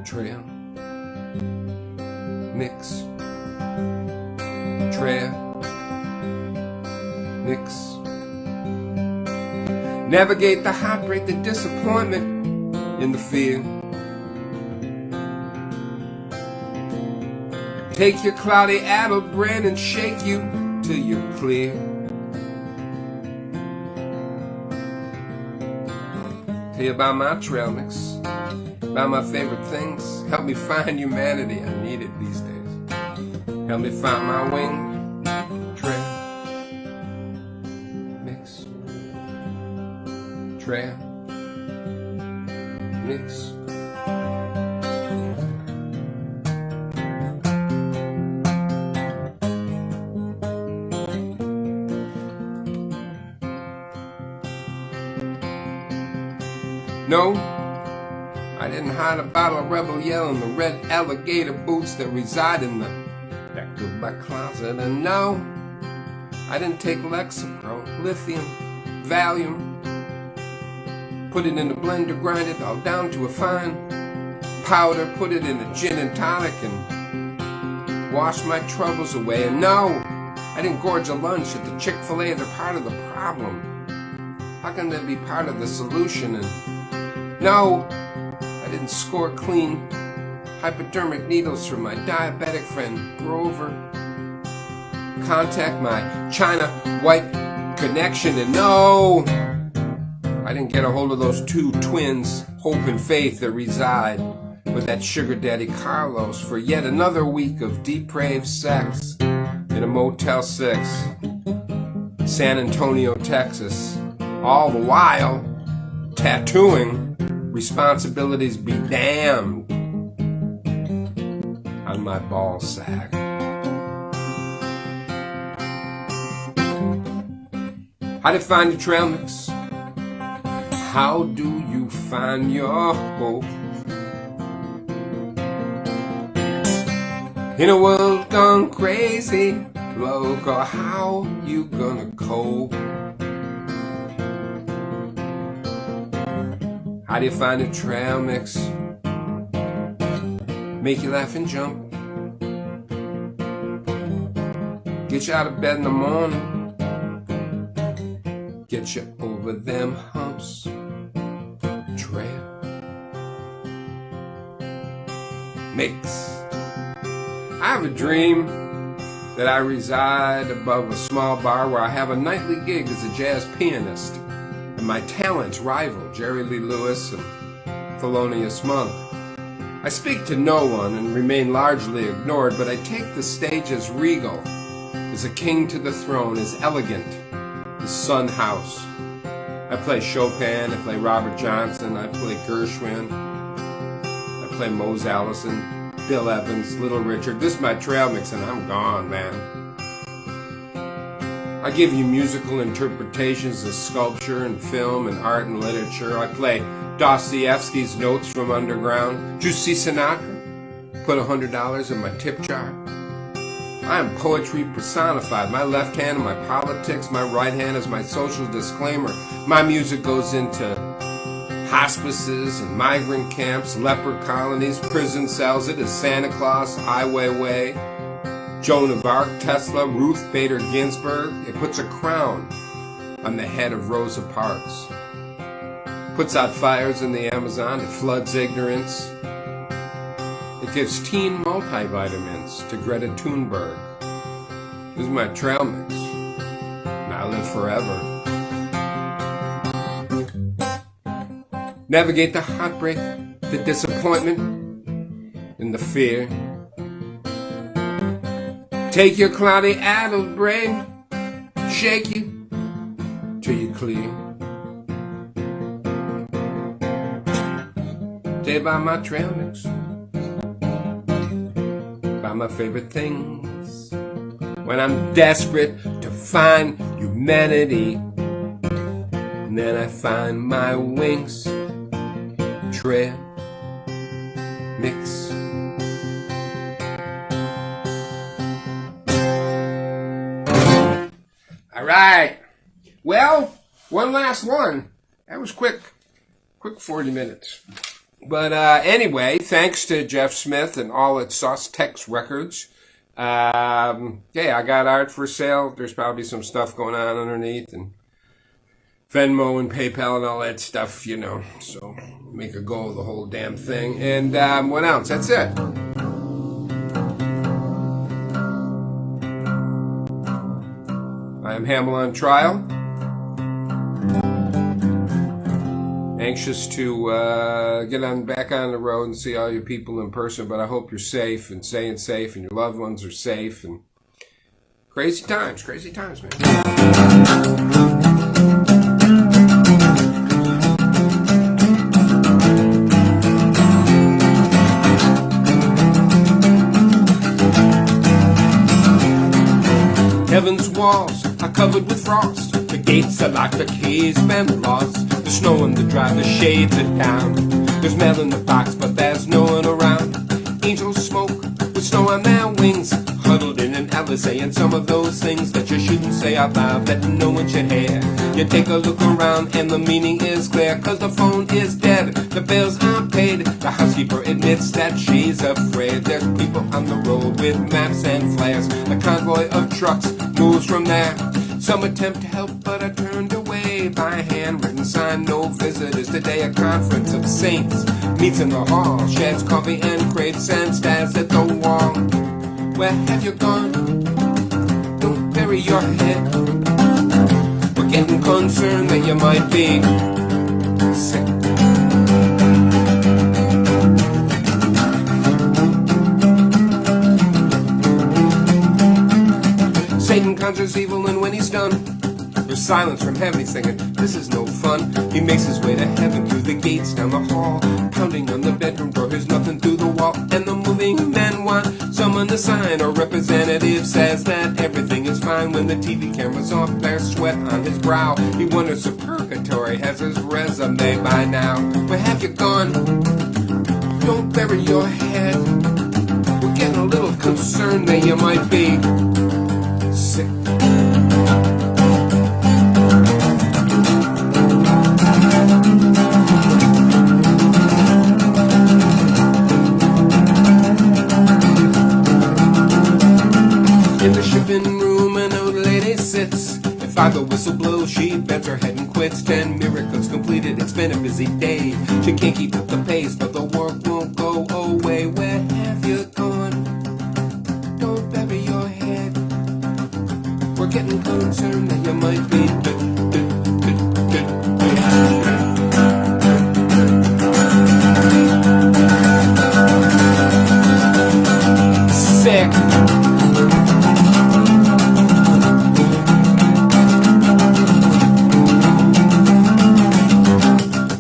Speaker 8: Trail mix. Trail mix. Navigate the heartbreak, the disappointment, in the fear. Take your cloudy addled brain and shake you till you're clear. Tell you about my trail mix, about my favorite things. Help me find humanity, I need it these days. Help me find my wing. Trail mix. Trail mix. No, I didn't hide a bottle of Rebel Yell in the red alligator boots that reside in that goodbye closet. And no, I didn't take Lexapro, lithium, Valium, put it in the blender, grind it all down to a fine powder, put it in a gin and tonic and wash my troubles away. And no, I didn't gorge a lunch at the Chick-fil-A. They're part of the problem. How can they be part of the solution? And no, I didn't score clean hypodermic needles from my diabetic friend Grover. Contact my China white connection. And no, I didn't get a hold of those two twins, Hope and Faith, that reside with that sugar daddy Carlos for yet another week of depraved sex in a Motel 6, San Antonio, Texas. All the while tattooing responsibilities be damned on my ball sack. How do you find your trail mix? How do you find your hope? In a world gone crazy, local, how you gonna cope? How do you find a trail mix? Make you laugh and jump. Get you out of bed in the morning. Get you over them humps. Trail mix. I have a dream that I reside above a small bar where I have a nightly gig as a jazz pianist, and my talents rival Jerry Lee Lewis and Thelonious Monk. I speak to no one and remain largely ignored, but I take the stage as regal, as a king to the throne, as elegant as Sun House. I play Chopin, I play Robert Johnson, I play Gershwin, I play Mose Allison, Bill Evans, Little Richard. This is my trail mix and I'm gone, man. I give you musical interpretations of sculpture and film and art and literature. I play Dostoevsky's Notes from Underground. Did you see Sinatra? Put $100 in my tip jar. I am poetry personified. My left hand is my politics. My right hand is my social disclaimer. My music goes into hospices and migrant camps, leper colonies, prison cells. It is Santa Claus, Ai Weiwei, Joan of Arc, Tesla, Ruth Bader Ginsburg. It puts a crown on the head of Rosa Parks. Puts out fires in the Amazon. It floods ignorance. It gives teen multivitamins to Greta Thunberg. This is my trail mix. And I live forever. Navigate the heartbreak, the disappointment, and the fear. Take your cloudy, addled brain, shake you till you clear. Tell you about my trail mix, about my favorite things. When I'm desperate to find humanity, and then I find my wings. bread mix. All right. Well, one last one. That was quick 40 minutes. But anyway, thanks to Jeff Smith and all at Sauce Tex Records. Yeah, I got art for sale. There's probably some stuff going on underneath, and Venmo and PayPal and all that stuff, you know. So make a go of the whole damn thing. And what else? That's it. I'm Hamell On Trial. Anxious to get back on the road and see all your people in person, but I hope you're safe and staying safe and your loved ones are safe. And crazy times, man. Heaven's walls are covered with frost. The gates are locked, the keys been lost. The snow in the drive, the shades are down. There's mail in the box, but there's no one around. Angels smoke with snow on their wings, huddled in an alley saying some of those things that you shouldn't say out loud, that no one should hear. You take a look around and the meaning is clear, cause the phone is dead, the bills aren't paid. The housekeeper admits that she's afraid. There's people on the road with maps and flares. The convoy of trucks moves from there. Some attempt to help, but are turned away by a handwritten sign. No visitors today. A conference of saints meets in the hall, shares coffee and crates and stares at the wall. Where have you gone? Don't bury your head. We're getting concerned that you might be sick. Satan conjures evil, and when he's done, there's silence from heaven. He's thinking, this is no fun. He makes his way to heaven through the gates down the hall, pounding on the bedroom door. There's nothing through the wall, and the moving men want someone to sign. A representative says that everything is fine. When the TV camera's off, there's sweat on his brow. He wonders if purgatory has his resume by now. Where have you gone? Don't bury your head. We're getting a little concerned that you might be sick. In the shipping room, an old lady sits. If I the whistle blows, she bends her head and quits. 10 miracles completed, it's been a busy day. She can't keep up the pace, but the work won't go away. Where have you gone? Don't bury your head. We're getting concerned that you might be sick.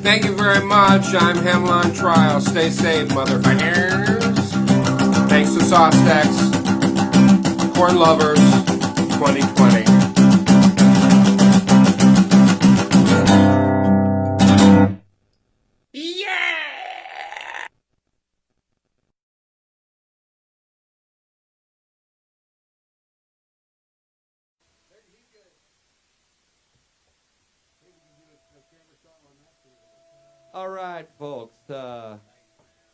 Speaker 8: Thank you very much. I'm Hamell On Trial. Stay safe, motherfuckers. Thanks to Sauce Tex, Corn Lovers, 2020.
Speaker 1: All right, folks.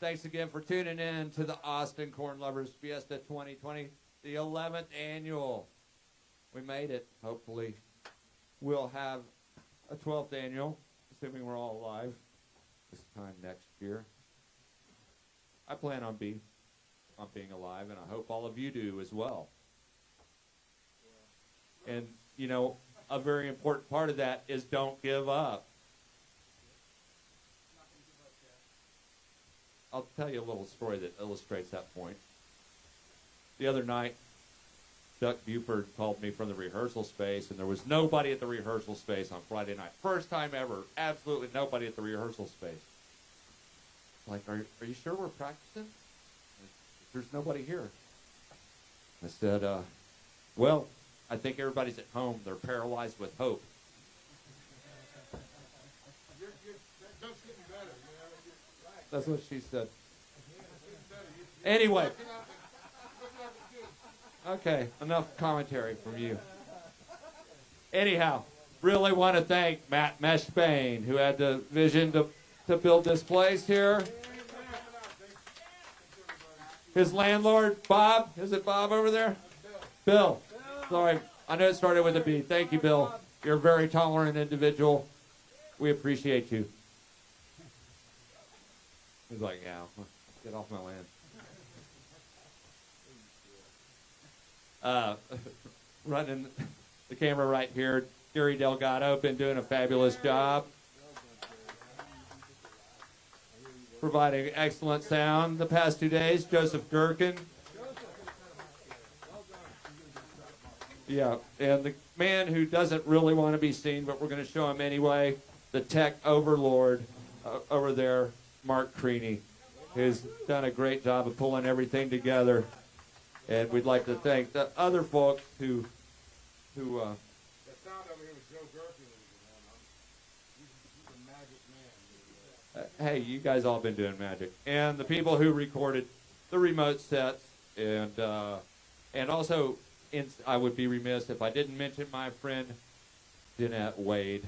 Speaker 1: Thanks again for tuning in to the Austin Corn Lovers Fiesta 2020, the 11th annual. We made it. Hopefully, we'll have a 12th annual, assuming we're all alive this time next year. I plan on being alive, and I hope all of you do as well. And, you know, a very important part of that is don't give up. I'll tell you a little story that illustrates that point. The other night, Duck Buford called me from the rehearsal space, and there was nobody at the rehearsal space on Friday night. First time ever, absolutely nobody at the rehearsal space. Like, are you sure we're practicing? There's nobody here. I said, well, I think everybody's at home. They're paralyzed with hope.
Speaker 4: That's getting better. You know,
Speaker 6: That's what she said. Anyway. Okay, enough commentary from you. Anyhow, really want to thank Matt Meshbane, who had the vision to build this place here. His landlord, Bob. Is it Bob over there? Bill. Sorry, I know it started with a B. Thank you, Bill. You're a very tolerant individual. We appreciate you. He's like, yeah, get off my land. Running the camera right here, Gary Delgado, been doing a fabulous job. Providing excellent sound the past 2 days. Joseph Gherkin. Yeah, and the man who doesn't really want to be seen, but we're going to show him anyway, the tech overlord over there, Mark Creaney, who's done a great job of pulling everything together. And we'd like to thank the other folks who
Speaker 8: That sound over here was Joe Gherkin. He's a magic man.
Speaker 6: hey, you guys all been doing magic. And the people who recorded the remote sets, and also, I would be remiss if I didn't mention my friend Jeanette Wade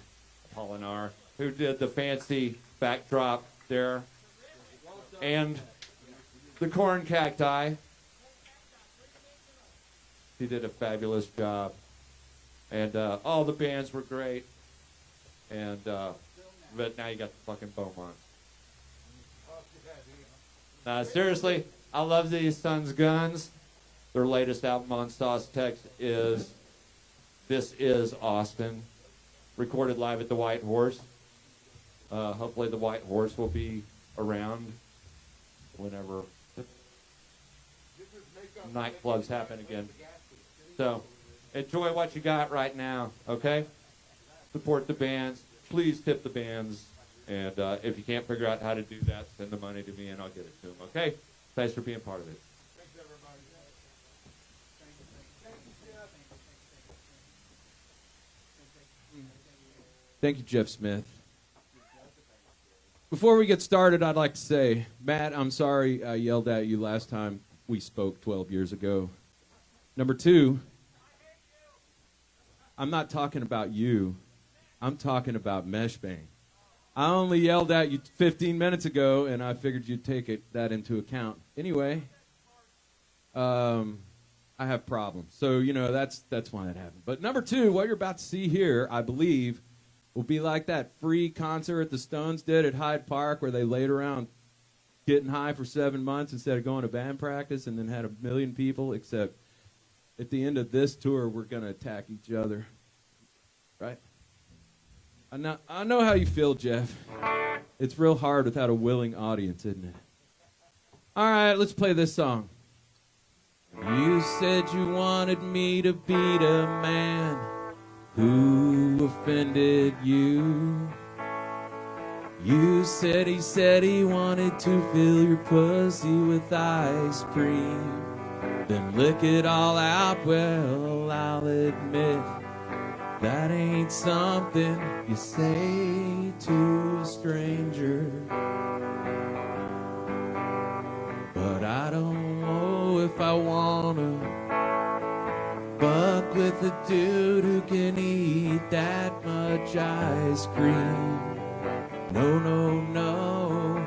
Speaker 6: Polinar, who did the fancy backdrop there, and the corn cacti. He did a fabulous job, and all the bands were great, and but now you got the fucking Beaumonts. Seriously, I love these Sons Guns. Their latest album on Sauce Text is This Is Austin, recorded live at the White Horse. Hopefully the White Horse will be around whenever nightclubs happen again. So enjoy what you got right now, okay? Support the bands. Please tip the bands. And if you can't figure out how to do that, send the money to me and I'll get it to them, okay? Thanks for being part of it.
Speaker 9: Thank you, Jeff Smith. Before we get started, I'd like to say, Matt, I'm sorry I yelled at you last time we spoke 12 years ago. Number two, I'm not talking about you. I'm talking about Meshbane. I only yelled at you 15 minutes ago, and I figured you'd take that into account. Anyway, I have problems. So, that's why that happened. But number two, what you're about to see here, I believe, will be like that free concert the Stones did at Hyde Park where they laid around getting high for 7 months instead of going to band practice and then had 1 million people, except at the end of this tour, we're going to attack each other. Right? I know how you feel, Jeff. It's real hard without a willing audience, isn't it? All right, let's play this song. You said you wanted me to beat a man who offended you. You said he wanted to fill your pussy with ice cream, then lick it all out. Well, I'll admit that ain't something you say to a stranger. But I don't know if I wanna fuck with a dude who can eat that much ice cream. No, no, no,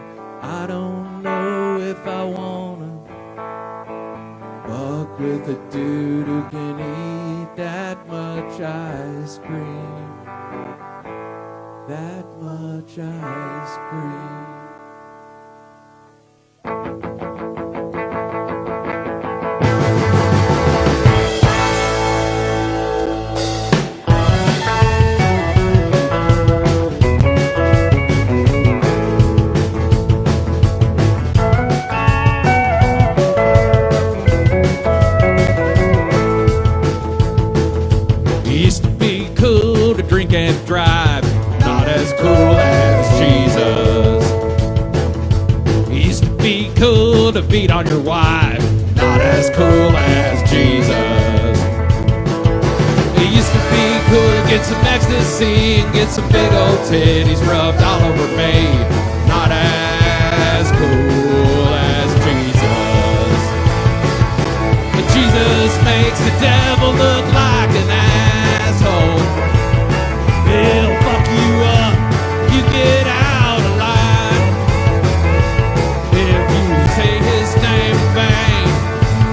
Speaker 9: I don't know if I wanna fuck with a dude who can eat that much ice cream. That much ice cream. Drink and drive, not as cool as Jesus. It used to be cool to beat on your wife, not as cool as Jesus. It used to be cool to get some ecstasy and get some big old titties rubbed all over me, not as cool as Jesus. But Jesus makes the devil look like an asshole. He'll fuck you up, you get out alive. If you say his name in vain,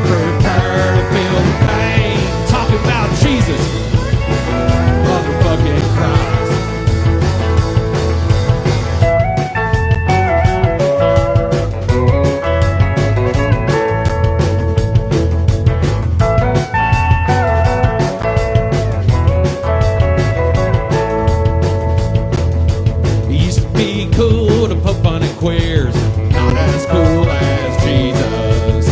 Speaker 9: prepare to feel the pain. Talking about Jesus, motherfucking Christ. He used to be cool to poke fun at queers, not as cool as Jesus.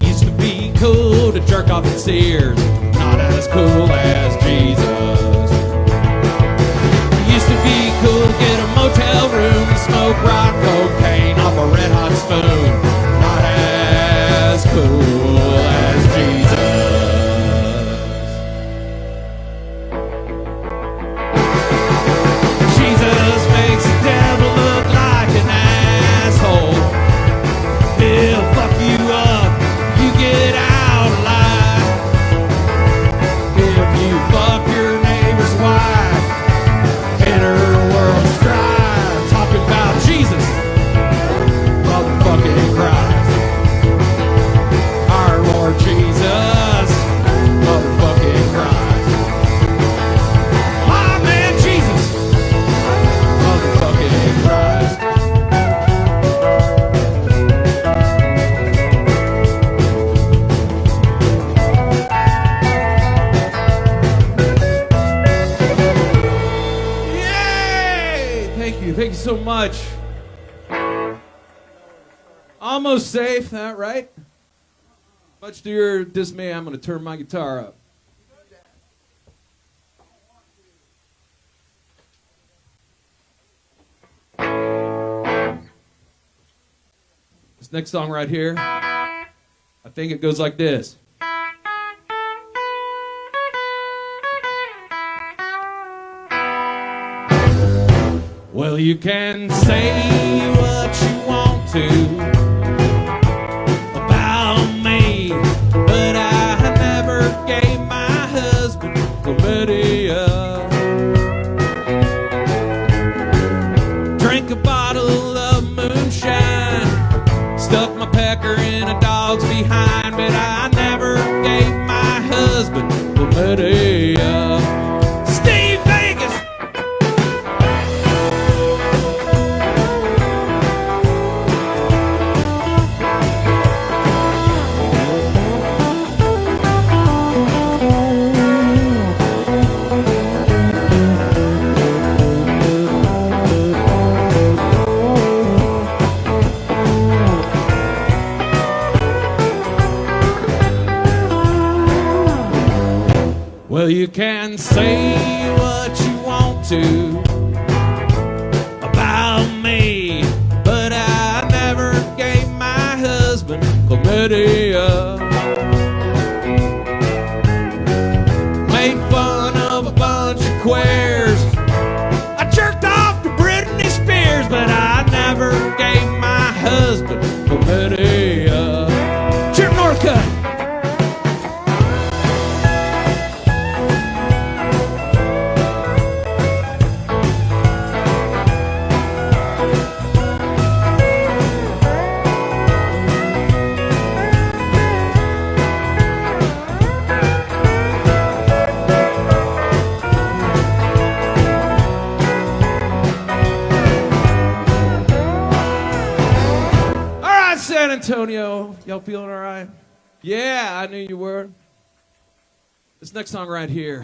Speaker 9: He used to be cool to jerk off at Sears, not as cool as Jesus. He used to be cool to get a motel room and smoke rock cocaine off a red hot spoon, not as cool as Jesus. Jesus makes the devil look like an asshole. He'll fuck you up, you get out alive. If you fuck your neighbor's wife, enter the world's strife. Talking about Jesus, motherfucking Christ. Our Lord Jesus, motherfucking Christ. My man Jesus, motherfucking Christ. Yay! Thank you so much. Almost safe, that right? Much to your dismay, I'm going to turn my guitar up. This next song right here, I think it goes like this. Well, you can say what you want to about me, but I never gave my husband chlamydia. Drank a bottle of moonshine, stuck my pecker in a dog's behind, but I never gave my husband chlamydia. Steve Vegas! Well, you can say what you want to about me, but I never gave my husband chlamydia. Made fun of a bunch of queers. I jerked off to Britney Spears, but I never gave my husband chlamydia. Chip Northcutt. San Antonio, y'all feeling all right? Yeah, I knew you were. This next song right here.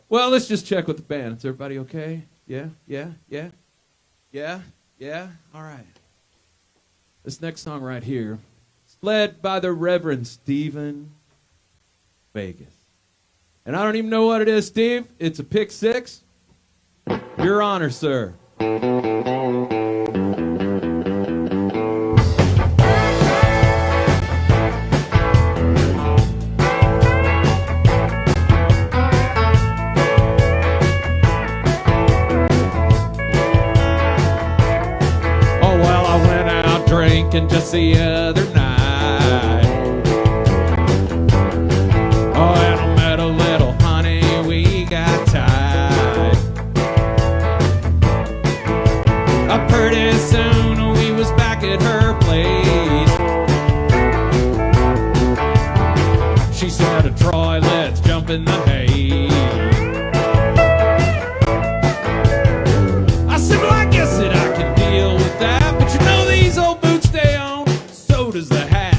Speaker 9: Well, let's just check with the band. Is everybody okay? Yeah? All right. This next song right here is led by the Reverend Stephen Vegas. And I don't even know what it is, Steve. It's a pick six. Your honor, sir. drinking just the other night. Oh, and I met a little honey, we got tied. Pretty soon we was back at her place. She said, Troy, let's jump in the hay. I said, well, I guess that I can deal with that, but you know these old boots stay on, so does the hat.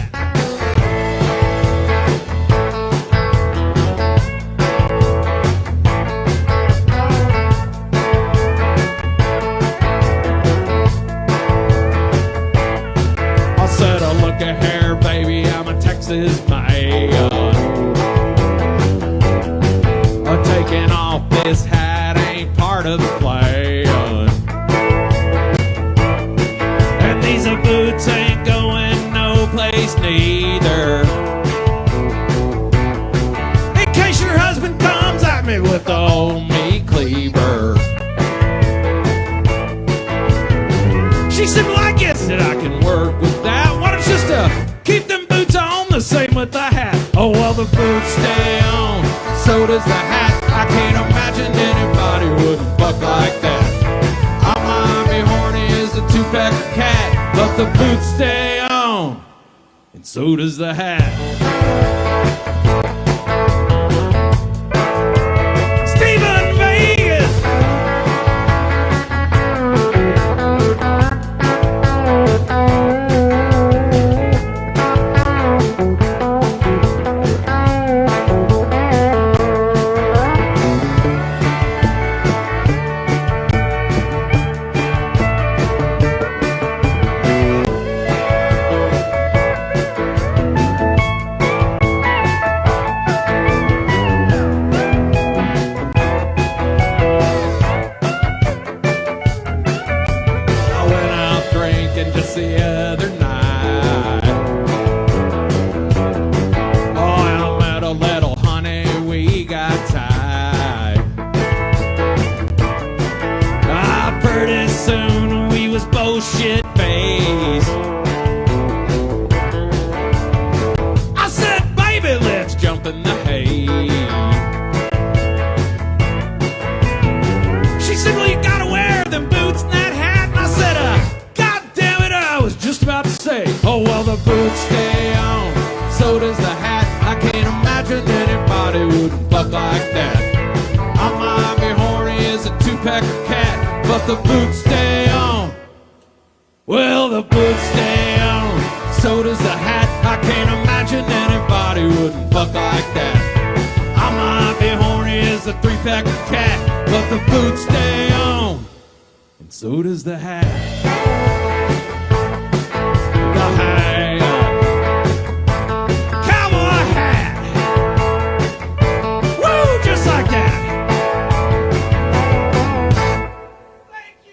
Speaker 9: Said, oh, look at here, baby, I'm a Texas man. Taking off this hat ain't part of the plan. And these boots ain't going no place neither. In case your husband comes at me with the old meat cleaver. She said, well, I guess that I can work with that. Why don't you just keep them boots on, the same with the hat. Oh, well, the boots stay on, so does the hat. I can't imagine anybody wouldn't fuck like that. I might be horny as a two-pack cat, but the boots stay on, and so does the hat. Steven Vegas! Just the other night. Oh, and I met a little honey, we got tied. Pretty soon we was both shit-faced. I said, baby, let's jump in the hay. She said, well, you gotta wear them boots and that hat. And I said, I was just about to say, oh, well, the boots stay on, so does the hat. I can't imagine anybody wouldn't fuck like that. I might be horny as a two-pack cat, but the boots stay on. Well, the boots stay on, so does the hat. I can't imagine anybody wouldn't fuck like that. I might be horny as a three-pack cat, but the boots stay on, and so does the hat. Cowboy hat. Woo, just like that. Thank you.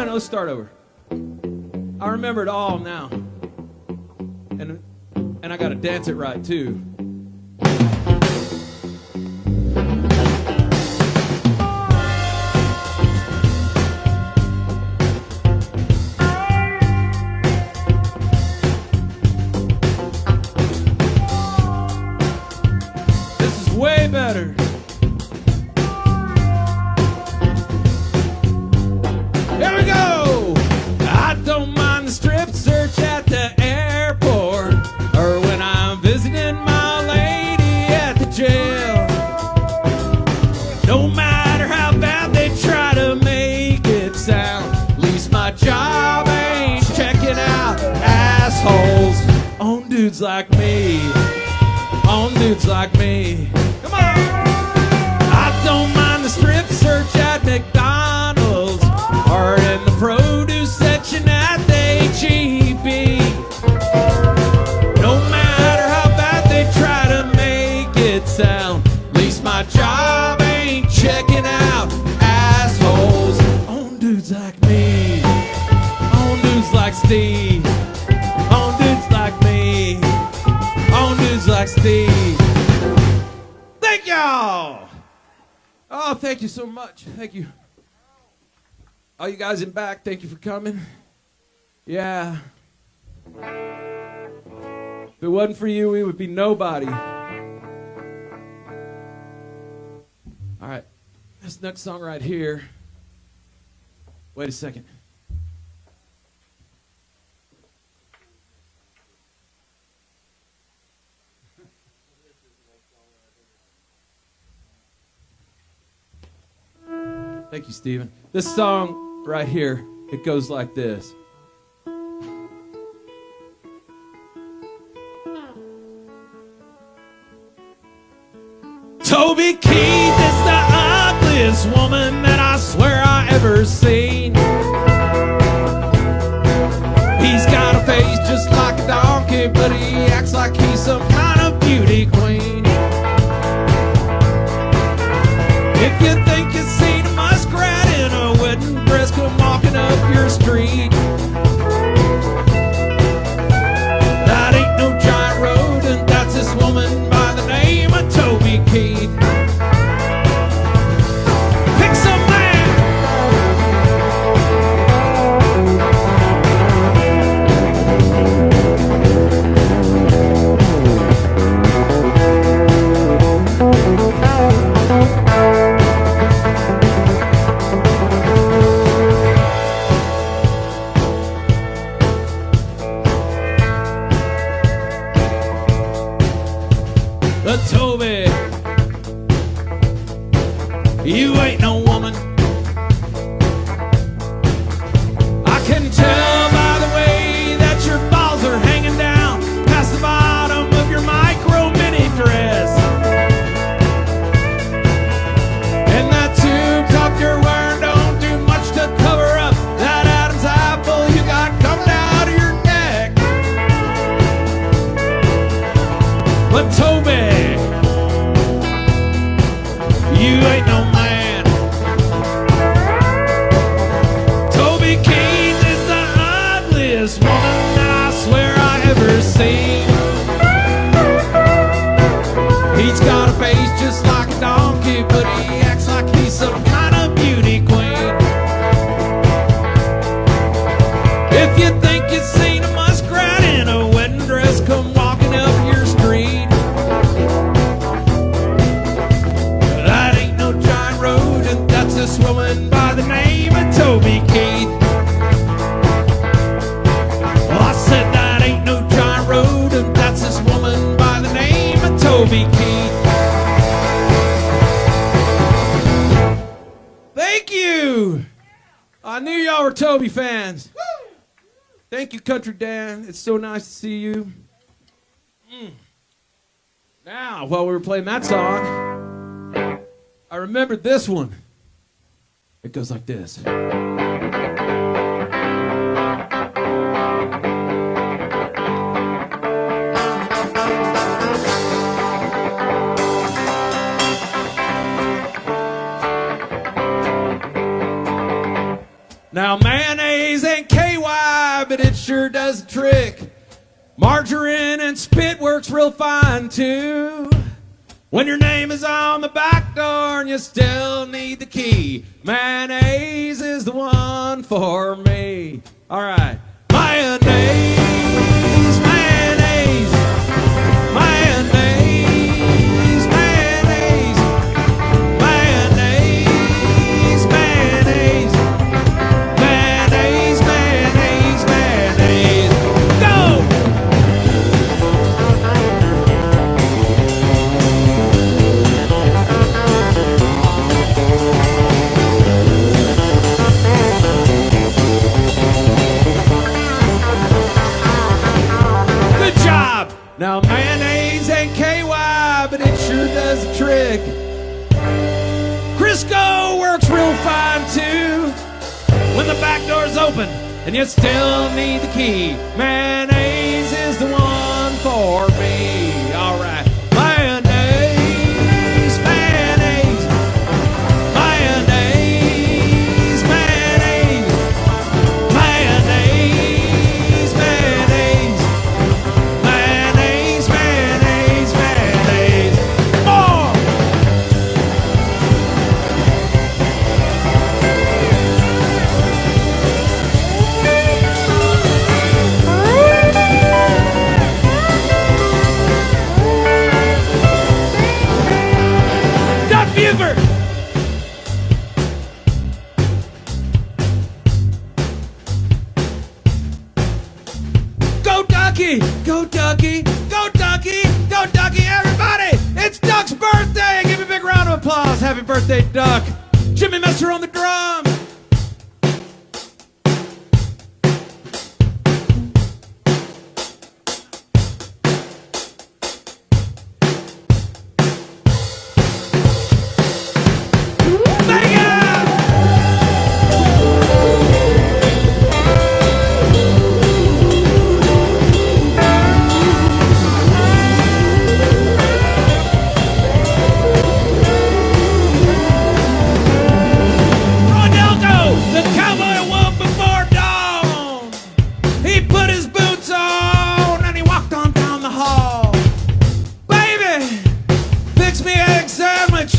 Speaker 9: Let's start over. I remember it all now. And I gotta dance it right too. This is way better. Here we go! I don't mind the strip search at the airport, or when I'm visiting my lady at the jail. No matter how bad they try to dudes like me. On dudes like me. Come on! I don't mind the strip search at McDonald's or in the produce section at the H-E-B. No matter how bad they try to make it sound, at least my job ain't checking out assholes. On dudes like me. On dudes like Steve. On dudes like me. On dudes like Steve. Thank y'all. Oh, thank you so much. Thank you. All you guys in back, thank you for coming. Yeah. If it wasn't for you, we would be nobody. All right. This next song right here. Wait a second. Thank you, Stephen. This song right here, it goes like this. Toby Keith is the ugliest woman that I swear I ever seen. He's got a face just like a donkey, but he acts like he's some kind of beauty queen. If you think you've seen a muskrat in a wedding dress come walking up your street, that ain't no giant road, and that's this woman by the name of Toby Keith. Pick some man. Toby, you ain't no woman. I can tell by the way that your balls are hanging down past the bottom of your micro mini dress, and that tube top you're wearing don't do much to cover up that Adam's apple you got coming out of your neck. But Toby, you ain't no man. Toby Keith is the ugliest woman that I swear I ever seen. He's got a face just like a donkey, but he acts like he's some kind of beauty queen. If you think you've seen a muskrat in a wedding dress come walking up your street, this woman by the name of Toby Keith. Well, I said that ain't no giant road, and that's this woman by the name of Toby Keith. Thank you. I knew y'all were Toby fans. Thank you, Country Dan. It's so nice to see you. Now, while we were playing that song, I remembered this one. It goes like this. Now mayonnaise ain't KY, but it sure does the trick. Margarine and spit works real fine too. When your name is on the back door and you still need the key, mayonnaise is the one for me. All right. Mayonnaise, mayonnaise, mayonnaise, mayonnaise, mayonnaise, mayonnaise, mayonnaise, mayonnaise, mayonnaise. Go! Now mayonnaise ain't KY, but it sure does the trick. Crisco works real fine too when the back door's open and you still need the key. Mayonnaise is the one for me. All right. Mayonnaise, mayonnaise, mayonnaise, mayonnaise, mayonnaise, mayonnaise, mayonnaise, mayonnaise, mayonnaise. More! Duck Buford! Go Ducky! Go Ducky! Go Ducky! Go Ducky! Everybody! It's Duck's birthday! Give me a big round of applause. Happy birthday, Duck! Jimmy Messer on the drums! Thank you! Ronaldo, the cowboy awoke before dawn. He put his boots on and he walked on down the hall. Baby, fix me an egg sandwich,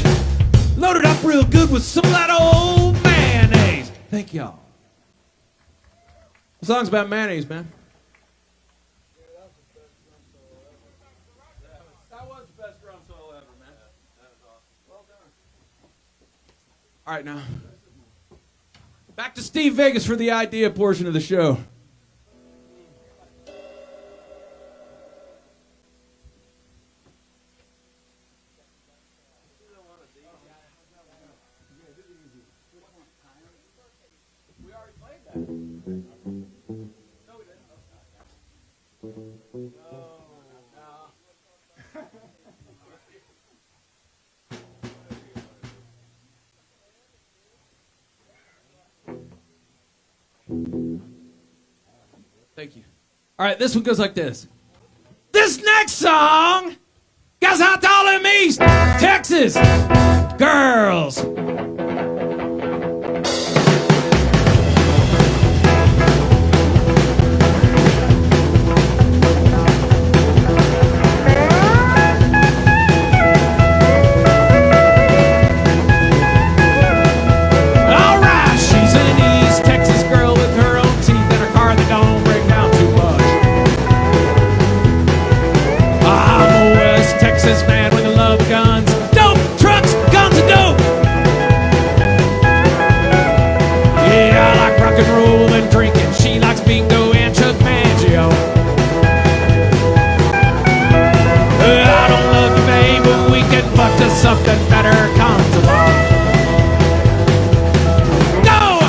Speaker 9: loaded up real good with some of that old mayonnaise. Thank y'all. The song's about mayonnaise, man. That was the best drum solo ever, man. Well done. All right, now. Back to Steve Vegas for the idea portion of the show. Thank you. All right, this one goes like this. This next song goes out to all them East Texas girls. All right, she's an East Texas girl with her own teeth and a car that don't break down too much. I'm a West Texas man with a love of guns, dope, trucks, guns and dope. Yeah, I like rock and roll and drinking. She likes bingo and Chuck Mangio. I don't love you, babe, but we can fuck till something better comes along. Go!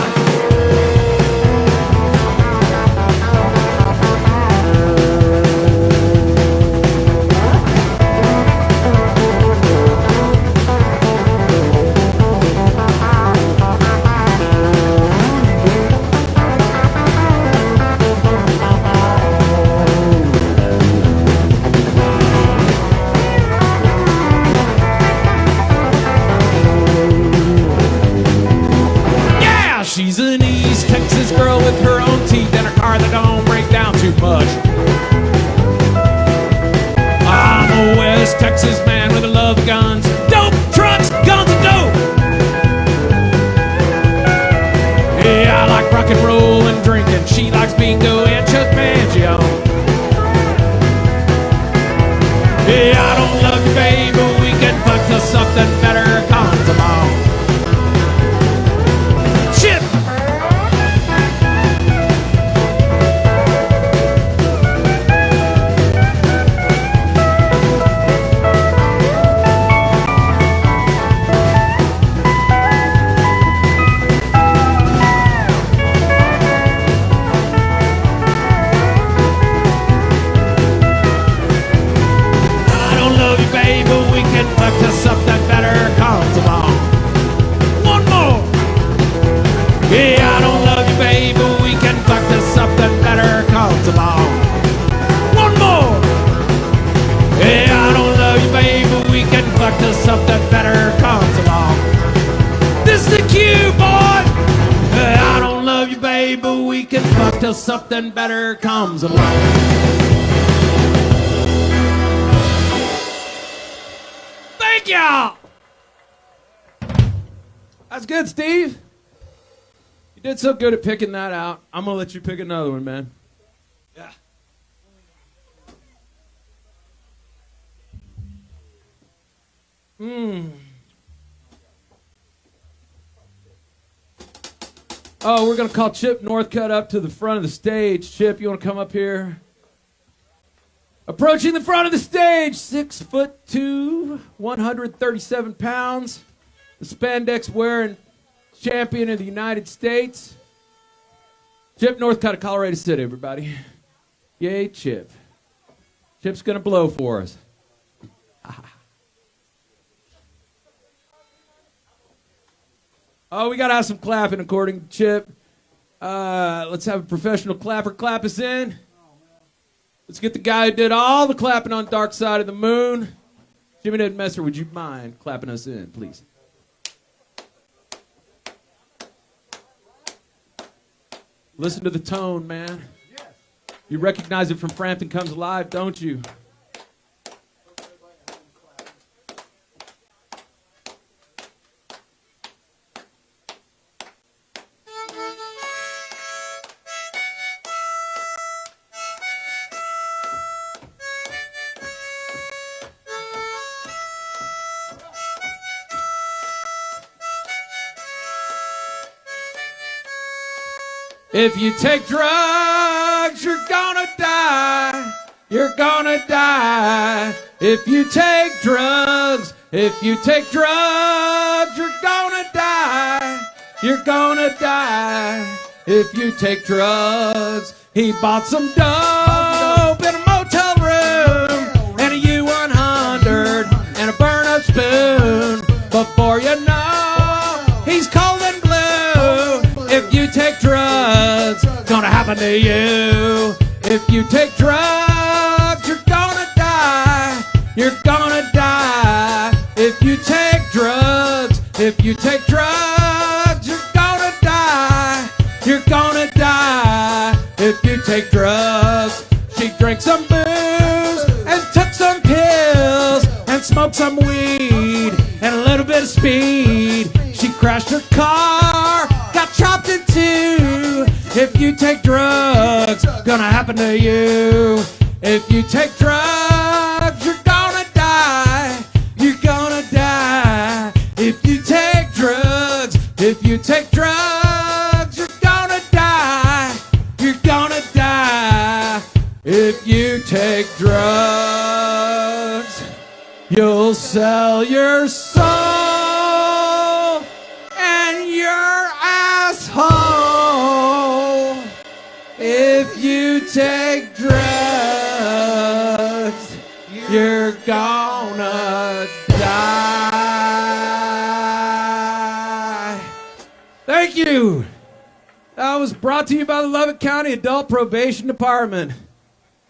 Speaker 9: till something better comes along. Thank y'all. That's good, Steve. You did so good at picking that out. I'm gonna let you pick another one, man. Yeah. Oh, we're going to call Chip Northcutt up to the front of the stage. Chip, you want to come up here? Approaching the front of the stage, 6'2", 137 pounds, the spandex wearing champion of the United States. Chip Northcutt of Colorado City, everybody. Yay, Chip. Chip's going to blow for us. Oh, we got to have some clapping according to Chip. Let's have a professional clapper clap us in. Let's get the guy who did all the clapping on Dark Side of the Moon. Jimmy Ned Messer, would you mind clapping us in, please? Listen to the tone, man. You recognize it from Frampton Comes Alive, don't you? If you take drugs, you're gonna die. You're gonna die. If you take drugs, you're gonna die. You're gonna die. If you take drugs. He bought some dope in a motel room and a U-100 and a burn-up spoon. Before you know, he's cold and blue. If you take drugs, gonna happen to you. If you take drugs, you're gonna die. You're gonna die. If you take drugs, you're gonna die. You're gonna die. If you take drugs. She drank some booze and took some pills and smoked some weed and a little bit of speed. She crashed her car, got chopped in two. If you take drugs, gonna happen to you. If you take drugs, you're gonna die. You're gonna die. If you take drugs, you're gonna die. You're gonna die. If you take drugs, you'll sell your soul and your asshole. If you take drugs, you're gonna die. Thank you. That was brought to you by the Lubbock County Adult Probation Department.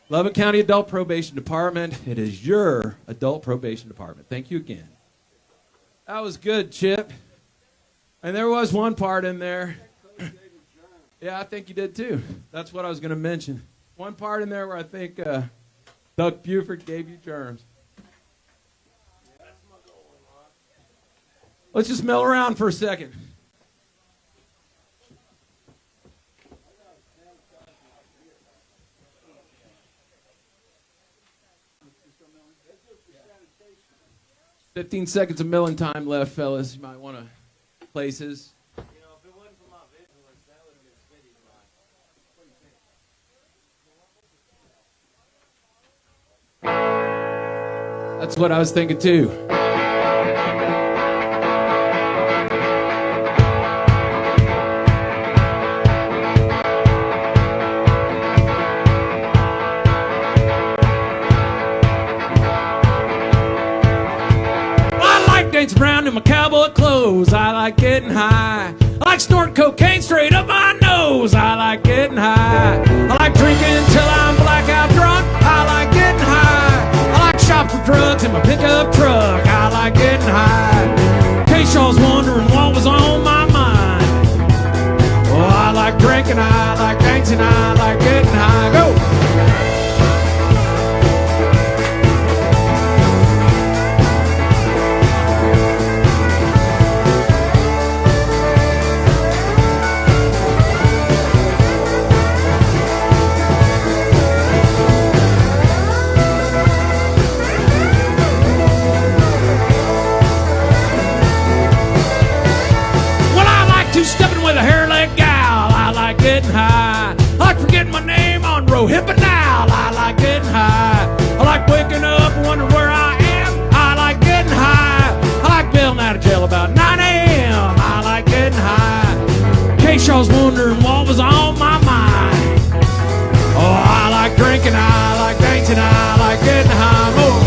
Speaker 9: Lubbock County Adult Probation Department. It is your adult probation department. Thank you again. That was good, Chip. And there was one part in there. Yeah, I think you did too. That's what I was going to mention. One part in there where I think Doug Buford gave you germs. Let's just mill around for a second. $15 seconds of milling time left, fellas. You might want to places.
Speaker 4: You know, if it wasn't for my vigilance, that would have been spitting mine.
Speaker 9: That's what I was thinking too. Dancing around in my cowboy clothes. I like getting high. I like snorting cocaine straight up my nose. I like getting high. I like drinking till I'm blackout drunk. I like getting high. I like shopping for drugs in my pickup truck. I like getting high. In case y'all's wondering what was on my mind. Oh, I like drinking. I like dancing. I row. Hip and now, I like getting high. I like waking up and wondering where I am. I like getting high. I like bailing out of jail about 9 a.m. I like getting high. In case y'all was wondering what was on my mind. Oh, I like drinking, I like dancing, I like getting high. Oh.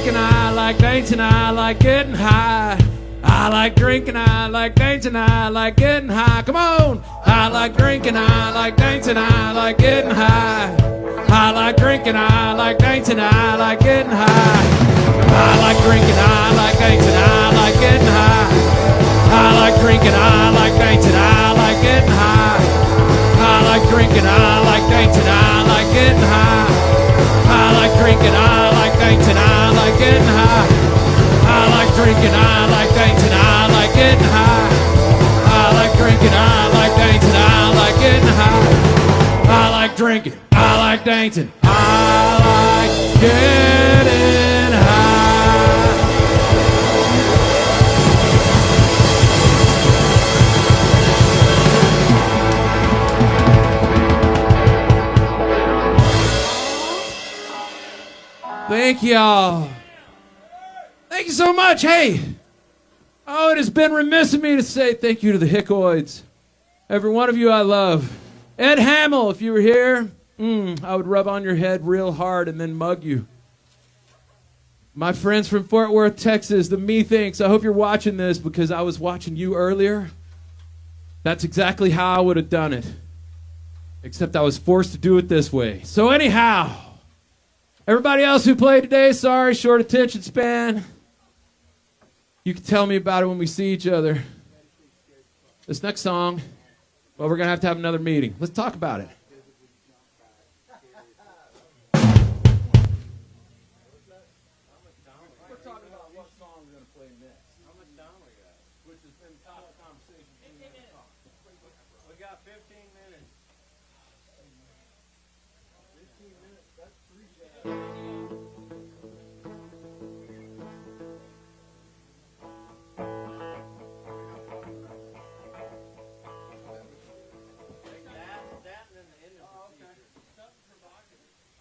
Speaker 9: I like dancing, I like getting high. I like drinking, I like dancing, I like getting high. Come on! I like drinking, I like dancing, I like getting high. I like drinking, I like dancing, I like getting high. I like drinking, I like dancing, I like getting high. I like drinking, I like dancing, I like getting high. I like drinking, I like dancing, I like getting high. I like drinking, I like dancing, I like getting high. I like drinking, I like dancing, I like getting high. I like drinking, I like dancing, I like getting high. I like drinking, I like dancing, I like getting high. Thank y'all. Thank you so much. Hey, oh, it has been remiss of me to say thank you to the Hickoids. Every one of you I love. Ed Hamell, if you were here, I would rub on your head real hard and then mug you. My friends from Fort Worth, Texas, the Methinks, I hope you're watching this because I was watching you earlier. That's exactly how I would have done it. Except I was forced to do it this way. So anyhow, everybody else who played today, sorry, short attention span. You can tell me about it when we see each other. This next song, well, we're going to have another meeting. Let's talk about it. We're talking about what song we're going to play next. How much time we got? Which has been top conversation. 15 minutes. We got 15 minutes. 15 minutes, that's 3 jazz.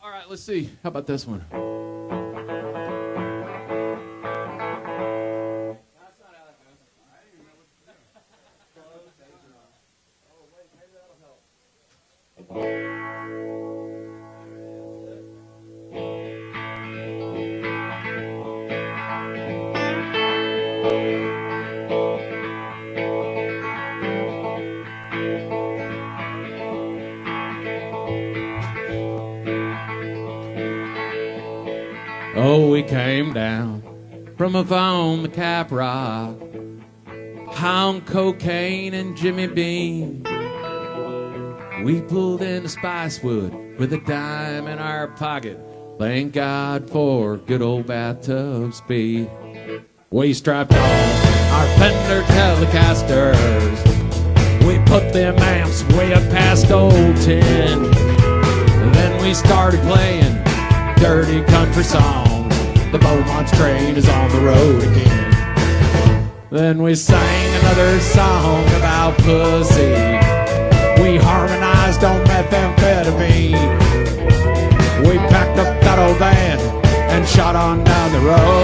Speaker 9: All right, let's see. How about this one? Oh, we came down from up on the Cap Rock, high on cocaine and Jimmy Bean. We pulled into Spicewood with a dime in our pocket. Thank God for good old bathtub speed. We strapped on our Fender Telecasters. We put them amps way up past old 10. Then we started playing dirty country songs. The Beaumonts train is on the road again. Then we sang another song about pussy. We harmonized on methamphetamine. We packed up that old van and shot on down the road.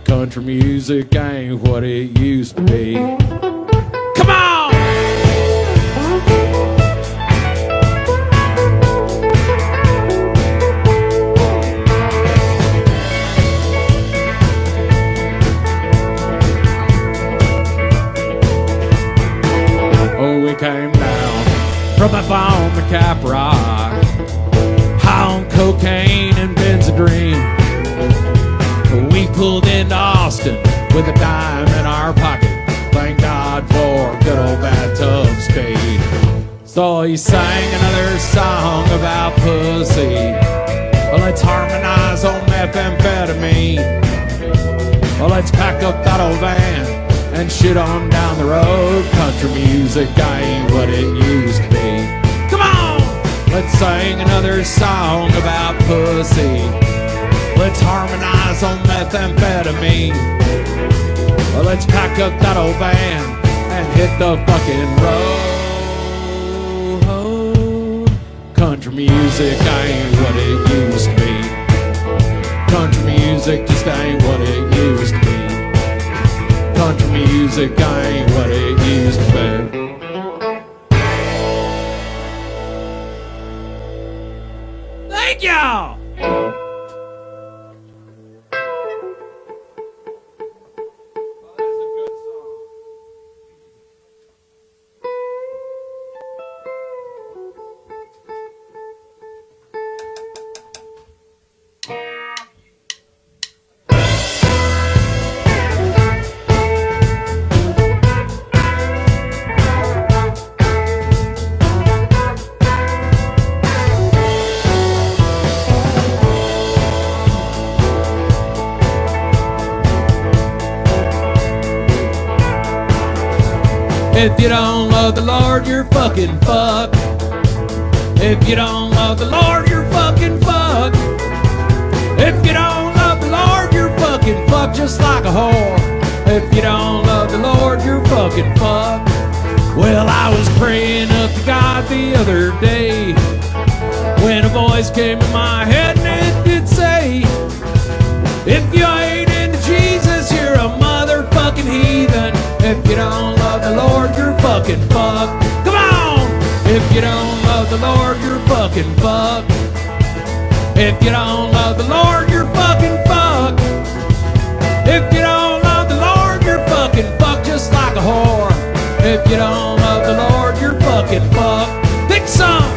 Speaker 9: Country music ain't what it used to be. Come on! We came down from up on the Cap Rock, high on cocaine and Benzedrine. We pulled into Austin with a dime in our pocket. Thank God for good old bathtub speed. So he sang another song about pussy. Well, Let's harmonize on methamphetamine. Well, let's pack up that old van and shit on down the road. Country music, I ain't what it used to be. Come on! Let's sing another song about pussy. Let's harmonize on methamphetamine. Well, let's pack up that old van and hit the fucking road. Country music, I ain't what it used to be. Country music just ain't what it used to be. Country music, I ain't what it used to be. Thank y'all! If you don't love the Lord, you're fucking fucked. If you don't love the Lord, you're fucking fucked. If you don't love the Lord, you're fucking fucked just like a whore. If you don't love the Lord, you're fucking fucked. Well, I was praying up to God the other day when a voice came in my head and it did say, if you ain't into Jesus, you're a motherfucking heathen. If you don't love the Lord, you're fucking fucked. Come on! If you don't love the Lord, you're fucking fucked. If you don't love the Lord, you're fucking fucked. If you don't love the Lord, you're fucking fucked just like a whore. If you don't love the Lord, you're fucking fucked. Think some!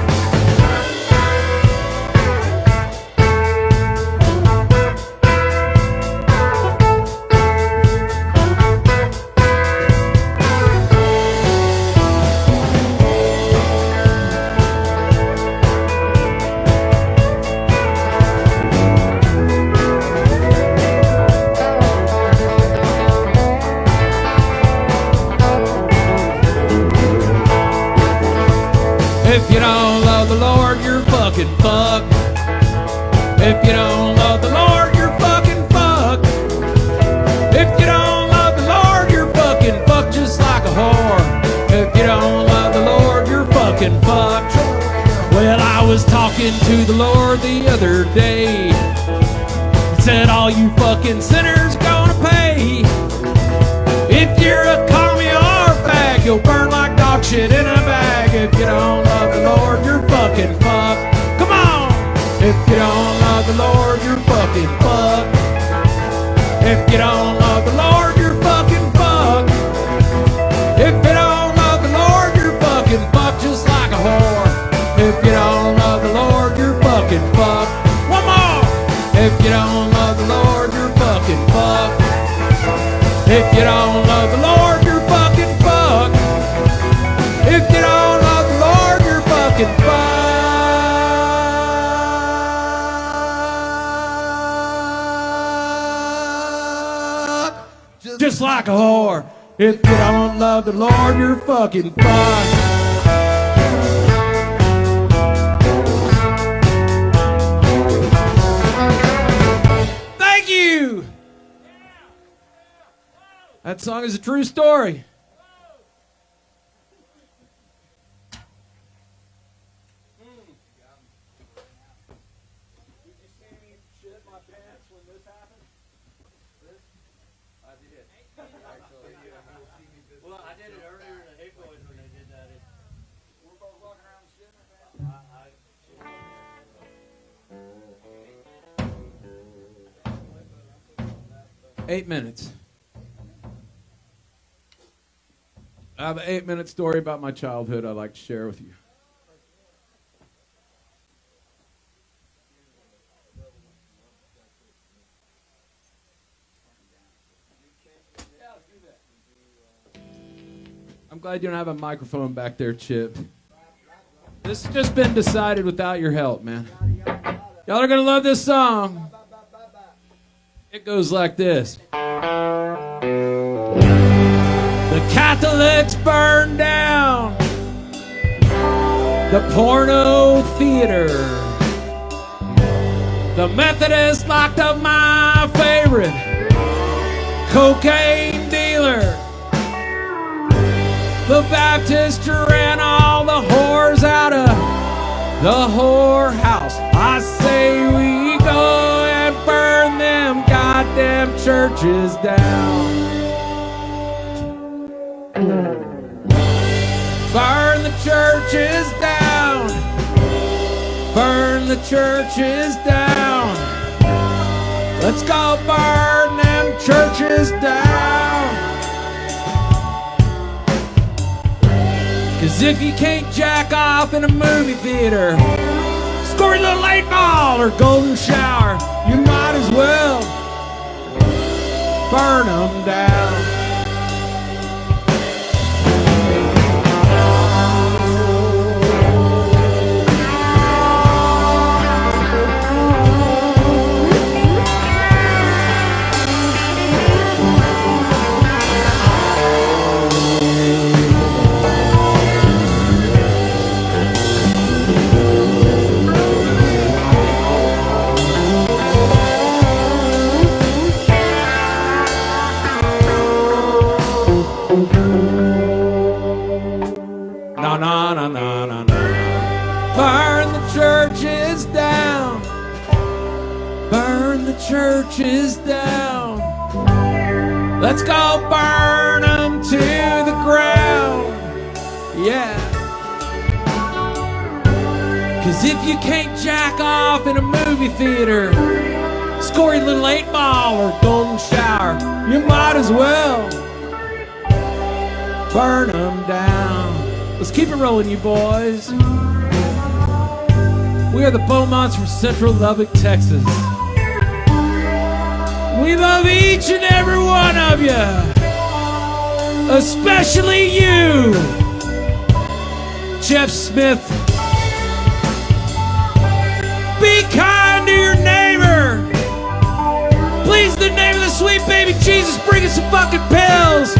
Speaker 9: If you don't love the Lord, you're fucking fucked. If you don't love the Lord, you're fucking fucked. If you don't love the Lord, you're fucking fucked just like a whore. If you don't love the Lord, you're fucking fucked. Well, I was talking to the Lord the other day. He said, all you fucking sinners gonna pay. If you're a commie or a fag, you'll burn like dog shit in a bag. If you don't love the Lord, you're fucking fucked. Come on! If you don't love the Lord, you're fucking fucked. If you don't love the Lord, you're fucking fucked. If you don't love the Lord, you're fucking fucked just like a whore. If you don't love the Lord, you're fucking fucked. One more! If you don't love the Lord, you're fucking fucked. If you don't love the Lord, you're fucking fucked. If you don't love the Lord, you're fucking fucked. Just like a whore. If you don't love the Lord, you're fucking fucked. Thank you. That song is a true story.
Speaker 5: Well, I did it earlier in the Hickoids when they did that. We're both walking around shit.
Speaker 9: 8 minutes. I have an 8-minute story about my childhood I'd like to share with you. I'm glad you don't have a microphone back there, Chip. This has just been decided without your help, man. Y'all are going to love this song. It goes like this. The Catholics burned down the porno theater. The Methodists locked up my favorite cocaine dealer. The Baptists ran all the whores out of the whorehouse. I say we go and burn them goddamn churches down. Burn the churches down. Burn the churches down. Let's go burn them churches down. 'Cause if you can't jack off in a movie theater, score a little 8-ball or golden shower, you might as well burn them down. Churches down. Let's go burn them to the ground. Yeah. 'Cause if you can't jack off in a movie theater, score a little 8-ball or golden shower, you might as well burn them down. Let's keep it rolling, you boys. We are the Beaumonts from Central Lubbock, Texas. We love each and every one of you, especially you, Jeff Smith. Be kind to your neighbor. Please, in the name of the sweet baby Jesus, bring us some fucking pills.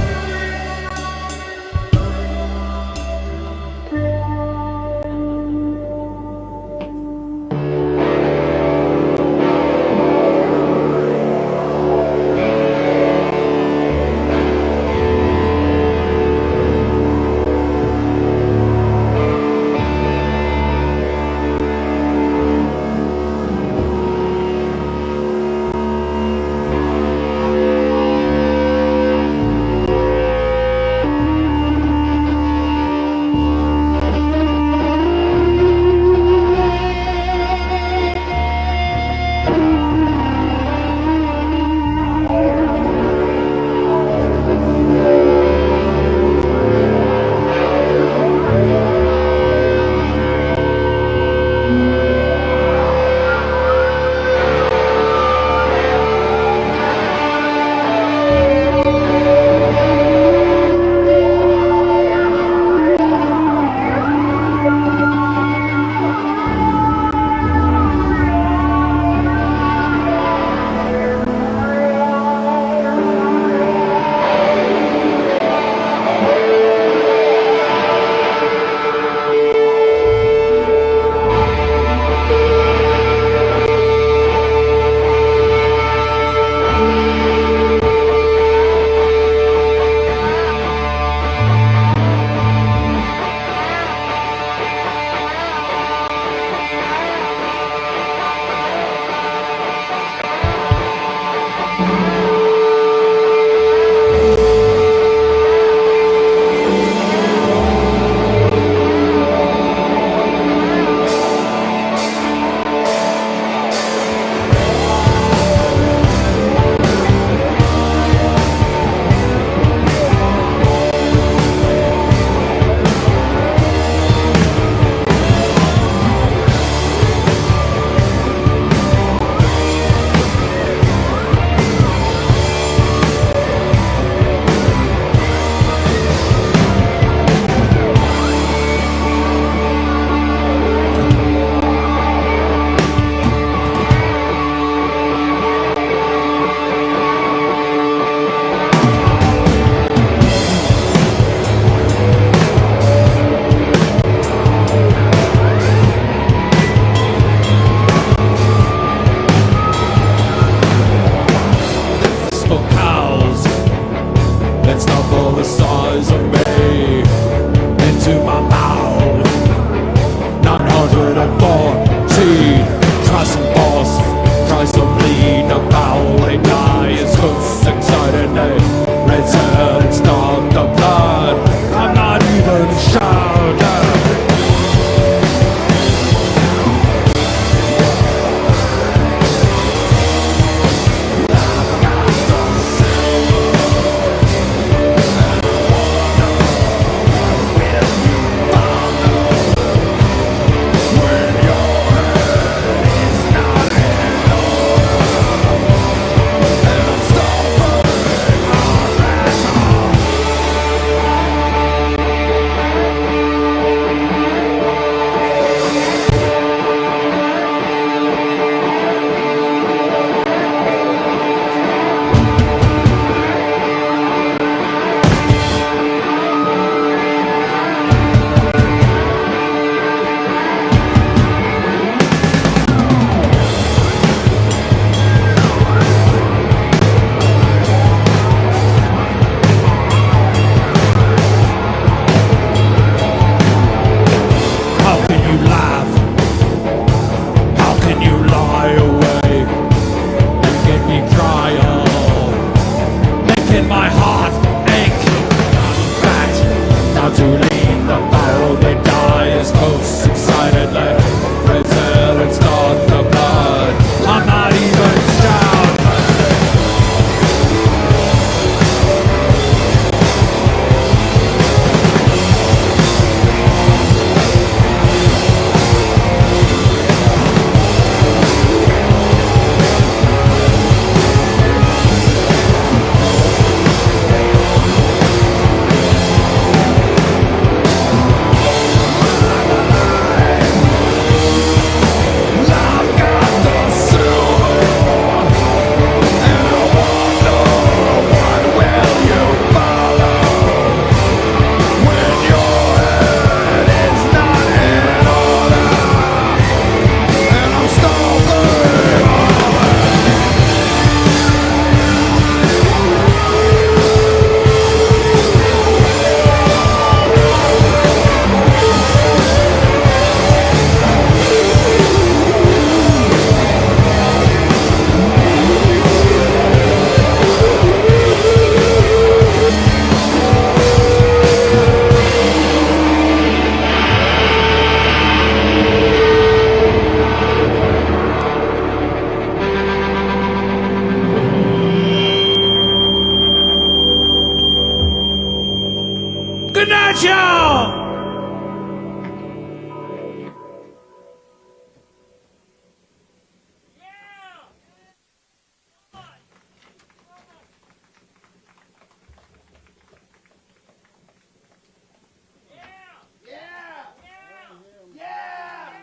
Speaker 2: much, y'all!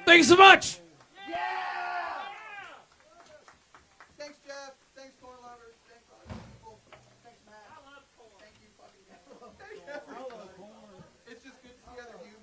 Speaker 2: Thanks so much.
Speaker 4: Thanks, Jeff. Thanks, corn lovers. Thanks, other people. Thanks, Matt. I love corn. Thank you, fucking guys. Thanks, everybody. It's just good to see other humans.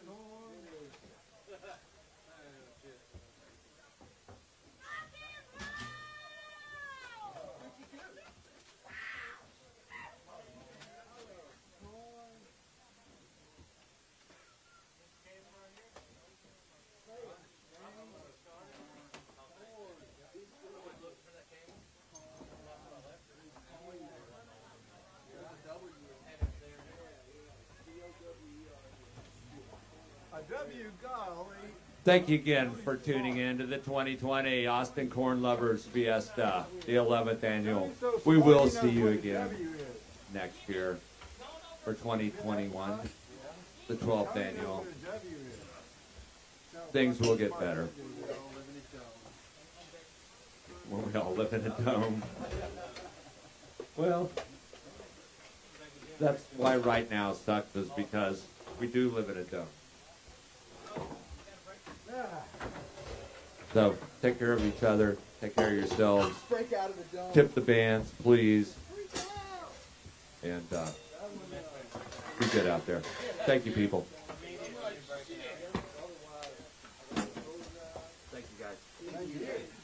Speaker 1: Thank you again for tuning in to the 2020 Austin Corn Lovers Fiesta, the 11th annual. We will see you again next year for 2021, the 12th annual. Things will get better when we all live in a dome. Well, that's why right now sucks, is because we do live in a dome. So take care of each other, take care of yourselves,
Speaker 4: Break out of the dome.
Speaker 1: tip the bands, please, and be good out there. Thank you, people. Thank you, guys.